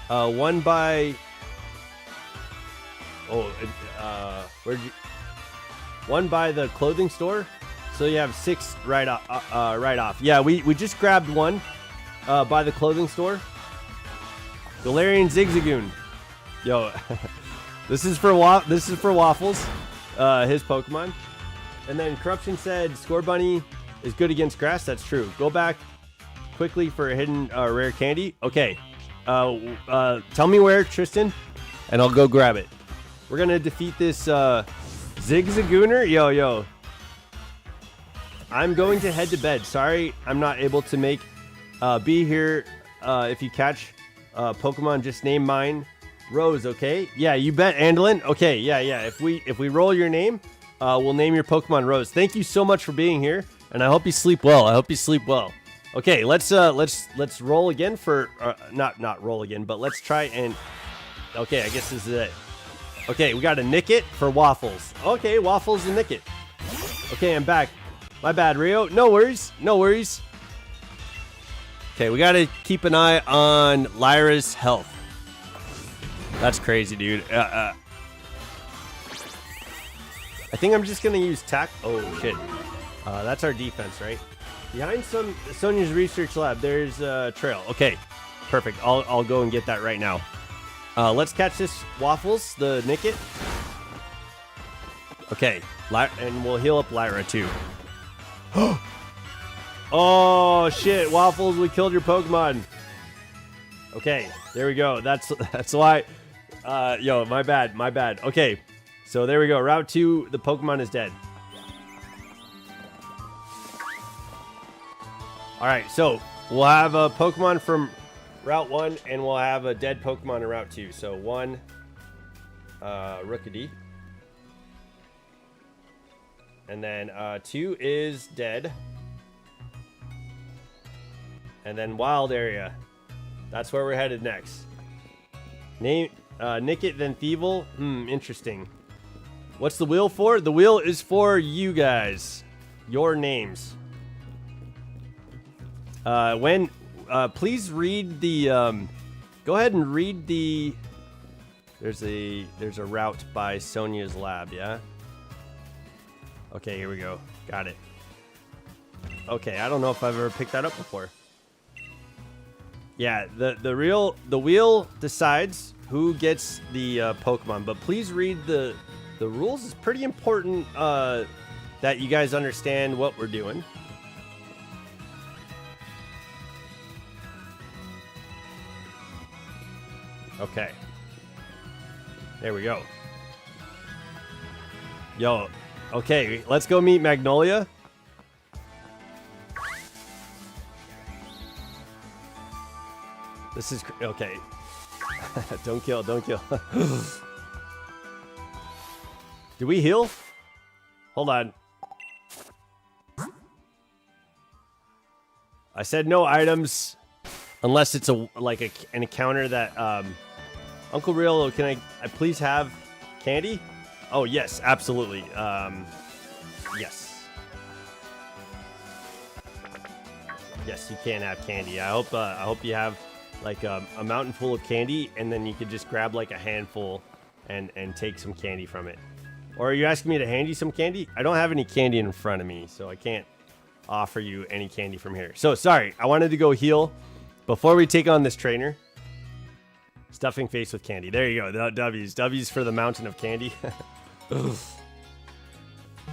One by one by the clothing store, so you have 6 right off. Yeah, we just grabbed one by the clothing store. Galarian Zigzagoon. Yo, this is for Waffles, his Pokemon. And then Corruption said Scorbunny is good against grass. That's true. Go back quickly for a hidden rare candy. Okay. Tell me where, Tristan, and I'll go grab it. We're gonna defeat this Zigzagooner. Yo. I'm going to head to bed. Sorry, I'm not able to be here. If you catch Pokemon, just name mine Rose. Okay? Yeah, you bet, Andalin. Okay, yeah. If we roll your name, we'll name your Pokemon Rose. Thank you so much for being here, and I hope you sleep well. Okay, let's roll again for not roll again, but let's try and okay, I guess this is it. Okay, we got to nick it for Waffles. Okay, Waffles and nick it. Okay, I'm back. My bad, Rio. No worries. Okay, we got to keep an eye on Lyra's health. That's crazy, dude. I think I'm just gonna use tack. Oh shit. That's our defense, right? Behind Sonia's research lab, there's a trail. Okay, perfect. I'll go and get that right now. Let's catch this Waffles, the Nickit. Okay, and we'll heal up Lyra too. Oh shit, Waffles, we killed your Pokemon. Okay, there we go. That's why. Yo, my bad. Okay, so there we go. Route 2, the Pokemon is dead. All right, so we'll have a Pokemon from Route 1, and we'll have a dead Pokemon in Route 2. So 1, Rookidee. And then 2 is dead. And then Wild Area. That's where we're headed next. Name Nickit, then Thievul. Interesting. What's the wheel for? The wheel is for you guys. Your names. Please read the go ahead and read the there's a route by Sonia's lab, yeah? Okay, here we go. Got it. Okay, I don't know if I've ever picked that up before. Yeah, the wheel decides who gets the Pokemon, but please read the rules. It's pretty important that you guys understand what we're doing. Okay. There we go. Yo, okay, let's go meet Magnolia. This is okay. Don't kill. Do we heal? Hold on. I said no items unless it's an encounter that Uncle Riolu, can I please have candy? Oh yes, absolutely. Yes. Yes, you can have candy. I hope you have like a mountain full of candy, and then you could just grab like a handful and take some candy from it. Or are you asking me to hand you some candy? I don't have any candy in front of me, so I can't offer you any candy from here. So sorry, I wanted to go heal before we take on this trainer. Stuffing face with candy. There you go. The W's for the mountain of candy.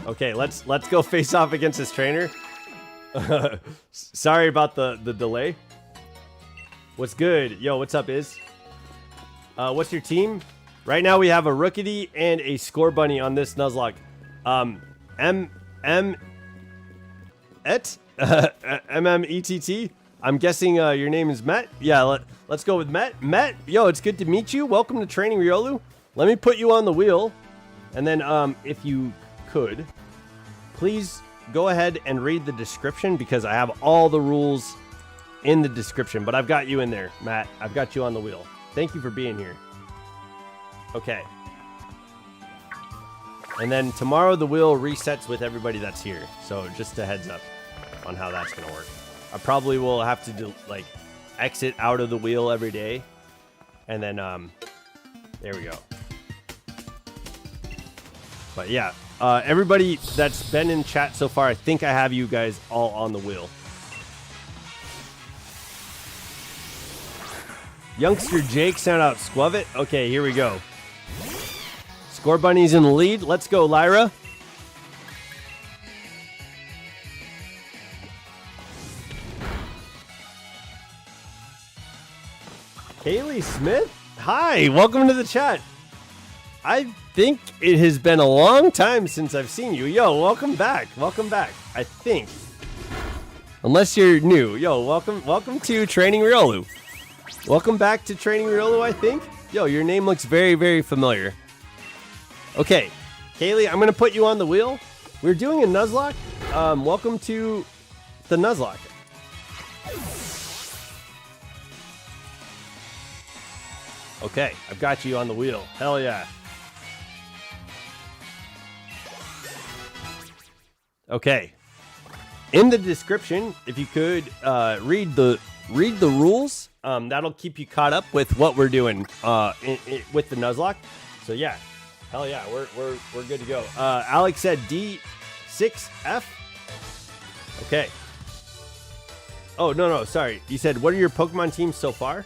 Okay, let's go face off against this trainer. Sorry about the delay. What's good? Yo, what's up, Iz? What's your team? Right now we have a Rookidee and a Scorbunny on this Nuzlocke. MMETT. I'm guessing your name is Matt. Yeah, let's go with Matt. Matt, yo, it's good to meet you. Welcome to Training Riolu. Let me put you on the wheel. And then if you could, please go ahead and read the description, because I have all the rules in the description. But I've got you in there, Matt. I've got you on the wheel. Thank you for being here. Okay. And then tomorrow the wheel resets with everybody that's here. So just a heads up on how that's going to work. I probably will have to do like exit out of the wheel every day. And then, there we go. But yeah, everybody that's been in chat so far, I think I have you guys all on the wheel. Youngster Jake sent out Squavit. Okay, here we go. Scorbunny's in the lead. Let's go, Lyra. Kaylee Smith? Hi, welcome to the chat. I think it has been a long time since I've seen you. Yo, welcome back. Welcome back. I think. Unless you're new. Yo, welcome to Training Riolu. Welcome back to Training Riolu, I think. Yo, your name looks very, very familiar. Okay, Kaylee, I'm going to put you on the wheel. We're doing a Nuzlocke. Welcome to the Nuzlocke. Okay, I've got you on the wheel. Hell yeah. Okay. In the description, if you could read the rules, that'll keep you caught up with what we're doing with the Nuzlocke. So yeah, Hell yeah, we're good to go. Alex said D6F. Okay. Oh, no, sorry. You said, what are your Pokemon teams so far?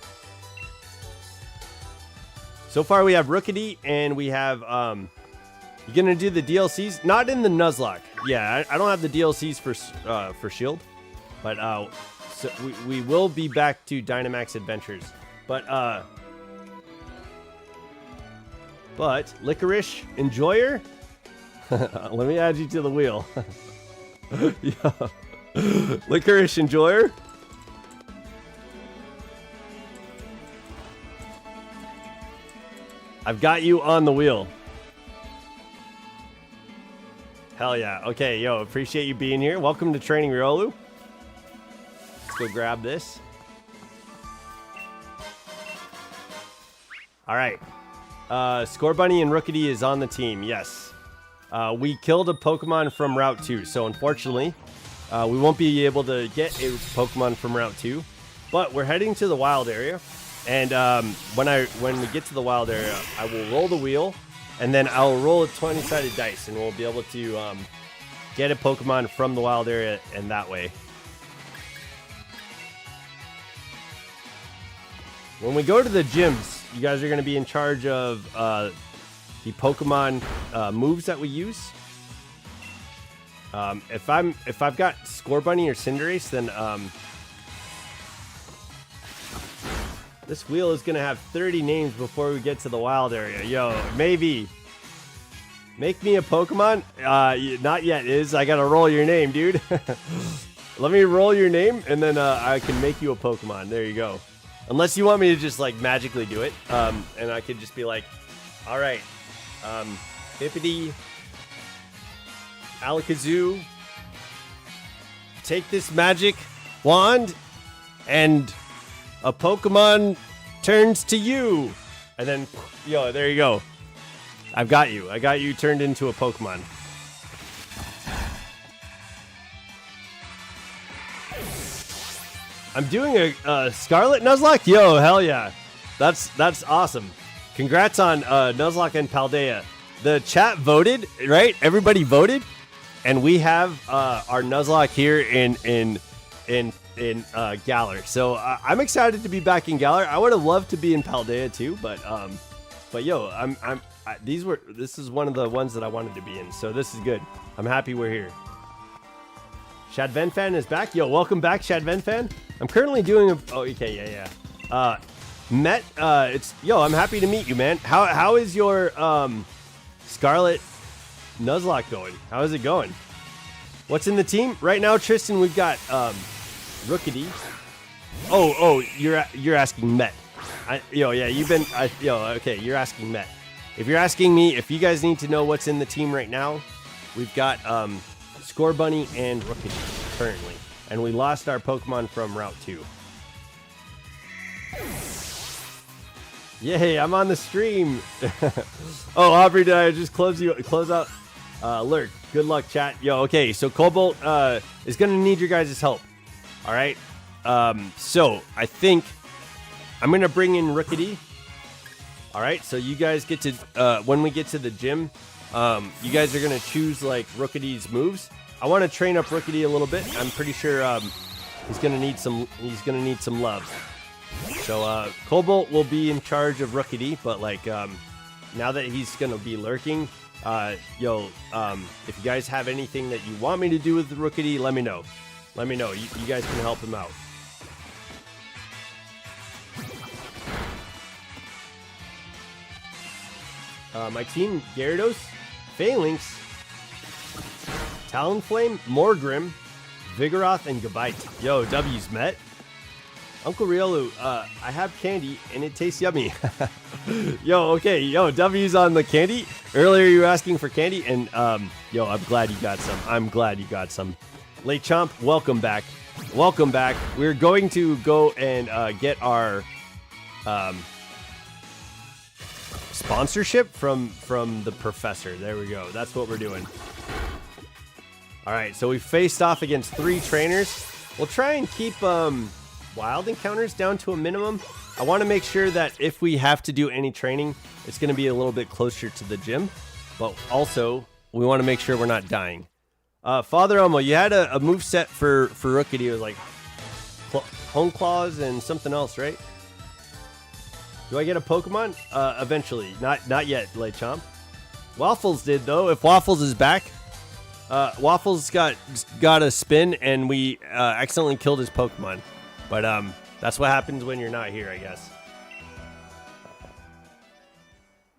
So far, we have Rookity, and we have, you gonna do the DLCs? Not in the Nuzlocke. Yeah, I don't have the DLCs for Shield. But, so we will be back to Dynamax Adventures. But Licorice Enjoyer? Let me add you to the wheel. Yeah. Licorice Enjoyer? I've got you on the wheel. Hell yeah. Okay, yo, appreciate you being here. Welcome to Training Riolu. Let's go grab this. All right. Scorbunny and Rookity is on the team. Yes. We killed a Pokemon from Route 2, so unfortunately, we won't be able to get a Pokemon from Route 2, but we're heading to the wild area. And when we get to the wild area, I will roll the wheel, and then I'll roll a 20-sided dice, and we'll be able to get a Pokemon from the wild area in that way. When we go to the gyms, you guys are going to be in charge of the Pokemon moves that we use. If I've got Scorbunny or Cinderace, then this wheel is gonna have 30 names before we get to the wild area. Yo, maybe make me a Pokemon. Not yet. I gotta roll your name, dude. Let me roll your name, and then I can make you a Pokemon. There you go. Unless you want me to just like magically do it, and I could just be like, all right, Hippity, Alakazoo, take this magic wand, and a Pokemon turns to you. And then, yo, there you go. I've got you. I got you turned into a Pokemon. I'm doing a Scarlet Nuzlocke? Yo, hell yeah. That's awesome. Congrats on Nuzlocke and Paldea. The chat voted, right? Everybody voted. And we have our Nuzlocke here in Galar. So I'm excited to be back in Galar. I would have loved to be in Paldea too, but yo, this is one of the ones that I wanted to be in. So this is good. I'm happy we're here. Shad Venfan is back. Yo, welcome back, Shad Venfan. I'm currently doing okay, yeah. Met, I'm happy to meet you, man. How is your Scarlet Nuzlocke going? How is it going? What's in the team right now, Tristan? We've got Rookity. Oh, you're asking Met. Okay, you're asking Met. If you're asking me, if you guys need to know what's in the team right now, we've got Scorbunny and Rookity currently, and we lost our Pokemon from Route 2. Yay, I'm on the stream. Oh, Aubrey, did I just close out? Lurk. Good luck, chat. Yo, okay, so Cobalt is going to need your guys' help. All right? So I think I'm going to bring in Rookity. All right, so you guys get to, when we get to the gym, you guys are going to choose, like, Rookity's moves. I want to train up Rookity a little bit. I'm pretty sure he's going to need some love. So Cobalt will be in charge of Rookity, but, like, now that he's going to be lurking, if you guys have anything that you want me to do with the Rookity, let me know. Let me know. You guys can help him out. My team, Gyarados, Phalanx, Talonflame, Morgrim, Vigoroth, and Gabite. Yo, W's met. Uncle Riolu, I have candy, and it tastes yummy. Yo, W's on the candy. Earlier you were asking for candy, and I'm glad you got some. Late Chomp, welcome back. Welcome back. We're going to go and get our sponsorship from the professor. There we go. That's what we're doing. All right, so we faced off against 3 trainers. We'll try and keep wild encounters down to a minimum. I want to make sure that if we have to do any training, it's going to be a little bit closer to the gym. But also, we want to make sure we're not dying. Father Elmo, you had a move set for Rookity. It was like Hone Claws and something else, right? Do I get a Pokemon? Eventually. Not yet, Lechomp. Waffles did, though. If Waffles is back, Waffles got a spin, and we accidentally killed his Pokemon. But that's what happens when you're not here, I guess.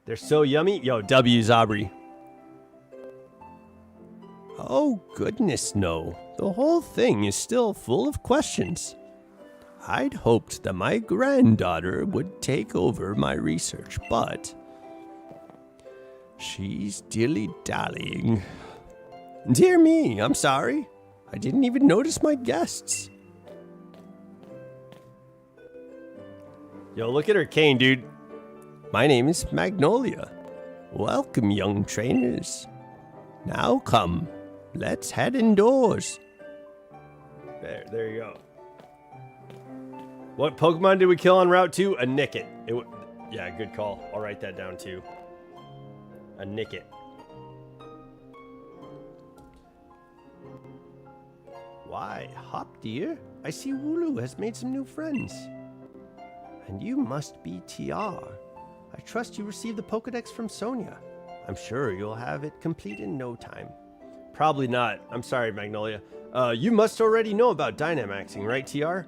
They're so yummy. Yo, W, Aubrey. Oh, goodness, no. The whole thing is still full of questions. I'd hoped that my granddaughter would take over my research, but she's dilly-dallying. Dear me, I'm sorry. I didn't even notice my guests. Yo, look at her cane, dude. My name is Magnolia. Welcome, young trainers. Now come, let's head indoors. There you go. What Pokemon did we kill on Route 2? A Nickit. Yeah, good call. I'll write that down too. A Nickit. Why, Hop dear, I see Wooloo has made some new friends. And you must be TR. I trust you received the Pokedex from Sonia. I'm sure you'll have it complete in no time. Probably not. I'm sorry, Magnolia. You must already know about Dynamaxing, right, TR?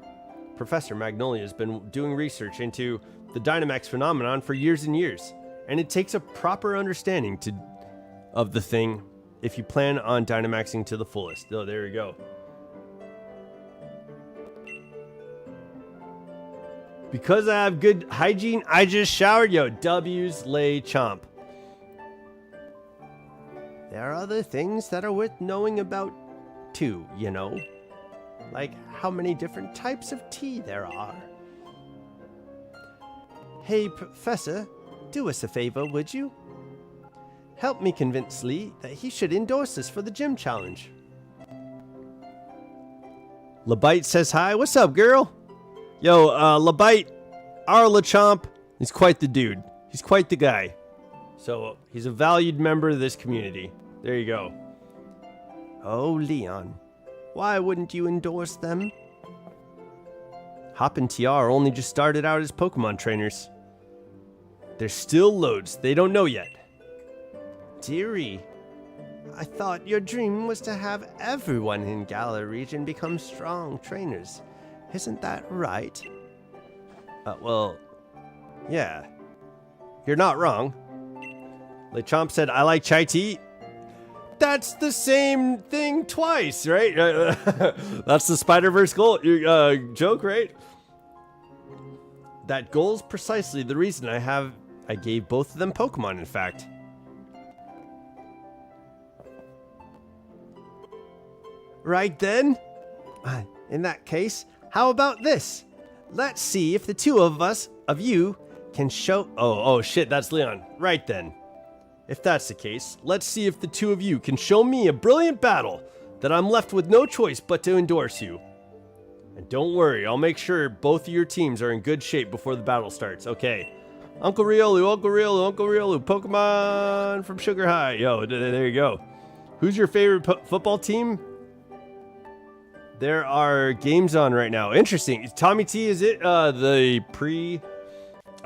Professor Magnolia has been doing research into the Dynamax phenomenon for years and years, and it takes a proper understanding of the thing if you plan on Dynamaxing to the fullest. Oh, there you go. Because I have good hygiene, I just showered. Yo, W's Lechomp. There are other things that are worth knowing about, too, you know. Like how many different types of tea there are. Hey, Professor, do us a favor, would you? Help me convince Lee that he should endorse us for the gym challenge. Labite says hi. What's up, girl? Yo, Labite, our Lechomp, he's quite the dude. He's quite the guy. So he's a valued member of this community. There you go. Oh, Leon. Why wouldn't you endorse them? Hop and TR only just started out as Pokemon trainers. There's still loads they don't know yet. Dearie, I thought your dream was to have everyone in Galar region become strong trainers. Isn't that right? Well, yeah. You're not wrong. Lechomp said, I like chai tea. That's the same thing twice, right? That's the Spider-Verse goal, joke, right? That goal's precisely the reason I gave both of them Pokemon, in fact. Right then? In that case, how about this? Let's see if the two of you can show... Oh shit, that's Leon. Right then. If that's the case, let's see if the two of you can show me a brilliant battle that I'm left with no choice but to endorse you. And don't worry, I'll make sure both of your teams are in good shape before the battle starts. Okay. Uncle Riolu, Pokemon from Sugar High. Yo, there you go. Who's your favorite football team? There are games on right now. Interesting. Tommy T, is it are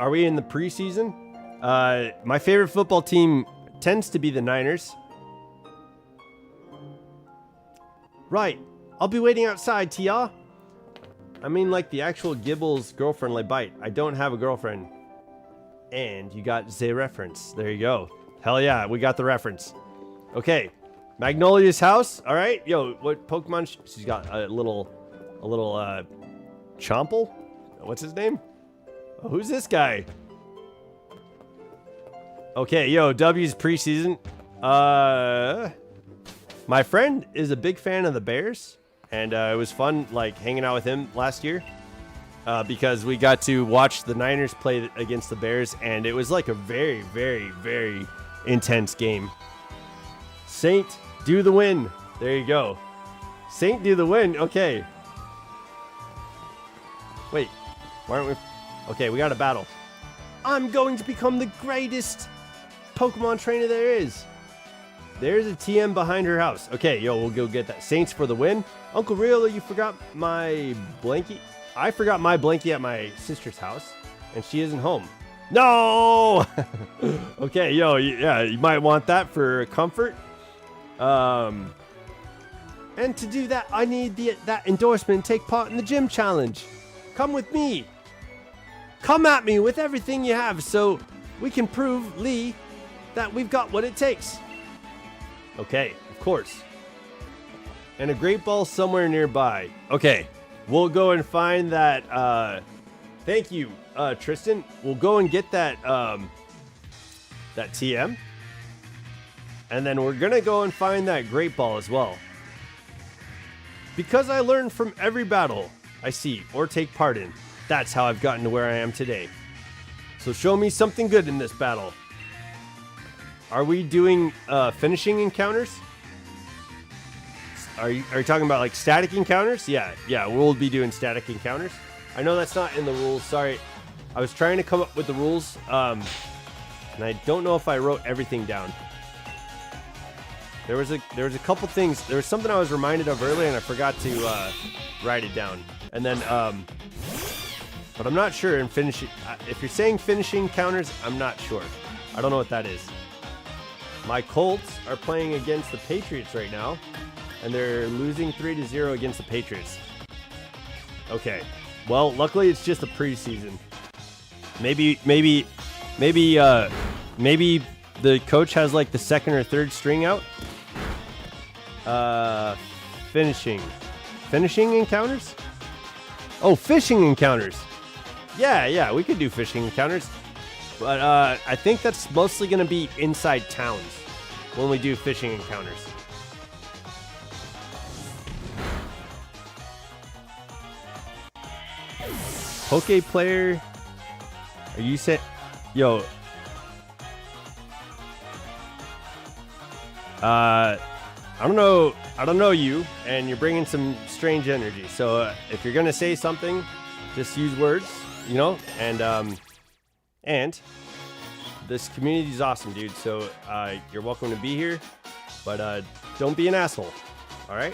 we in the preseason? My favorite football team tends to be the Niners. Right. I'll be waiting outside, Tia. I mean, like the actual Gibble's girlfriend, Lebite. I don't have a girlfriend. And you got the reference. There you go. Hell yeah, we got the reference. Okay. Magnolia's house. All right. Yo, what Pokemon? She's got a little Chomple. What's his name? Oh, who's this guy? Okay, yo, W's preseason. My friend is a big fan of the Bears, and it was fun, like, hanging out with him last year because we got to watch the Niners play against the Bears, and it was like a very, very, very intense game. Saint, do the win. There you go. Saint, do the win. Okay. Wait, why aren't we? Okay, we got a battle. I'm going to become the greatest Pokemon trainer there is. There's a TM behind her house. Okay, yo, we'll go get that. Saints for the win. Uncle Riolu, you forgot my blankie. I forgot my blankie at my sister's house, and she isn't home. No! Okay, yo, yeah, you might want that for comfort. And to do that, I need that endorsement. Take part in the gym challenge. Come with me. Come at me with everything you have so we can prove, Lee, that we've got what it takes. Okay, of course. And a great ball somewhere nearby. Okay, we'll go and find that. Thank you, Tristan. We'll go and get that that TM. And then we're going to go and find that great ball as well. Because I learned from every battle I see or take part in. That's how I've gotten to where I am today. So show me something good in this battle. Are we doing finishing encounters? Are you talking about like static encounters? Yeah, we'll be doing static encounters. I know that's not in the rules. Sorry. I was trying to come up with the rules. And I don't know if I wrote everything down. There was a couple things. There was something I was reminded of earlier and I forgot to write it down. And then but I'm not sure in finishing. If you're saying finishing counters, I'm not sure. I don't know what that is. My Colts are playing against the Patriots right now, and they're losing 3-0 against the Patriots. Okay. Well, luckily it's just a preseason. Maybe the coach has like the second or third string out. Finishing encounters? Oh, fishing encounters. Yeah, we could do fishing encounters. But I think that's mostly going to be inside towns when we do fishing encounters. Poke player, are you saying, yo? I don't know you, and you're bringing some strange energy. So if you're gonna say something, just use words, you know. And this community is awesome, dude. So you're welcome to be here, but don't be an asshole. All right.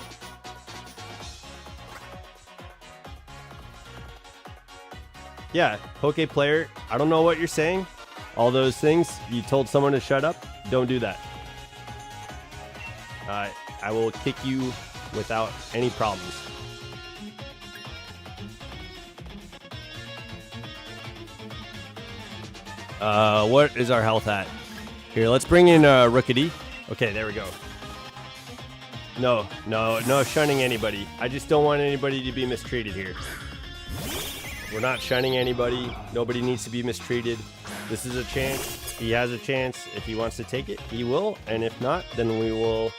Yeah, Poke player. I don't know what you're saying. All those things. You told someone to shut up. Don't do that. I will kick you without any problems. What is our health at? Here, let's bring in Rookity. Okay, there we go. No shunning anybody. I just don't want anybody to be mistreated here. We're not shunning anybody. Nobody needs to be mistreated. This is a chance. He has a chance. If he wants to take it, he will. And if not, then we will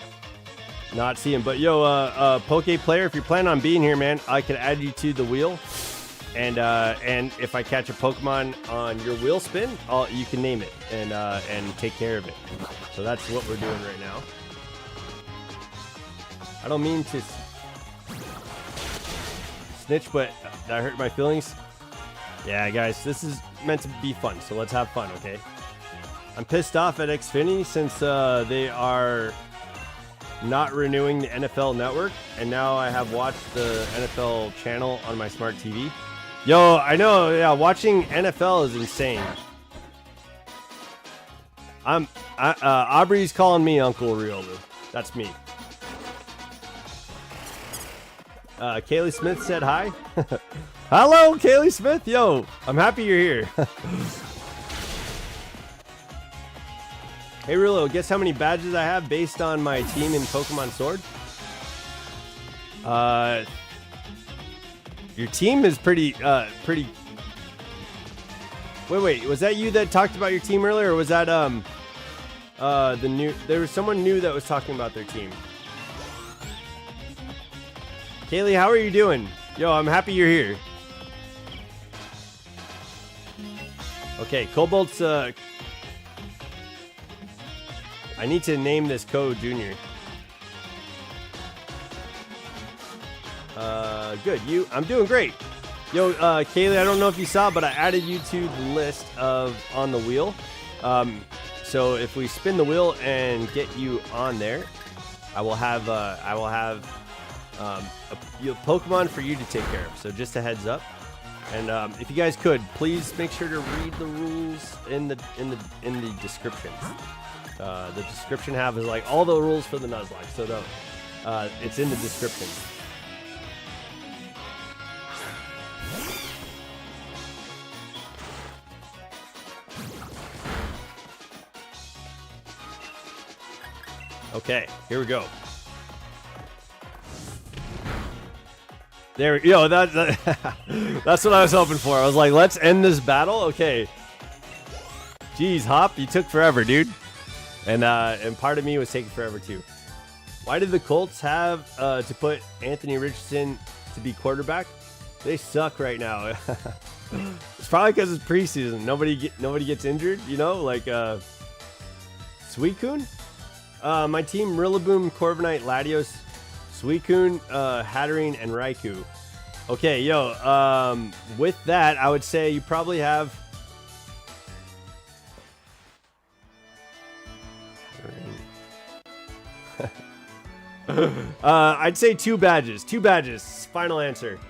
not see him. But yo, Poke player, if you're planning on being here, man, I could add you to the wheel. And if I catch a Pokemon on your wheel spin, you can name it and take care of it. So that's what we're doing right now. I don't mean to snitch, but that hurt my feelings. Yeah, guys, this is meant to be fun, so let's have fun, okay? I'm pissed off at Xfinity since they are not renewing the NFL Network, and now I have watched the NFL channel on my smart TV. Yo, I know, yeah, watching NFL is insane. Aubrey's calling me Uncle Riolu. That's me. Kaylee Smith said hi. Hello, Kaylee Smith. Yo, I'm happy you're here. Hey, Riolu, guess how many badges I have based on my team in Pokemon Sword? Your team is pretty. Wait, was that you that talked about your team earlier, or was that the new? There was someone new that was talking about their team. Kaylee, how are you doing? Yo, I'm happy you're here. Okay, Cobalt's. I need to name this code Junior. Good. I'm doing great. Yo, Kaylee, I don't know if you saw, but I added you to the list of on the wheel. So if we spin the wheel and get you on there, I will have a Pokemon for you to take care of. So just a heads up. And if you guys could, please make sure to read the rules in the description. The description has like all the rules for the Nuzlocke, so it's in the description. Okay, here we go. There, that's what I was hoping for. I was like, let's end this battle. Okay. Jeez, Hop, you took forever, dude. And part of me was taking forever too. Why did the Colts have to put Anthony Richardson to be quarterback? They suck right now. It's probably because it's preseason. Nobody gets injured, you know, like Suicune. My team: Rillaboom, Corviknight, Latios, Suicune, Hatterene, and Raikou. Okay, with that, I would say you probably have... I'd say 2 badges. 2 badges. Final answer.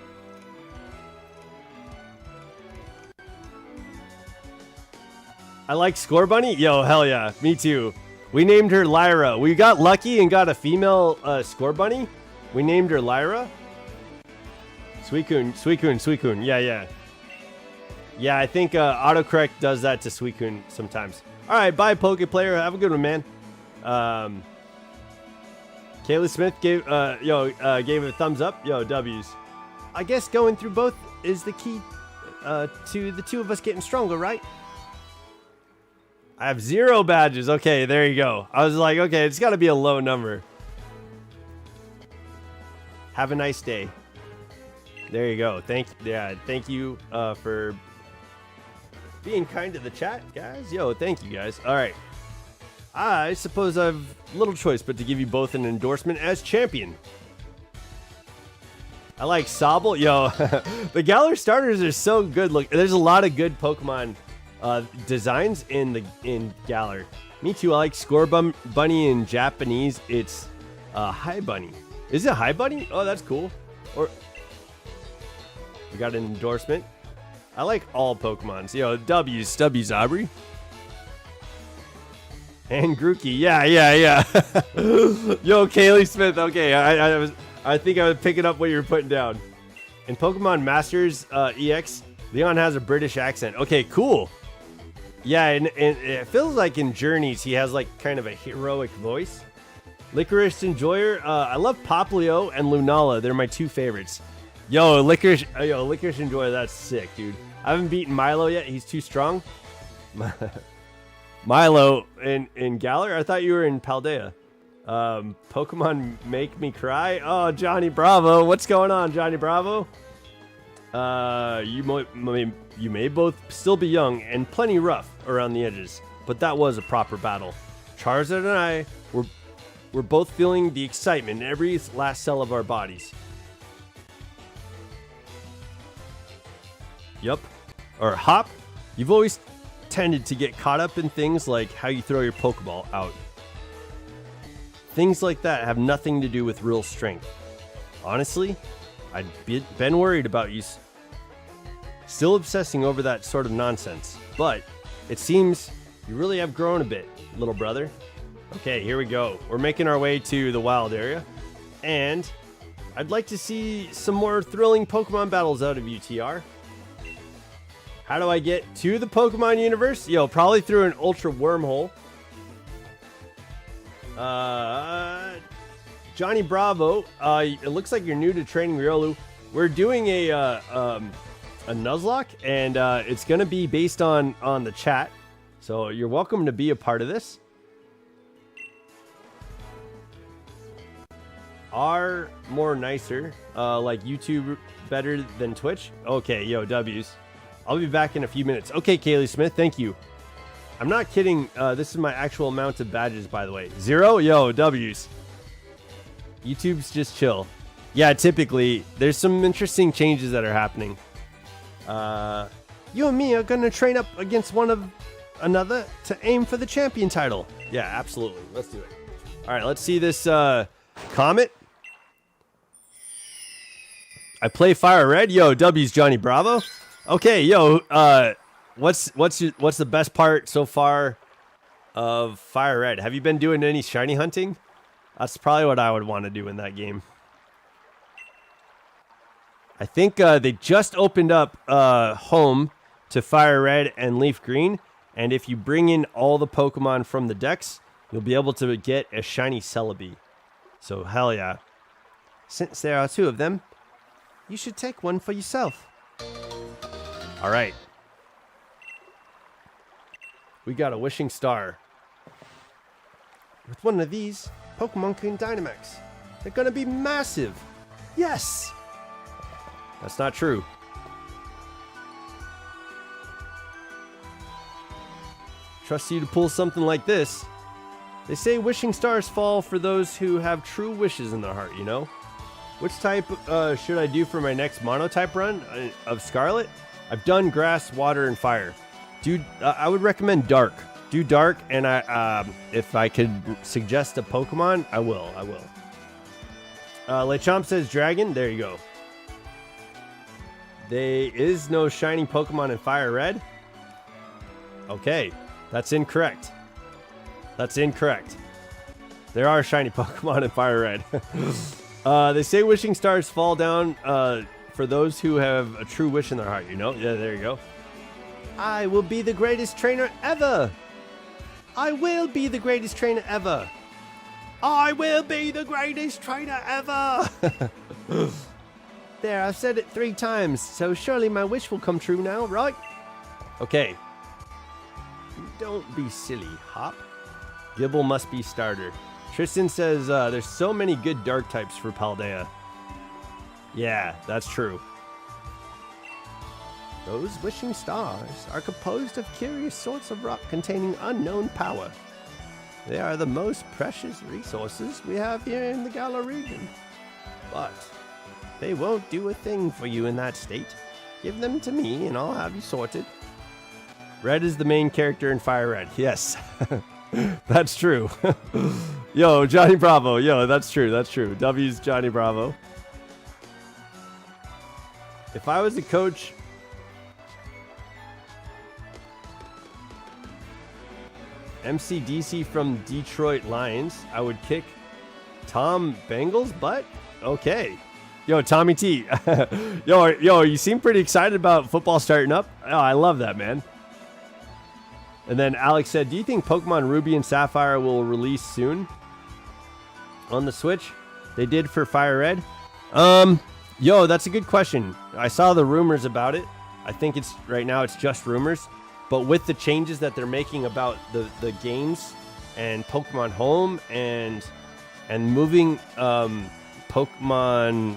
I like Score Bunny? Yo, hell yeah. Me too. We named her Lyra. We got lucky and got a female Score Bunny. We named her Lyra. Suicune. Yeah. Yeah, I think autocorrect does that to Suicune sometimes. All right, bye, Pokeplayer. Have a good one, man. Kaylee Smith gave gave it a thumbs up. Yo, W's. I guess going through both is the key to the two of us getting stronger, right? I have 0 badges. Okay, there you go. I was like, okay, it's got to be a low number. Have a nice day. There you go. Thank you for being kind to the chat, guys. Yo, thank you, guys. All right. I suppose I've little choice but to give you both an endorsement as champion. I like Sobble. Yo, the Galar starters are so good. Look, there's a lot of good Pokemon designs in Galar. Me too. I like Score Bunny in Japanese. It's Hi Bunny. Is it Hi Bunny? Oh, that's cool. Or we got an endorsement. I like all Pokemons. Yo, W's Aubrey. And Grookey. Yeah. Yo, Kaylee Smith. Okay, I think I was picking up what you were putting down. In Pokemon Masters EX, Leon has a British accent. Okay, cool. Yeah, and it feels like in Journeys he has like kind of a heroic voice. Licorice Enjoyer. I love Poplio and Lunala. They're my 2 favorites. Yo, Licorice Enjoyer. That's sick, dude. I haven't beaten Milo yet. He's too strong. Milo in Galar. I thought you were in Paldea. Pokemon make me cry. Oh, Johnny Bravo. What's going on, Johnny Bravo? You may both still be young and plenty rough around the edges, but that was a proper battle. Charizard and I were both feeling the excitement in every last cell of our bodies. Yup. Or Hop, you've always tended to get caught up in things like how you throw your Pokeball out. Things like that have nothing to do with real strength. Honestly, I'd been worried about you still obsessing over that sort of nonsense, but it seems you really have grown a bit, little brother. Okay, here we go. We're making our way to the wild area, and I'd like to see some more thrilling Pokemon battles out of UTR. How do I get to the Pokemon universe? Yo, probably through an ultra wormhole. Johnny Bravo, it looks like you're new to training Riolu. We're doing a Nuzlocke, and it's going to be based on the chat. So you're welcome to be a part of this. Are more nicer, like YouTube better than Twitch? Okay, yo, W's. I'll be back in a few minutes. Okay, Kaylee Smith, thank you. I'm not kidding. This is my actual amount of badges, by the way. 0? Yo, W's. YouTube's just chill. Yeah, typically, there's some interesting changes that are happening. You and me are gonna train up against one of another to aim for the champion title. Yeah, absolutely. Let's do it. All right, let's see this Comet. I play Fire Red. Yo, W's Johnny Bravo. Okay, yo, what's the best part so far of Fire Red? Have you been doing any shiny hunting? That's probably what I would want to do in that game. I think they just opened up home to Fire Red and Leaf Green, and if you bring in all the Pokemon from the decks, you'll be able to get a shiny Celebi. So hell yeah. Since there are 2 of them, you should take one for yourself. All right. We got a Wishing Star. With one of these, Pokemon can Dynamax. They're gonna be massive. Yes! That's not true. Trust you to pull something like this. They say wishing stars fall for those who have true wishes in their heart, you know? Which type should I do for my next monotype run of Scarlet? I've done grass, water, and fire. Dude, I would recommend dark. Do dark, and if I could suggest a Pokemon, I will. Lechomp says dragon. There you go. There is no shiny Pokemon in Fire Red. Okay, that's incorrect. That's incorrect. There are shiny Pokemon in Fire Red. They say wishing stars fall down for those who have a true wish in their heart, you know? Yeah, there you go. I will be the greatest trainer ever. I will be the greatest trainer ever. I will be the greatest trainer ever. There, I've said it 3 times, so surely my wish will come true now, right? Okay. Don't be silly, Hop. Gibble must be starter. Tristan says there's so many good dark types for Paldea. Yeah, that's true. Those wishing stars are composed of curious sorts of rock containing unknown power. They are the most precious resources we have here in the Galar region. But they won't do a thing for you in that state. Give them to me and I'll have you sorted. Red is the main character in Fire Red. Yes. That's true. Yo, Johnny Bravo. Yo, that's true. That's true. W's Johnny Bravo. If I was a coach, MCDC from Detroit Lions, I would kick Tom Bengal's butt. Okay. Yo, Tommy T. yo, you seem pretty excited about football starting up. Oh, I love that, man. And then Alex said, do you think Pokemon Ruby and Sapphire will release soon on the Switch? They did for Fire Red. Yo, that's a good question. I saw the rumors about it. I think right now it's just rumors. But with the changes that they're making about the games and Pokemon Home and moving Pokemon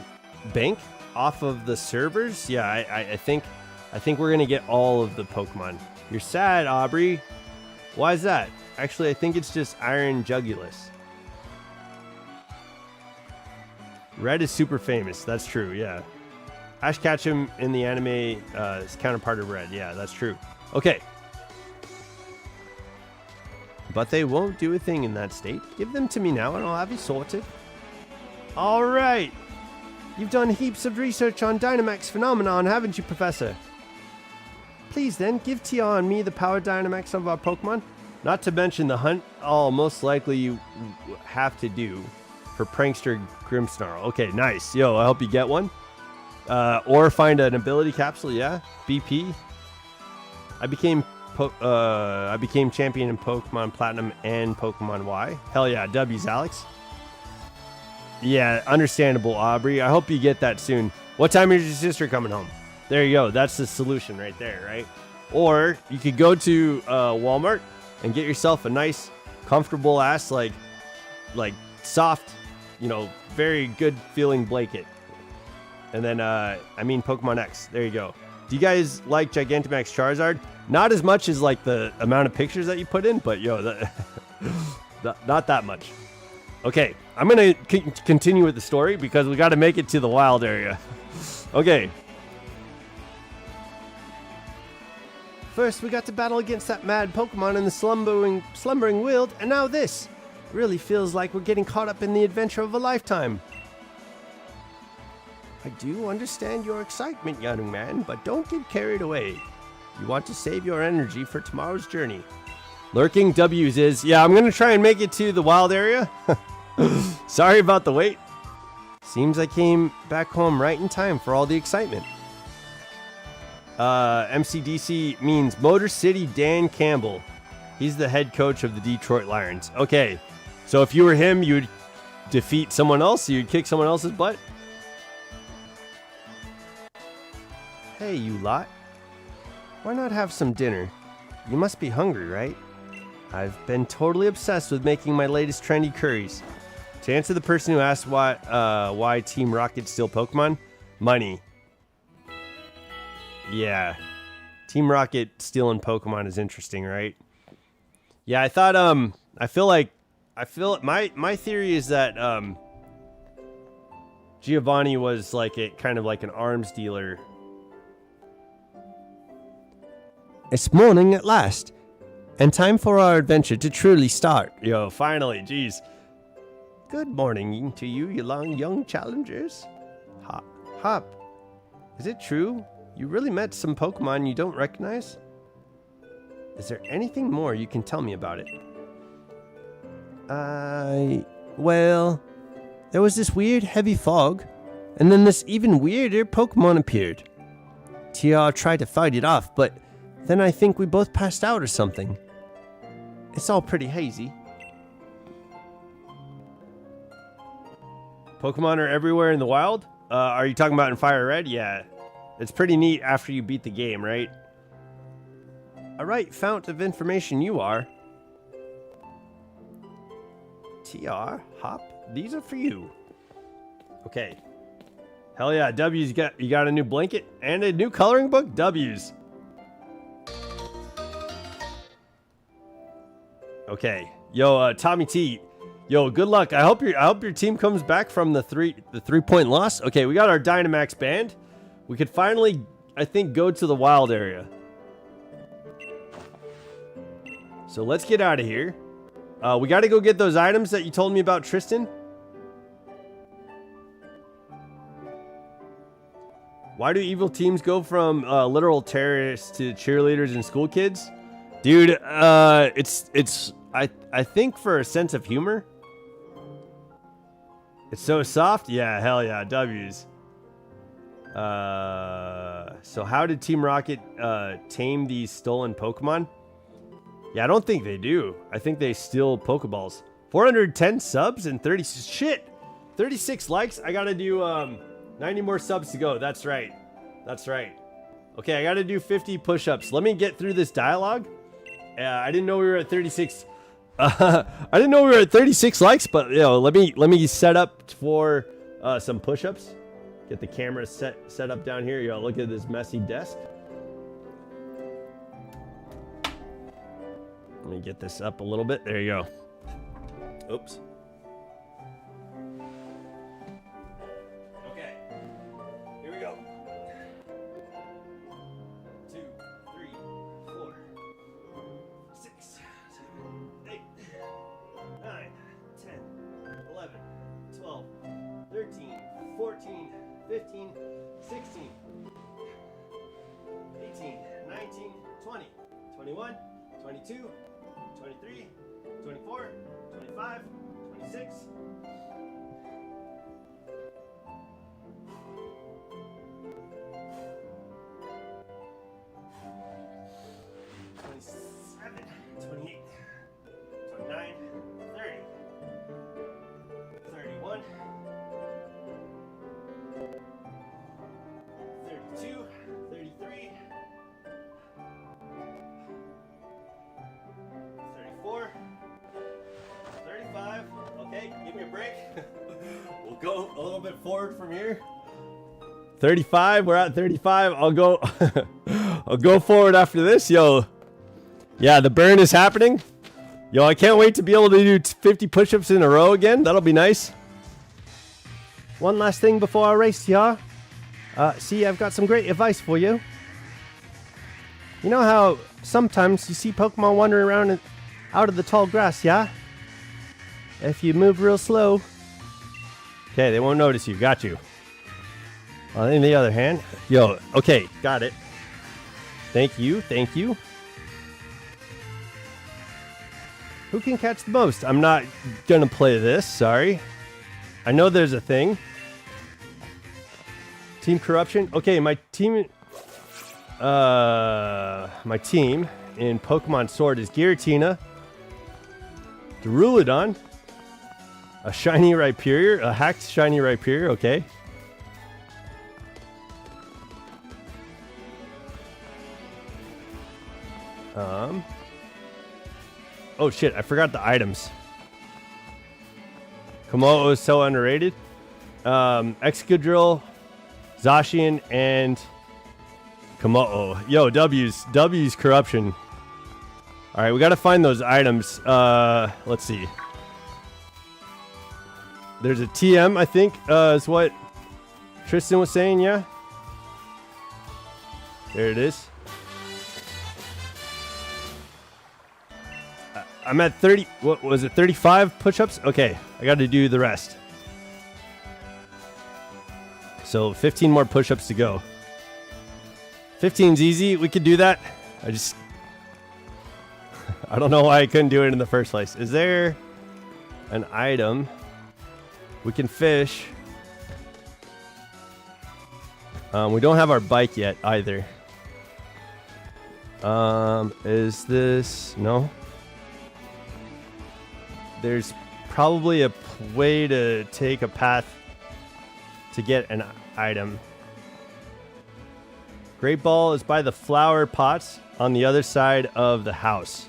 Bank off of the servers, yeah, I think we're gonna get all of the Pokemon. You're sad, Aubrey. Why is that? Actually, I think it's just Iron Jugulus. Red is super famous. That's true, yeah. Ash Ketchum in the anime is counterpart of Red. Yeah, that's true. Okay. But they won't do a thing in that state. Give them to me now and I'll have you sorted. All right. You've done heaps of research on Dynamax phenomenon, haven't you, Professor? Please then, give TR and me the power Dynamax of our Pokemon. Not to mention the hunt most likely you have to do for Prankster Grimmsnarl. Okay, nice. Yo, I hope you get one. Or find an ability capsule, yeah. BP. I became champion in Pokemon Platinum and Pokemon Y. Hell yeah, W's Alex. Yeah, understandable, Aubrey. I hope you get that soon. What time is your sister coming home? There you go. That's the solution right there, right? Or you could go to Walmart and get yourself a nice, comfortable ass, like soft, very good feeling blanket. And then, Pokemon X. There you go. Do you guys like Gigantamax Charizard? Not as much as like the amount of pictures that you put in, but not that much. Okay, I'm gonna continue with the story because we got to make it to the wild area. Okay. First, we got to battle against that mad Pokemon in the slumbering world, and now this. Really feels like we're getting caught up in the adventure of a lifetime. I do understand your excitement, young man, but don't get carried away. You want to save your energy for tomorrow's journey. Lurking W's is, yeah, I'm going to try and make it to the wild area. Sorry about the wait. Seems I came back home right in time for all the excitement. MCDC means Motor City Dan Campbell. He's the head coach of the Detroit Lions. Okay, so if you were him, you'd defeat someone else? You'd kick someone else's butt? Hey, you lot. Why not have some dinner? You must be hungry, right? I've been totally obsessed with making my latest trendy curries. To answer the person who asked why Team Rocket steal Pokemon, money. Yeah, Team Rocket stealing Pokemon is interesting, right? Yeah, I thought my theory is that Giovanni was like kind of like an arms dealer. It's morning at last, and time for our adventure to truly start. Yo, finally, jeez. Good morning to you young challengers. Hop. Is it true? You really met some Pokemon you don't recognize? Is there anything more you can tell me about it? Well, there was this weird heavy fog, and then this even weirder Pokemon appeared. TR tried to fight it off, but then I think we both passed out or something. It's all pretty hazy. Pokemon are everywhere in the wild? Are you talking about in Fire Red? Yeah. It's pretty neat after you beat the game, right? A right fount of information you are. TR, Hop, these are for you. Okay. Hell yeah, W's you got a new blanket and a new coloring book? W's. Okay. Yo, Tommy T. Yo, good luck. I hope your team comes back from the 3-point loss. Okay, we got our Dynamax band. We could finally, I think, go to the wild area. So let's get out of here. We got to go get those items that you told me about, Tristan. Why do evil teams go from literal terrorists to cheerleaders and school kids? Dude, it's I think for a sense of humor. It's so soft. Yeah, hell yeah, W's. So how did Team Rocket tame these stolen Pokemon? Yeah, I don't think they do. I think they steal Pokeballs. 410 subs and 36 likes. I gotta do 90 more subs to go. That's right. Okay, I gotta do 50 push-ups. Let me get through this dialogue. I didn't know we were at 36. I didn't know we were at 36 likes, but let me set up for some push-ups. Get the camera set up down here. Yo, look at this messy desk. Let me get this up a little bit. There you go. Oops. Okay. Here we go. 2, 3, 4, 6, 7, 8, 9, 10, 11, 12, 13, 14, 15, 16, 18, 19, 20, 21, 22, 23, 24, 25, 26. 27, 28, 29, 30, 31, 32, 33, 34, 35. Okay, give me a break. We'll go a little bit forward from here. 35, we're at 35. I'll go I'll go forward after this. Yo, yeah, the burn is happening. Yo, I can't wait to be able to do 50 push-ups in a row again. That'll be nice. One last thing before our race, y'all. See, I've got some great advice for you. You know how sometimes you see Pokemon wandering around out of the tall grass, yeah? If you move real slow. Okay, they won't notice you. Got you. On the other hand, yo, okay, got it. Thank you, thank you. Who can catch the most? I'm not gonna play this, sorry. I know there's a thing. Team corruption. Okay, my team in Pokemon Sword is Giratina, Durulidon, a shiny Rhyperior, a hacked shiny Rhyperior, okay. Oh shit, I forgot the items. Komodo is so underrated. Excadrill, Zacian, and Komodo. Yo, W's corruption. Alright, we gotta find those items. Let's see. There's a TM, I think, is what Tristan was saying, yeah? There it is. I'm at 30, what was it, 35 push-ups? Okay, I got to do the rest. So 15 more push-ups to go. 15's easy, we could do that. I don't know why I couldn't do it in the first place. Is there an item? We can fish. We don't have our bike yet either. Is this, no? There's probably a way to take a path to get an item. Great Ball is by the flower pots on the other side of the house.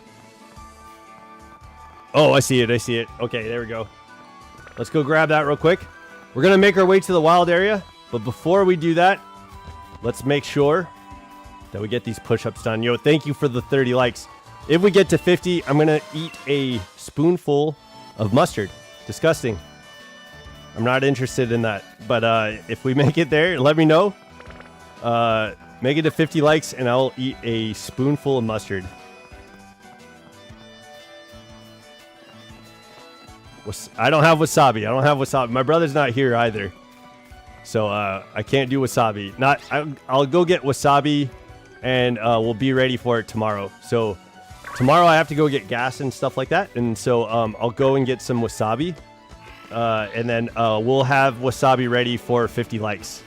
Oh, I see it. I see it. Okay, there we go. Let's go grab that real quick. We're going to make our way to the wild area. But before we do that, let's make sure that we get these push-ups done. Yo, thank you for the 30 likes. If we get to 50, I'm going to eat a spoonful of mustard. Disgusting. I'm not interested in that. But if we make it there, let me know. Make it to 50 likes and I'll eat a spoonful of mustard. I don't have wasabi. I don't have wasabi. My brother's not here either. So I can't do wasabi. I'll go get wasabi and we'll be ready for it tomorrow. So tomorrow I have to go get gas and stuff like that. And so I'll go and get some wasabi. And then we'll have wasabi ready for 50 likes.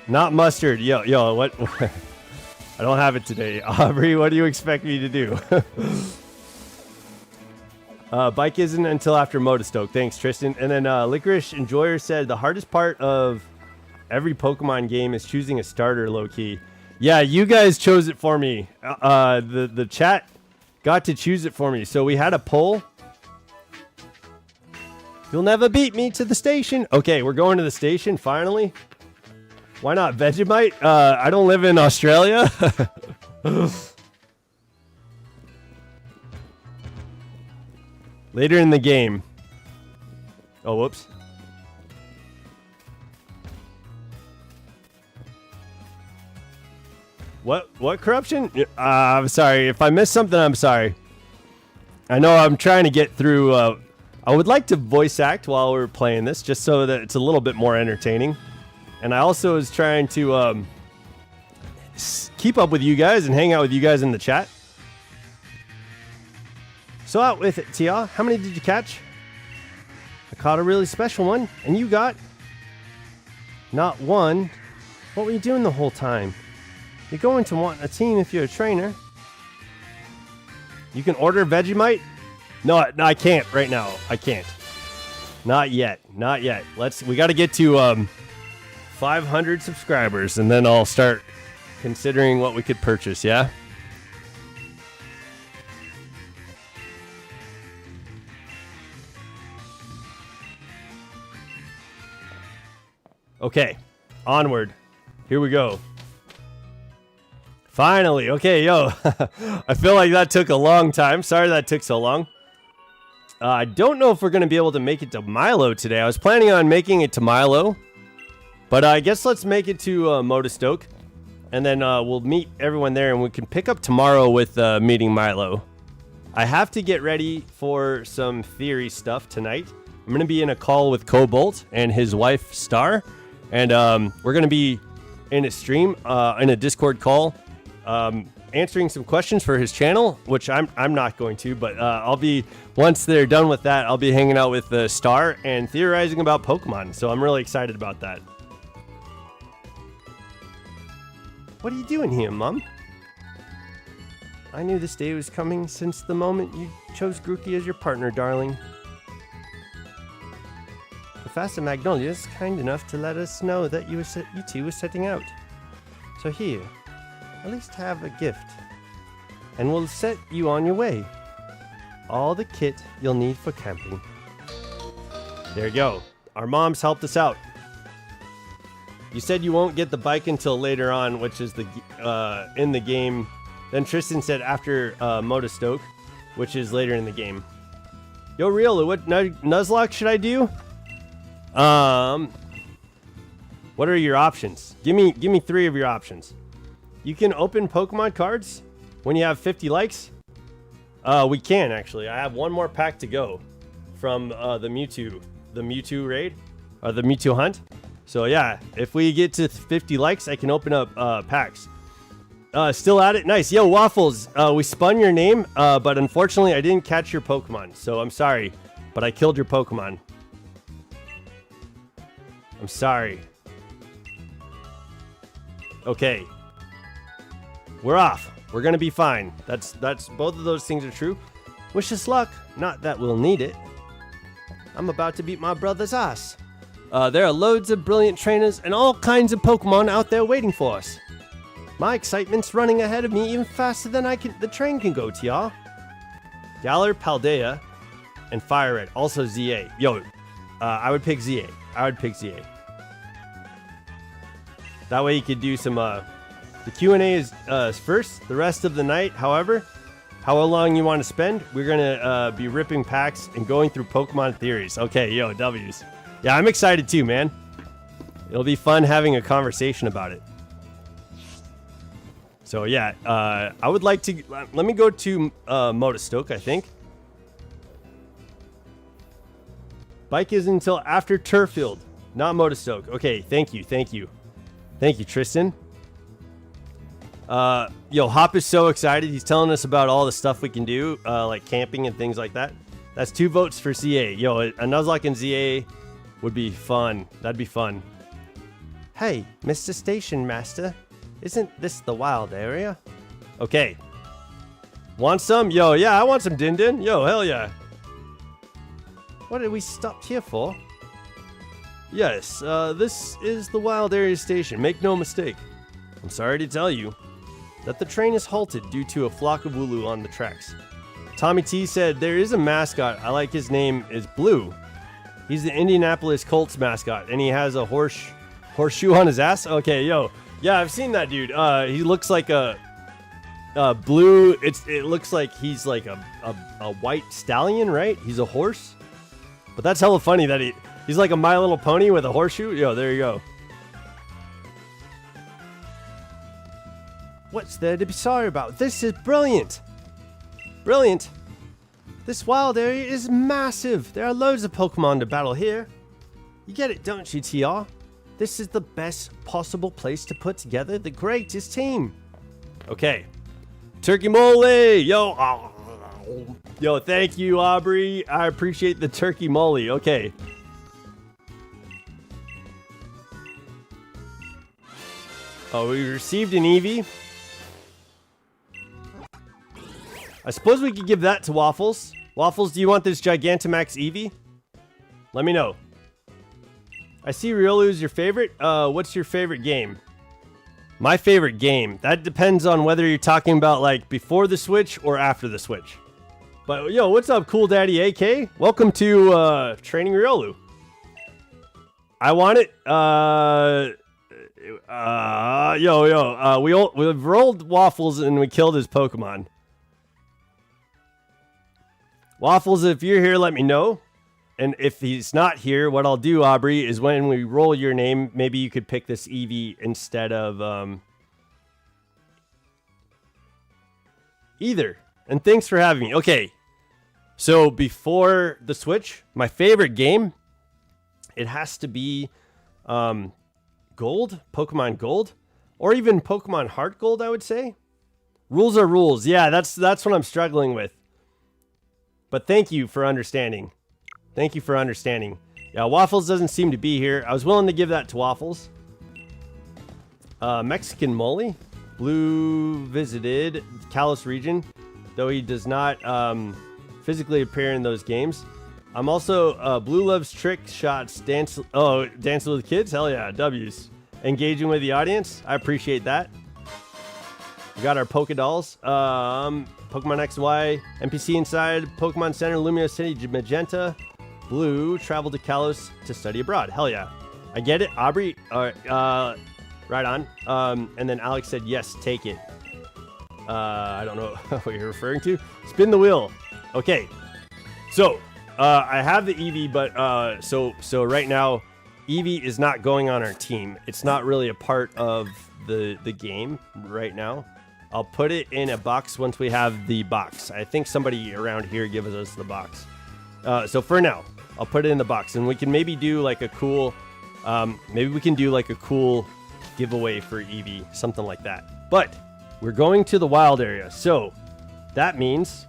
Not mustard. Yo, what? I don't have it today. Aubrey, what do you expect me to do? Bike isn't until after Motostoke. Thanks, Tristan. And then Licorice Enjoyer said the hardest part of every Pokemon game is choosing a starter low-key. Yeah, you guys chose it for me. The chat got to choose it for me. So we had a poll. You'll never beat me to the station. Okay, we're going to the station finally. Why not Vegemite? I don't live in Australia. Later in the game. Oh, whoops. What corruption? I'm sorry. If I missed something, I'm sorry. I know I'm trying to get through. I would like to voice act while we're playing this, just so that it's a little bit more entertaining. And I also was trying to keep up with you guys and hang out with you guys in the chat. So out with it, Tia. How many did you catch? I caught a really special one, and you got not one. What were you doing the whole time? You're going to want a team if you're a trainer. You can order Vegemite? No, I can't right now. I can't. Not yet. Not yet. We got to get to 500 subscribers, and then I'll start considering what we could purchase, yeah? Okay, onward. Here we go. Finally. Okay, yo. I feel like that took a long time. Sorry that took so long. I don't know if we're going to be able to make it to Milo today. I was planning on making it to Milo. But I guess let's make it to Motostoke. and then we'll meet everyone there, and we can pick up tomorrow with meeting Milo. I have to get ready for some theory stuff tonight. I'm going to be in a call with Cobalt and his wife, Star, and we're going to be in a stream, in a Discord call, answering some questions for his channel, which I'm not going to, but I'll be, once they're done with that, I'll be hanging out with Star and theorizing about Pokemon, so I'm really excited about that. What are you doing here, Mom? I knew this day was coming since the moment you chose Grookey as your partner, darling. Professor Magnolia is kind enough to let us know that you two were setting out. So here, at least have a gift, and we'll set you on your way. All the kit you'll need for camping. There you go. Our moms helped us out. You said you won't get the bike until later on, which is the in the game. Then Tristan said after Motostoke, which is later in the game. Yo, Riolu, what Nuzlocke should I do? What are your options? Give me 3 of your options. You can open Pokemon cards when you have 50 likes. We can actually. I have one more pack to go from the Mewtwo raid, or the Mewtwo hunt. So yeah, if we get to 50 likes, I can open up packs. Still at it? Nice. Yo, Waffles, we spun your name, but unfortunately I didn't catch your Pokemon, so I'm sorry, but I killed your Pokemon. I'm sorry. Okay. We're off. We're gonna be fine. That's both of those things are true. Wish us luck. Not that we'll need it. I'm about to beat my brother's ass. There are loads of brilliant trainers and all kinds of Pokemon out there waiting for us. My excitement's running ahead of me even faster than the train can go, TR. Galar, Paldea, and Fire Red. Also ZA. Yo, I would pick ZA. That way you could do some, the Q&A is first, the rest of the night, however, how long you want to spend, we're going to be ripping packs and going through Pokemon theories. Okay, yo, W's. Yeah, I'm excited too, man. It'll be fun having a conversation about it. So yeah, I would like to, let me go to Motostoke, I think. Bike is until after Turffield, not Motostoke. Okay, thank you. Thank you, Tristan. Yo, Hop is so excited. He's telling us about all the stuff we can do, like camping and things like that. That's 2 votes for CA. Yo, a Nuzlocke and ZA would be fun. That'd be fun. Hey, Mr. Station Master. Isn't this the wild area? Okay. Want some? Yo, yeah, I want some Din Din. Yo, hell yeah. What did we stop here for? Yes, this is the wild area station. Make no mistake. I'm sorry to tell you that the train is halted due to a flock of Wooloo on the tracks. Tommy T said there is a mascot. I like his name is Blue. He's the Indianapolis Colts mascot, and he has a horseshoe on his ass. Okay, yo. Yeah, I've seen that dude. He looks like a blue. It looks like he's like a white stallion, right? He's a horse. But that's hella funny that he's like a My Little Pony with a horseshoe. Yo, there you go. What's there to be sorry about? This is brilliant. Brilliant. This wild area is massive. There are loads of Pokemon to battle here. You get it, don't you, TR? This is the best possible place to put together the greatest team. Okay. Turkey mole. Yo. Yo, thank you, Aubrey. I appreciate the turkey mole. Okay. Oh, we received an Eevee. I suppose we could give that to Waffles. Waffles, do you want this Gigantamax Eevee? Let me know. I see Riolu is your favorite. What's your favorite game? My favorite game. That depends on whether you're talking about like before the Switch or after the Switch. But yo, what's up, Cool Daddy AK? Welcome to Training Riolu. I want it. We've rolled Waffles and we killed his Pokemon. Waffles, if you're here, let me know. And if he's not here, what I'll do, Aubrey, is when we roll your name, maybe you could pick this Eevee instead of either. And thanks for having me. Okay. So before the Switch, my favorite game, it has to be Gold, Pokemon Gold, or even Pokemon Heart Gold, I would say. Rules are rules. Yeah, that's what I'm struggling with. But thank you for understanding. Thank you for understanding. Yeah, Waffles doesn't seem to be here. I was willing to give that to Waffles. Mexican Molly. Blue visited Kalos region, though he does not physically appear in those games. I'm also Blue loves trick shots, dancing with kids. Hell yeah, W's. Engaging with the audience. I appreciate that. We got our Poké Dolls. Pokemon X and Y, NPC inside Pokemon Center, Lumio City, Magenta. Blue traveled to Kalos to study abroad. Hell yeah. I get it. Aubrey, right on. And then Alex said, yes, take it. I don't know what you're referring to. Spin the wheel. Okay. So, I have the Eevee, but so right now, Eevee is not going on our team. It's not really a part of the game right now. I'll put it in a box once we have the box. I think somebody around here gives us the box. So for now, I'll put it in the box, and we can maybe do like a cool, giveaway for Eevee, something like that. But we're going to the wild area, so that means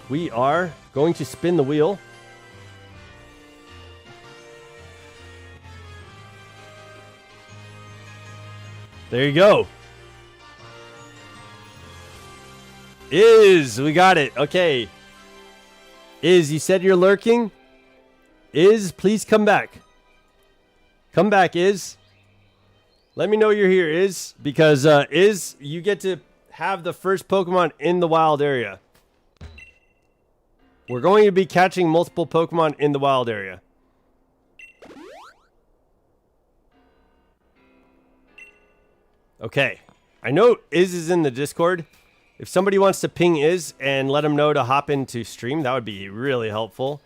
we are going to spin the wheel. There you go. We got it. Okay. You said you're lurking? Please come back. Come back, Let me know you're here, because, you get to have the first Pokemon in the wild area. We're going to be catching multiple Pokemon in the wild area. Okay. I know is in the Discord. If somebody wants to ping and let him know to hop into stream, that would be really helpful.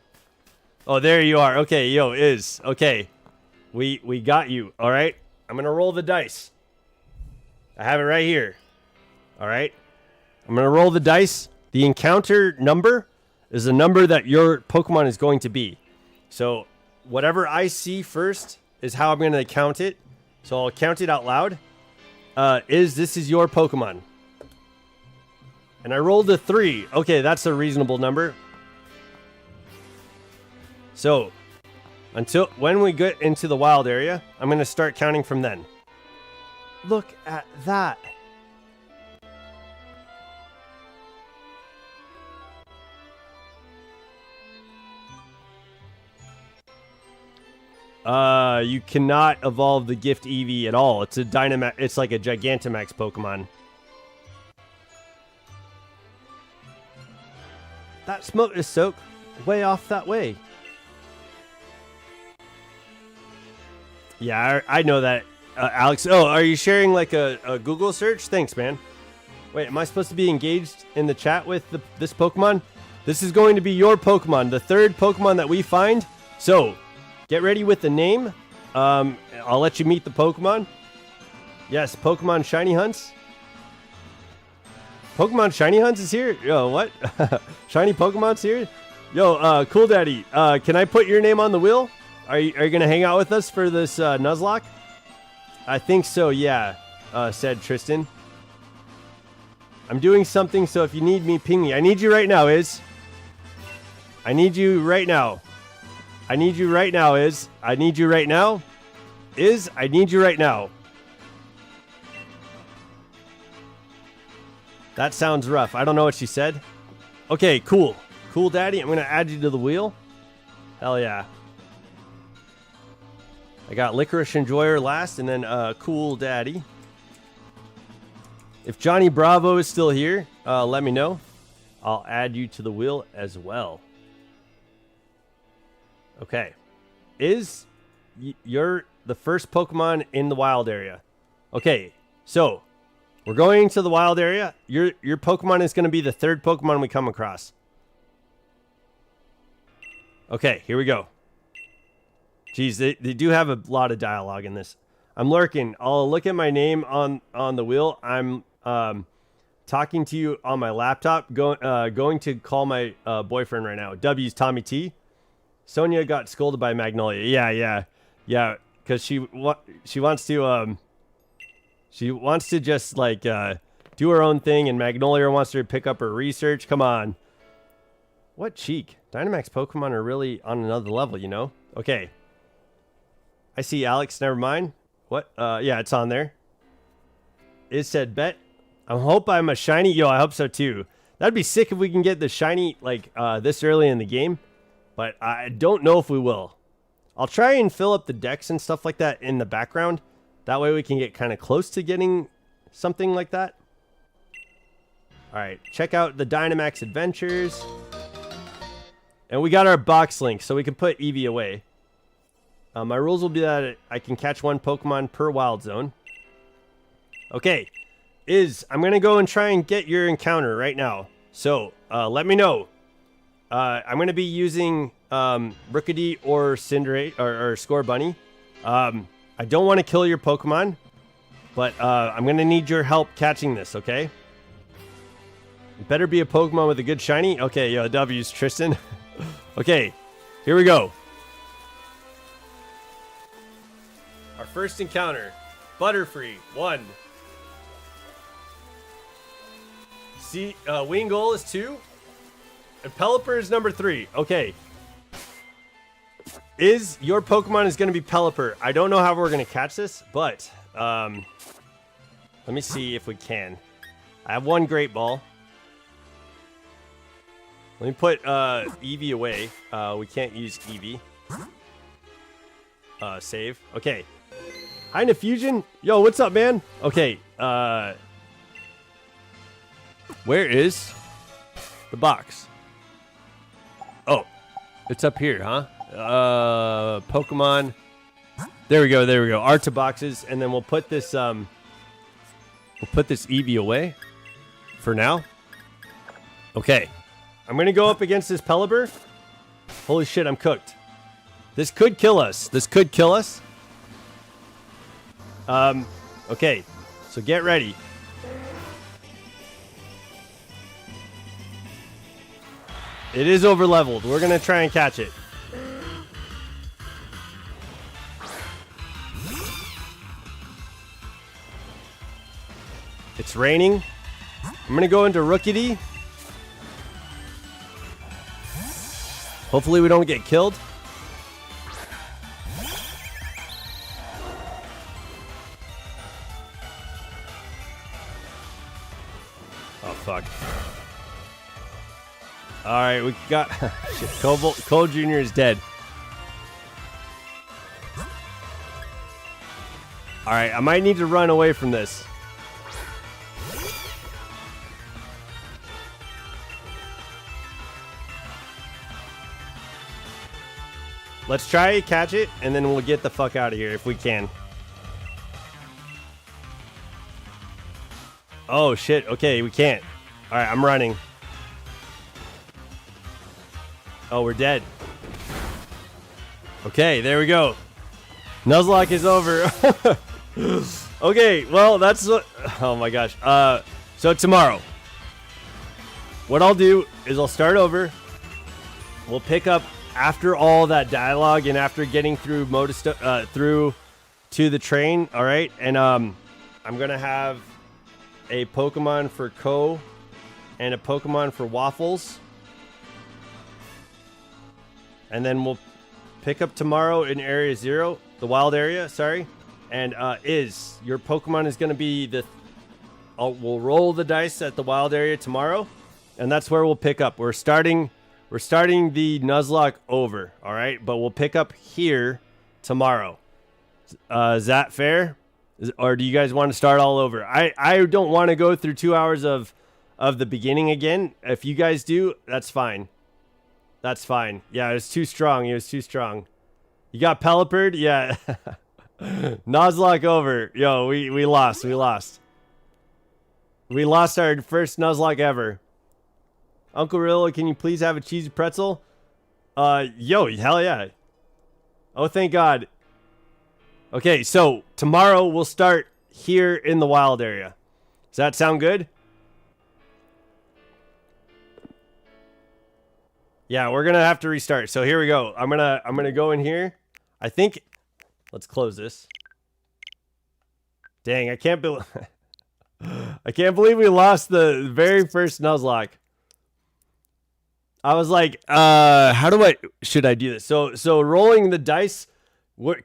Oh, there you are. Okay, yo, Okay. We got you. All right. I'm going to roll the dice. I have it right here. All right. I'm going to roll the dice. The encounter number is the number that your Pokemon is going to be. So whatever I see first is how I'm going to count it. So I'll count it out loud. This is your Pokemon. And I rolled a 3. Okay, that's a reasonable number. So, when we get into the wild area, I'm going to start counting from then. Look at that. You cannot evolve the Gift Eevee at all. It's it's like a Gigantamax Pokemon. That smoke is soaked way off that way. Yeah, I know that, Alex. Oh, are you sharing like a Google search? Thanks, man. Wait, am I supposed to be engaged in the chat with this Pokemon? This is going to be your Pokemon, the third Pokemon that we find. So, get ready with the name. I'll let you meet the Pokemon. Yes, Pokemon Shiny Hunts. Pokemon Shiny Hunts is here? Yo, what? Shiny Pokemon's here? Yo, Cool Daddy, can I put your name on the wheel? Are you going to hang out with us for this Nuzlocke? I think so, yeah, said Tristan. I'm doing something, so if you need me, ping me. I need you right now, I need you right now. I need you right now, I need you right now. I need you right now. That sounds rough. I don't know what she said. Okay, cool. Cool Daddy, I'm going to add you to the wheel. Hell yeah. I got Licorice Enjoyer last, and then Cool Daddy. If Johnny Bravo is still here, let me know. I'll add you to the wheel as well. Okay. You're the first Pokemon in the wild area. Okay, so we're going to the wild area. Your Pokemon is going to be the third Pokemon we come across. Okay, here we go. Jeez, they do have a lot of dialogue in this. I'm lurking. I'll look at my name on the wheel. I'm talking to you on my laptop. Going to call my boyfriend right now. W's Tommy T. Sonia got scolded by Magnolia. Yeah. Because she wants to just like do her own thing, and Magnolia wants her to pick up her research. Come on. What cheek? Dynamax Pokemon are really on another level, you know? Okay. I see Alex. Never mind. What? Yeah, it's on there. It said bet. I hope I'm a shiny. Yo, I hope so too. That'd be sick if we can get the shiny like this early in the game. But I don't know if we will. I'll try and fill up the decks and stuff like that in the background. That way we can get kind of close to getting something like that. All right, check out the Dynamax Adventures. And we got our box link, so we can put Eevee away. My rules will be that I can catch one Pokemon per wild zone. Okay, I'm going to go and try and get your encounter right now. So, let me know. I'm going to be using Rookidee or Cinderace or Scorbunny. I don't want to kill your Pokemon, but I'm going to need your help catching this, okay? It better be a Pokemon with a good shiny. Okay, yo, W's Tristan. Okay, here we go. Our first encounter. Butterfree, 1. Wingull is 2. And Pelipper is number 3. Okay. Your Pokemon is going to be Pelipper. I don't know how we're going to catch this, but let me see if we can. I have 1 Great Ball. Let me put Eevee away. We can't use Eevee. Save. Okay. Hi, Fusion. Yo, what's up, man? Okay. Where is the box? Oh, it's up here, huh? Pokemon. There we go. There we go. Art to boxes, and then we'll put this Eevee away for now. Okay. I'm gonna go up against this Pelipper. Holy shit, I'm cooked. This could kill us. Okay. So get ready. It is over leveled. We're gonna try and catch it. It's raining. I'm gonna go into Rookidee. Hopefully we don't get killed. Oh, fuck. Alright, we got... Shit, Cole Jr. is dead. Alright, I might need to run away from this. Let's try to catch it, and then we'll get the fuck out of here if we can. Oh, shit. Okay, we can't. All right, I'm running. Oh, we're dead. Okay, there we go. Nuzlocke is over. Okay, well, that's... Oh, my gosh. So tomorrow, what I'll do is I'll start over. We'll pick up after all that dialogue and after getting through through to the train, all right? And I'm gonna have a Pokemon for Ko and a Pokemon for Waffles, and then we'll pick up tomorrow in Area 0, the wild area. Sorry, and your Pokemon is gonna be we'll roll the dice at the wild area tomorrow, and that's where we'll pick up. We're starting the Nuzlocke over, all right? But we'll pick up here tomorrow. Is that fair? Or do you guys want to start all over? I don't want to go through 2 hours of the beginning again. If you guys do, that's fine. That's fine. Yeah, it was too strong. It was too strong. You got Pelippered? Yeah. Nuzlocke over. Yo, we lost. We lost. We lost our first Nuzlocke ever. Uncle Riolu, can you please have a cheesy pretzel? Yo, hell yeah. Oh, thank God. Okay, so tomorrow we'll start here in the wild area. Does that sound good? Yeah, we're gonna have to restart. So here we go. I'm gonna go in here. I think. Let's close this. Dang, I can't believe. I can't believe we lost the very first Nuzlocke. I was like, should I do this? So rolling the dice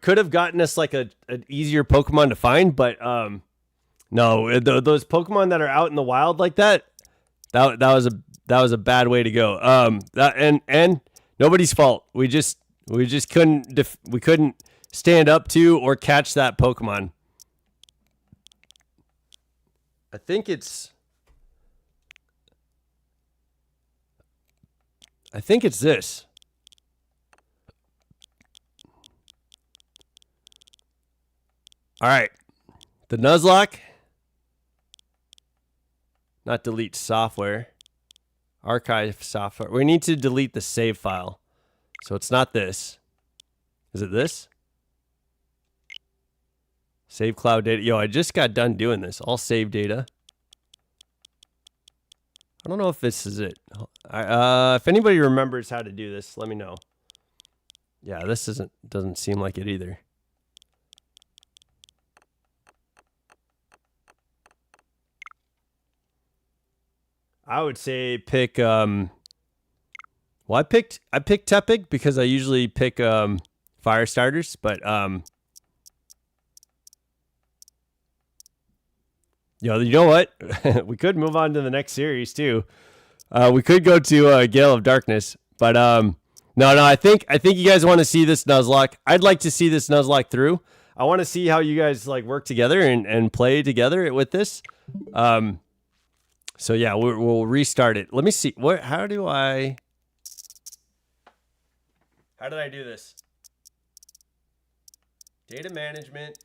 could have gotten us like an easier Pokemon to find, but no, those Pokemon that are out in the wild like that was a bad way to go. And nobody's fault. We just couldn't stand up to or catch that Pokemon. I think it's this. All right. The Nuzlocke. Not delete software. Archive software. We need to delete the save file. So it's not this. Is it this? Save cloud data. Yo, I just got done doing this. All save data. I don't know if this is it. If anybody remembers how to do this, let me know. Yeah, this doesn't seem like it either. I would say pick well, I picked Tepig because I usually pick fire starters, but yo, you know what? We could move on to the next series too. We could go to Gale of Darkness, but no, I think you guys want to see this Nuzlocke. I'd like to see this Nuzlocke through. I want to see how you guys like work together and play together with this. So yeah, we'll restart it. Let me see. How did I do this? Data management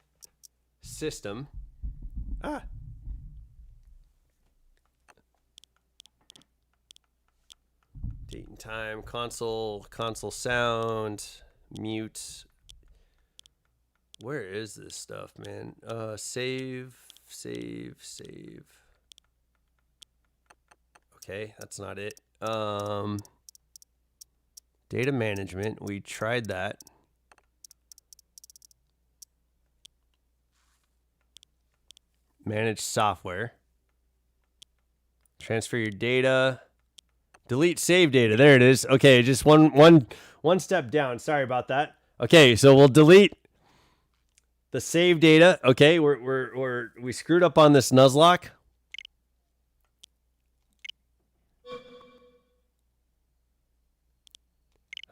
system. Date and time, console sound, mute. Where is this stuff, man? Save. Okay, that's not it. Data management, we tried that. Manage software. Transfer your data. Delete save data. There it is. Okay, just one step down. Sorry about that. Okay, so we'll delete the save data. Okay, we screwed up on this Nuzlocke.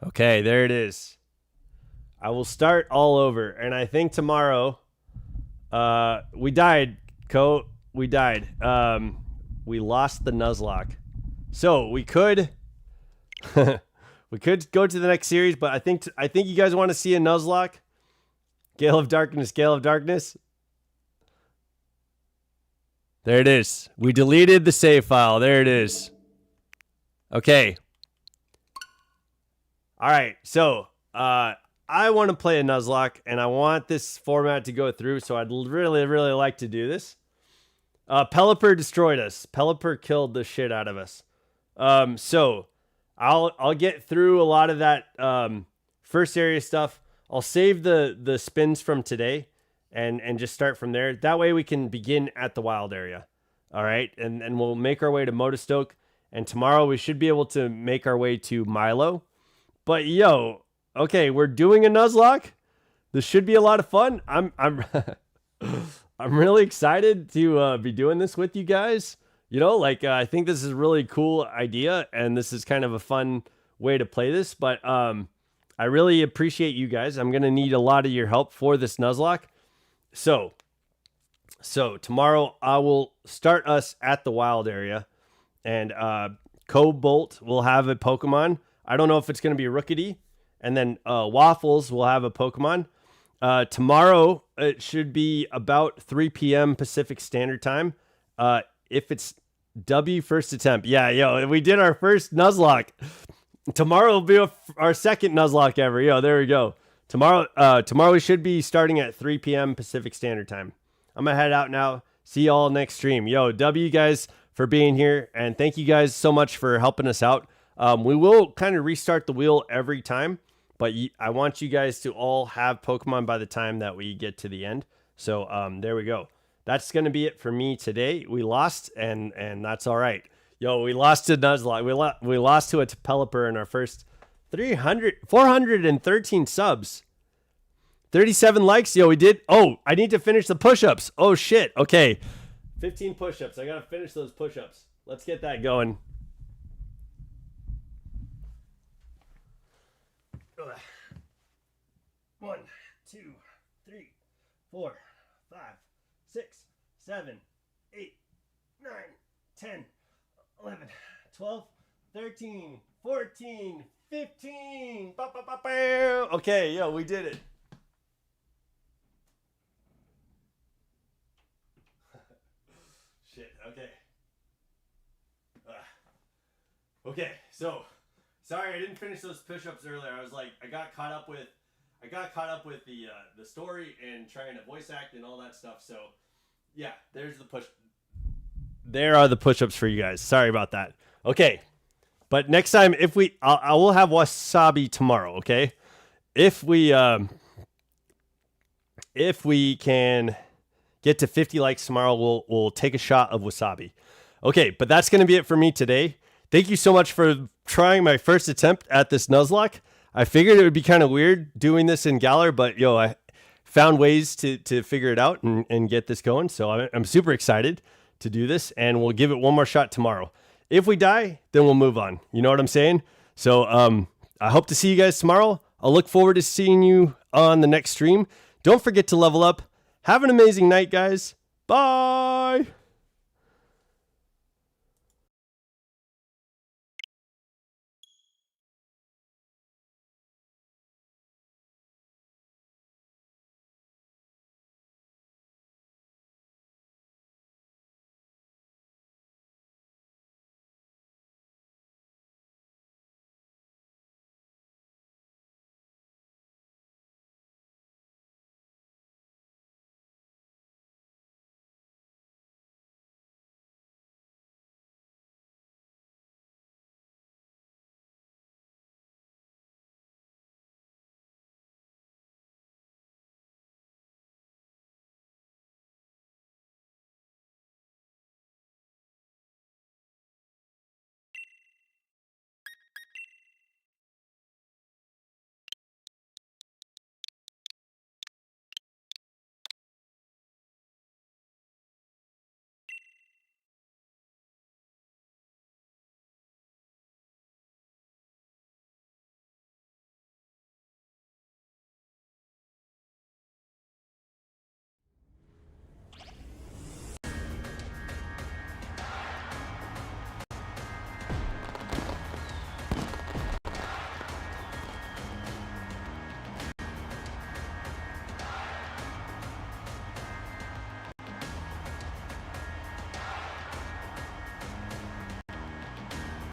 Okay, there it is. I will start all over, and I think tomorrow, we died. We died. We lost the Nuzlocke. So we could we could go to the next series, but I think you guys want to see a Nuzlocke. Gale of Darkness. There it is. We deleted the save file. There it is. Okay. All right. So I want to play a Nuzlocke, and I want this format to go through. So I'd really, really like to do this. Pelipper destroyed us. Pelipper killed the shit out of us. So I'll get through a lot of that first area stuff. I'll save the spins from today and just start from there. That way we can begin at the wild area. All right, and we'll make our way to Motostoke, and tomorrow we should be able to make our way to Milo. But yo, okay, we're doing a Nuzlocke. This should be a lot of fun. I'm I'm really excited to be doing this with you guys. You know, like I think this is a really cool idea, and this is kind of a fun way to play this. But I really appreciate you guys. I'm gonna need a lot of your help for this Nuzlocke. So tomorrow I will start us at the wild area, and Cobalt will have a Pokemon. I don't know if it's gonna be Rookity, and then Waffles will have a Pokemon. Tomorrow it should be about 3 p.m. Pacific Standard Time. If it's W first attempt, yeah, we did our first Nuzlocke. Tomorrow will be our second Nuzlocke ever. Yo, there we go. Tomorrow we should be starting at 3 p.m. Pacific Standard Time. I'm gonna head out now. See y'all next stream. Yo, W guys for being here, and thank you guys so much for helping us out. We will kind of restart the wheel every time, but I want you guys to all have Pokemon by the time that we get to the end. So there we go. That's going to be it for me today. We lost, and that's all right. Yo, we lost to Nuzlocke. We lost to a Pelipper in our first 413 subs. 37 likes. Yo, we did. Oh, I need to finish the push-ups. Oh, shit. Okay. 15 push-ups. I got to finish those push-ups. Let's get that going. One, 2, 3, 4, 5, 6, 7, 8, 9, 10, 11, 12, 13, 14, 15. Okay, yo, we did it. Shit, okay. Okay, so sorry I didn't finish those push-ups earlier. I was like, I got caught up with the story and trying to voice act and all that stuff. So yeah, there are the push-ups for you guys. Sorry about that. Okay. But next time, I will have wasabi tomorrow. Okay. If we can get to 50 likes tomorrow, we'll take a shot of wasabi. Okay. But that's going to be it for me today. Thank you so much for trying my first attempt at this Nuzlocke. I figured it would be kind of weird doing this in Galar, but yo, I found ways to figure it out and get this going. So I'm super excited to do this, and we'll give it one more shot tomorrow. If we die, then we'll move on. You know what I'm saying? So I hope to see you guys tomorrow. I'll look forward to seeing you on the next stream. Don't forget to level up. Have an amazing night, guys. Bye.